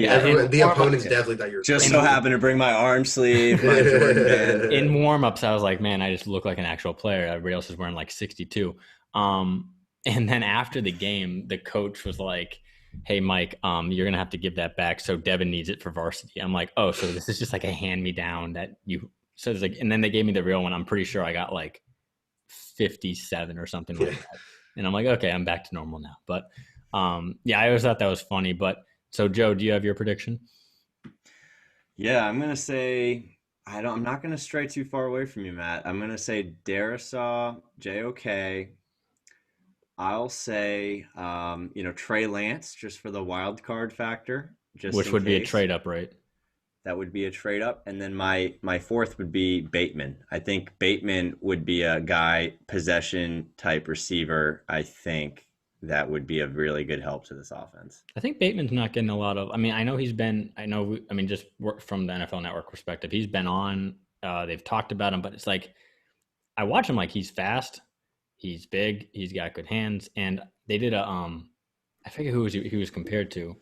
Speaker 2: the opponents definitely thought you were.
Speaker 3: Just so happened to bring my arm sleeve.
Speaker 1: In warm-ups, I was like, man, I just look like an actual player. Everybody else is wearing like 62. And then after the game, the coach was like, hey, Mike, you're gonna have to give that back. So Devin needs it for varsity. I'm like, oh, so this is just like a hand-me-down that you. So it's like, and then they gave me the real one. I'm pretty sure I got like 57 or something like that. And I'm like, okay, I'm back to normal now. But yeah, I always thought that was funny. But so Joe, do you have your prediction?
Speaker 3: Yeah, I'm gonna say I'm not gonna stray too far away from you, Matt. I'm gonna say Darisaw, JOK. I'll say Trey Lance just for the wild card factor.
Speaker 1: Which would be a trade up, right?
Speaker 3: That would be a trade up. And then my 4th would be Bateman. I think Bateman would be a guy, possession type receiver. I think that would be a really good help to this offense.
Speaker 1: I think Bateman's not getting a lot of, I know just from the NFL Network perspective, he's been on, they've talked about him, but it's like, I watch him like he's fast, he's big, he's got good hands. And they did I forget who he was compared to.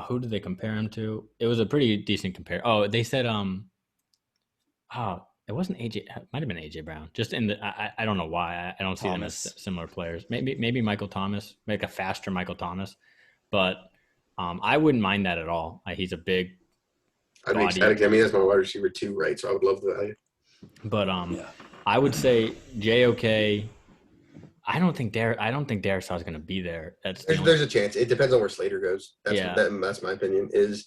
Speaker 1: Who did they compare him to? It was a pretty decent compare. Oh, they said, it wasn't AJ. It might have been AJ Brown. Just in the, I don't know why. I don't see them as similar players. Maybe Michael Thomas, like a faster Michael Thomas, but I wouldn't mind that at all. He's a big.
Speaker 2: I'd be ecstatic. I mean, that's my wide receiver too, right? So I would love that.
Speaker 1: But I would say JOK. I don't think Darisaw is going to be there.
Speaker 2: There's a chance. It depends on where Slater goes. That's my opinion. Is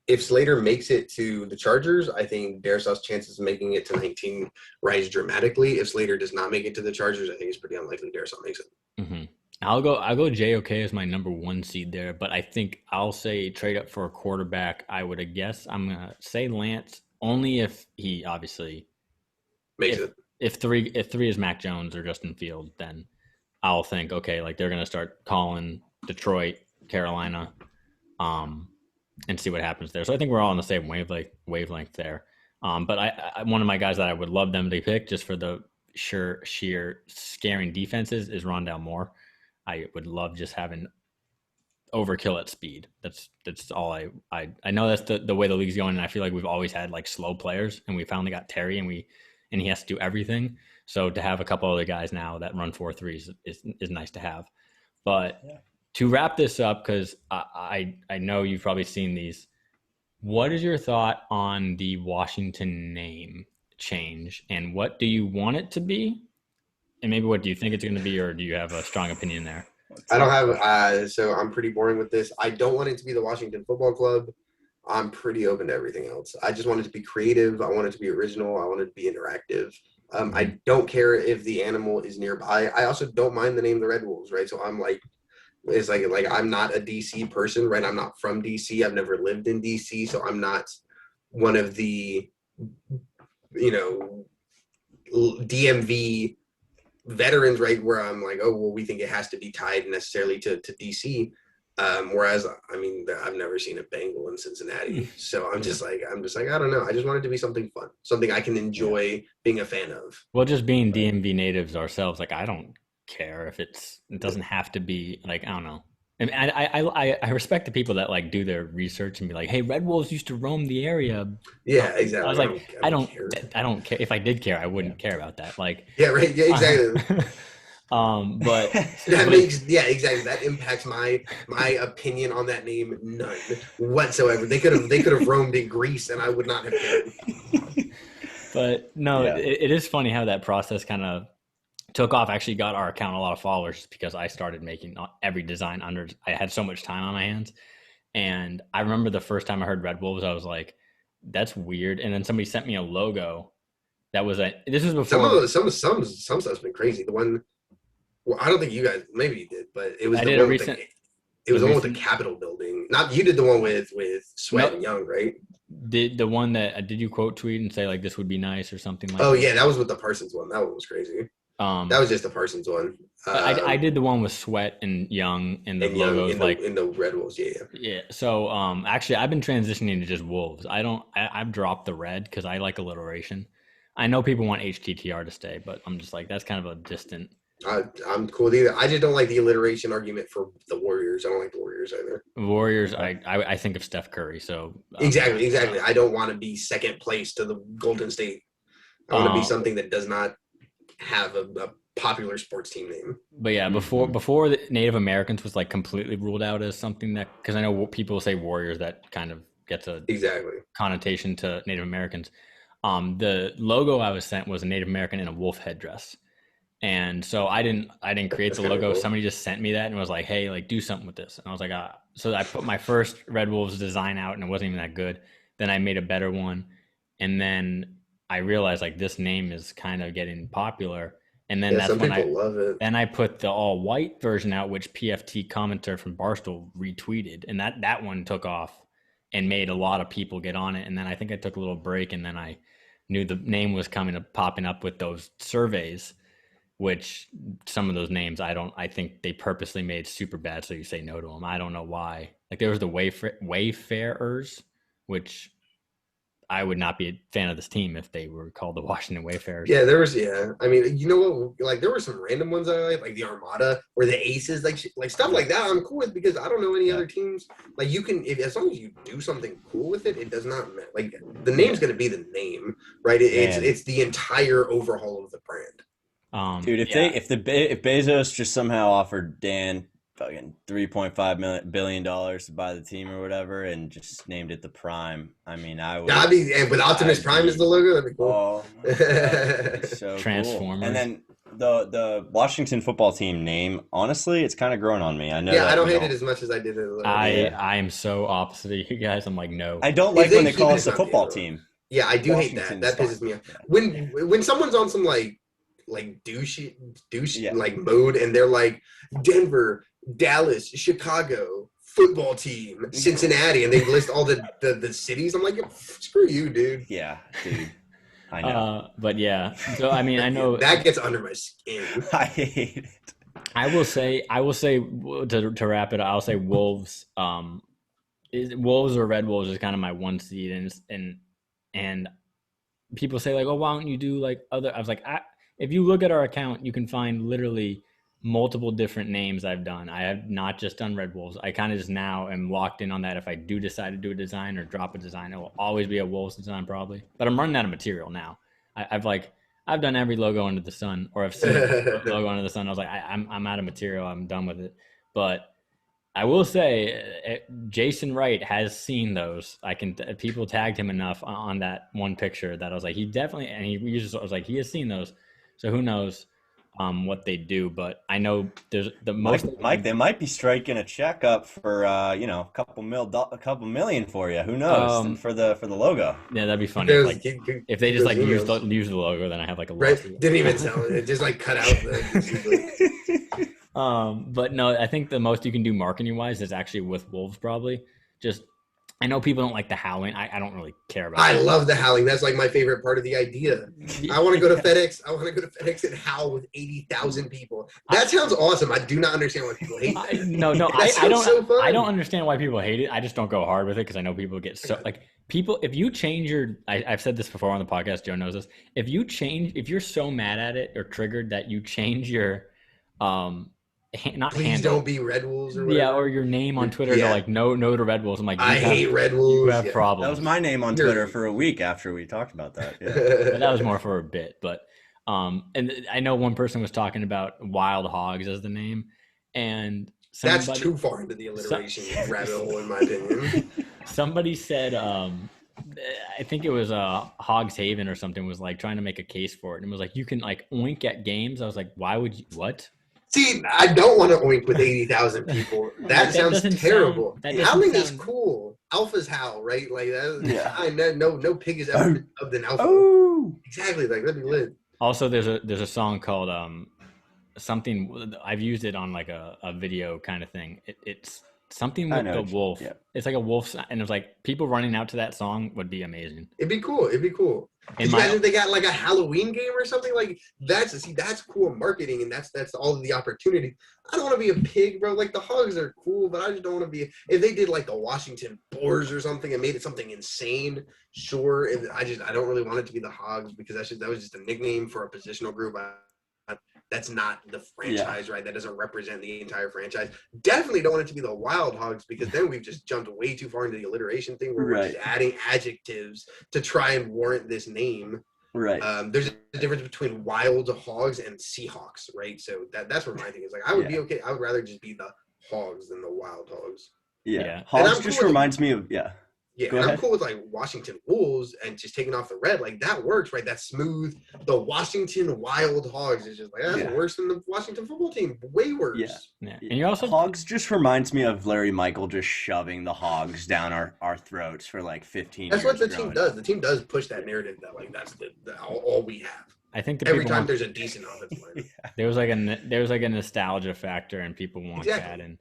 Speaker 2: if Slater makes it to the Chargers, I think Darisaw's chances of making it to 19 rise dramatically. If Slater does not make it to the Chargers, I think it's pretty unlikely Darisaw makes it.
Speaker 1: Mm-hmm. I'll go JOK as my number 1 seed there, but I think I'll say trade up for a quarterback. I would guess I'm gonna say Lance only if he obviously
Speaker 2: makes it.
Speaker 1: If three is Mac Jones or Justin Fields, then I'll think, okay, like they're gonna start calling Detroit, Carolina, and see what happens there. So I think we're all on the same wavelength there. But I one of my guys that I would love them to pick just for the sheer scaring defenses is Rondale Moore. I would love just having overkill at speed. That's all I know that's the way the league's going, and I feel like we've always had like slow players, and we finally got Terry, and he has to do everything. So to have a couple other guys now that run 4.3s is nice to have. But to wrap this up, because I know you've probably seen these, what is your thought on the Washington name change, and what do you want it to be? And maybe what do you think it's going to be, or do you have a strong opinion there?
Speaker 2: I don't have, so I'm pretty boring with this. I don't want it to be the Washington Football Club. I'm pretty open to everything else. I just want it to be creative. I want it to be original. I want it to be interactive. I don't care if the animal is nearby. I also don't mind the name the Red Wolves, right? So I'm like, it's like I'm not a DC person, right? I'm not from DC. I've never lived in DC, so I'm not one of the, DMV veterans, right? Where I'm like, oh, well, we think it has to be tied necessarily to DC. Whereas, I mean, I've never seen a Bengal in Cincinnati. So I'm just like, I don't know. I just want it to be something fun, something I can enjoy being a fan of.
Speaker 1: Well, just being DMV natives ourselves, like, I don't care if it doesn't have to be like, I don't know. I mean, I respect the people that like do their research and be like, hey, Red Wolves used to roam the area.
Speaker 2: Yeah, exactly.
Speaker 1: I was like, I don't care. If I did care, I wouldn't care about that. Like,
Speaker 2: yeah, right. Yeah, exactly.
Speaker 1: But
Speaker 2: that exactly. That impacts my opinion on that name none whatsoever. They could have roamed in Greece and I would not have cared.
Speaker 1: But no, it is funny how that process kind of took off. Actually got our account a lot of followers because I started making every design I had so much time on my hands. And I remember the first time I heard Red Wolves, I was like, that's weird. And then somebody sent me a logo that was this was before
Speaker 2: some stuff's been crazy. The one, well, I don't think you guys, maybe you did, but it was the one with the Capitol building. Not you did the one with Sweat and Young, right?
Speaker 1: The one that did you quote tweet and say like this would be nice or something like that?
Speaker 2: Oh yeah, that was with the Parsons one. That one was crazy. That was just the Parsons one.
Speaker 1: I did the one with Sweat and Young and the logos
Speaker 2: in the Red Wolves. Yeah.
Speaker 1: So actually I've been transitioning to just Wolves. I've dropped the red because I like alliteration. I know people want HTTR to stay, but I'm just like, that's kind of a distant.
Speaker 2: I'm cool with either. I just don't like the alliteration argument for the Warriors. I don't like the Warriors either.
Speaker 1: Warriors, I think of Steph Curry. So
Speaker 2: exactly. I don't want to be second place to the Golden State. I want to be something that does not have a popular sports team name.
Speaker 1: But yeah, before the Native Americans was like completely ruled out as something that, because I know people say Warriors, that kind of gets a connotation to Native Americans. The logo I was sent was a Native American in a wolf headdress. And so I didn't create the logo. Cool. Somebody just sent me that and was like, hey, like do something with this. And I was like, so I put my first Red Wolves design out and it wasn't even that good. Then I made a better one. And then I realized like this name is kind of getting popular. And then that's when I put the all white version out, which PFT commenter from Barstool retweeted. And that one took off and made a lot of people get on it. And then I think I took a little break and then I knew the name was popping up with those surveys, which some of those names I think they purposely made super bad so you say no to them. I don't know why. Like there was the Wayfarers, which I would not be a fan of this team if they were called the Washington Wayfarers.
Speaker 2: Yeah, there was. Yeah, I mean, you know what? Like there were some random ones I like the Armada or the Aces, like stuff like that. I'm cool with because I don't know any other teams. Like you can, as long as you do something cool with it, it does not matter. Like the name's going to be the name, right? It's the entire overhaul of the brand.
Speaker 3: Dude, if Bezos just somehow offered Dan fucking $3.5 billion to buy the team or whatever, and just named it the Prime, I mean, I would.
Speaker 2: And with Optimus Prime as the logo, that'd be cool.
Speaker 3: So
Speaker 1: Transformers.
Speaker 3: Cool. And then the Washington football team name, honestly, it's kind of grown on me. I know.
Speaker 2: Yeah, I don't hate it as much as I did it.
Speaker 1: I am so opposite of you guys. I'm like, no.
Speaker 3: I don't like when they call us a football team.
Speaker 2: Yeah, I do hate that. That pisses me off. When someone's on some like douche like mode and they're like Denver, Dallas, Chicago football team, Cincinnati, and they list all the cities. I'm like, screw you, dude.
Speaker 3: Yeah, dude. I know.
Speaker 1: But yeah, so I mean, I know
Speaker 2: that gets under my skin.
Speaker 3: I hate it.
Speaker 1: I will say to wrap it, I'll say Wolves. Wolves or Red Wolves is kind of my one seed, and people say like, oh, why don't you do like other? I was like, if you look at our account, you can find literally multiple different names I've done. I have not just done Red Wolves. I kind of just now am locked in on that. If I do decide to do a design or drop a design, it will always be a Wolves design probably. But I'm running out of material now. I've done every logo under the sun, or I've seen a logo under the sun. I was like, I'm out of material. I'm done with it. But I will say, Jason Wright has seen those. People tagged him enough on that one picture that I was like, he definitely, and I was like, he has seen those. So who knows what they do? But I know there's the most.
Speaker 3: Mike, they might be striking a check up for a couple million for you. Who knows for the logo?
Speaker 1: Yeah, that'd be funny. If they just like use the logo, then I have like a lawsuit.
Speaker 2: Right? Didn't even sell it. Just like cut out the.
Speaker 1: But no, I think the most you can do marketing wise is actually with Wolves probably. Just I know people don't like the howling. I don't really care about it.
Speaker 2: I love the howling. That's like my favorite part of the idea. I want to go to FedEx. I want to go to FedEx and howl with 80,000 people. That sounds awesome. I do not understand why people hate that.
Speaker 1: No, I don't. So fun. I don't understand why people hate it. I just don't go hard with it because I know people get so like people. If you change your, I've said this before on the podcast. Joe knows this. If you're so mad at it or triggered that you change your,
Speaker 2: Please don't be Red Wolves or whatever.
Speaker 1: Yeah, or your name on Twitter to like no to Red Wolves. I'm like,
Speaker 2: I hate Red Wolves.
Speaker 1: You have problems.
Speaker 3: That was my name on Twitter for a week after we talked about that. Yeah.
Speaker 1: But that was more for a bit. But and I know one person was talking about Wild Hogs as the name, and
Speaker 2: that's too far into the alliteration rabbit hole in my opinion.
Speaker 1: Somebody said, I think it was Hogs Haven or something was like trying to make a case for it, and it was like you can like oink at games. I was like, why would you? What?
Speaker 2: See, I don't want to oink with 80,000 people. That sounds terrible. Howling is cool. Alphas howl, right? Like that. Yeah. No pig is ever dubbed an alpha. Oh, exactly. Like that'd be lit.
Speaker 1: Also, there's a song called something. I've used it on like a video kind of thing. It's something with the wolf. Yeah. It's like a wolf, and it's like people running out to that song would be amazing.
Speaker 2: It'd be cool. Imagine if they got like a Halloween game or something like that's cool marketing, and that's all of the opportunity. I don't want to be a pig, bro. Like the hogs are cool, but I just don't want to be. If they did like the Washington Boars or something and made it something insane, sure. I don't really want it to be the hogs because that was just a nickname for a positional group. That's not the franchise, right? That doesn't represent the entire franchise. Definitely don't want it to be the Wild Hogs because then we've just jumped way too far into the alliteration thing where we're just adding adjectives to try and warrant this name.
Speaker 3: Right.
Speaker 2: There's a difference between Wild Hogs and Seahawks, right? So that's where my thing is. Like, I would be okay. I would rather just be the Hogs than the Wild Hogs.
Speaker 3: Yeah. Hogs just reminds me of,
Speaker 2: Yeah, and I'm cool with like Washington Wolves and just taking off the red. Like that works, right? That's smooth. The Washington Wild Hogs is just like that's worse than the Washington football team. Way worse.
Speaker 1: Yeah. And you also
Speaker 3: Hogs just reminds me of Larry Michael just shoving the hogs down our throats for like 15
Speaker 2: That's
Speaker 3: years.
Speaker 2: That's what the team does. The team does push that narrative that like that's all we have.
Speaker 1: I think
Speaker 2: every time there's a decent offensive line.
Speaker 1: There was like a nostalgia factor and people want that. And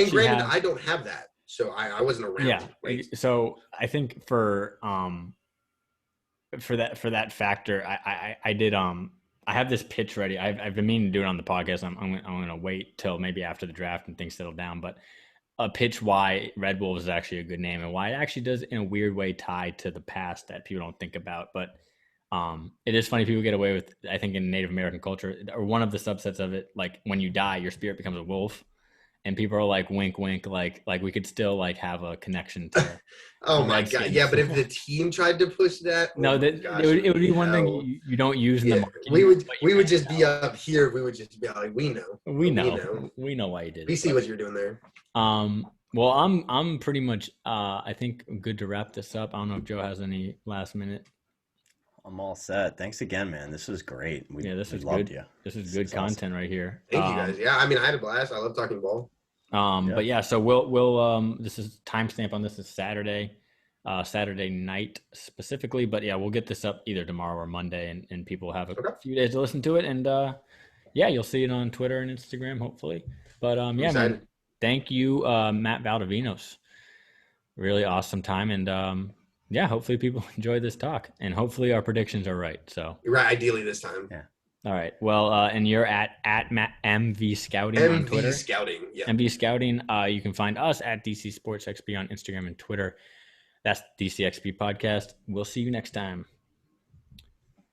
Speaker 1: granted,
Speaker 2: I don't have that. So I wasn't around.
Speaker 1: Yeah.
Speaker 2: Right?
Speaker 1: So I think for that factor, I did I have this pitch ready. I've been meaning to do it on the podcast. I'm gonna wait till maybe after the draft and things settle down. But a pitch why Red Wolves is actually a good name and why it actually does in a weird way tie to the past that people don't think about. But it is funny people get away with. I think in Native American culture or one of the subsets of it, like when you die, your spirit becomes a wolf. And people are like, wink, wink, like we could still like have a connection to.
Speaker 2: Oh my God! Yeah, but if the team tried to push that,
Speaker 1: it would be one thing you don't use in the marketing.
Speaker 2: We would just be up here. We would just be like, we know
Speaker 1: why you did.
Speaker 2: We see what you're doing there.
Speaker 1: Well, I'm pretty much I think good to wrap this up. I don't know if Joe has any last minute.
Speaker 3: I'm all set. Thanks again, man. This was great.
Speaker 1: This is good. This is good content right here.
Speaker 2: Thank you guys. Yeah, I mean, I had a blast. I love talking ball.
Speaker 1: But yeah, so we'll this is timestamp on this is Saturday night specifically. But yeah, we'll get this up either tomorrow or Monday, and people have a few days to listen to it. And yeah, you'll see it on Twitter and Instagram hopefully. But yeah, man, thank you, Matt Valdovinos. Really awesome time and. Yeah, hopefully people enjoy this talk, and hopefully our predictions are right. So
Speaker 2: you're right, ideally this time.
Speaker 3: Yeah.
Speaker 1: All right. Well, and you're at MV Scouting on Twitter.
Speaker 2: MV Scouting. Yeah.
Speaker 1: MV Scouting. You can find us at DC Sports XP on Instagram and Twitter. That's DCXP Podcast. We'll see you next time.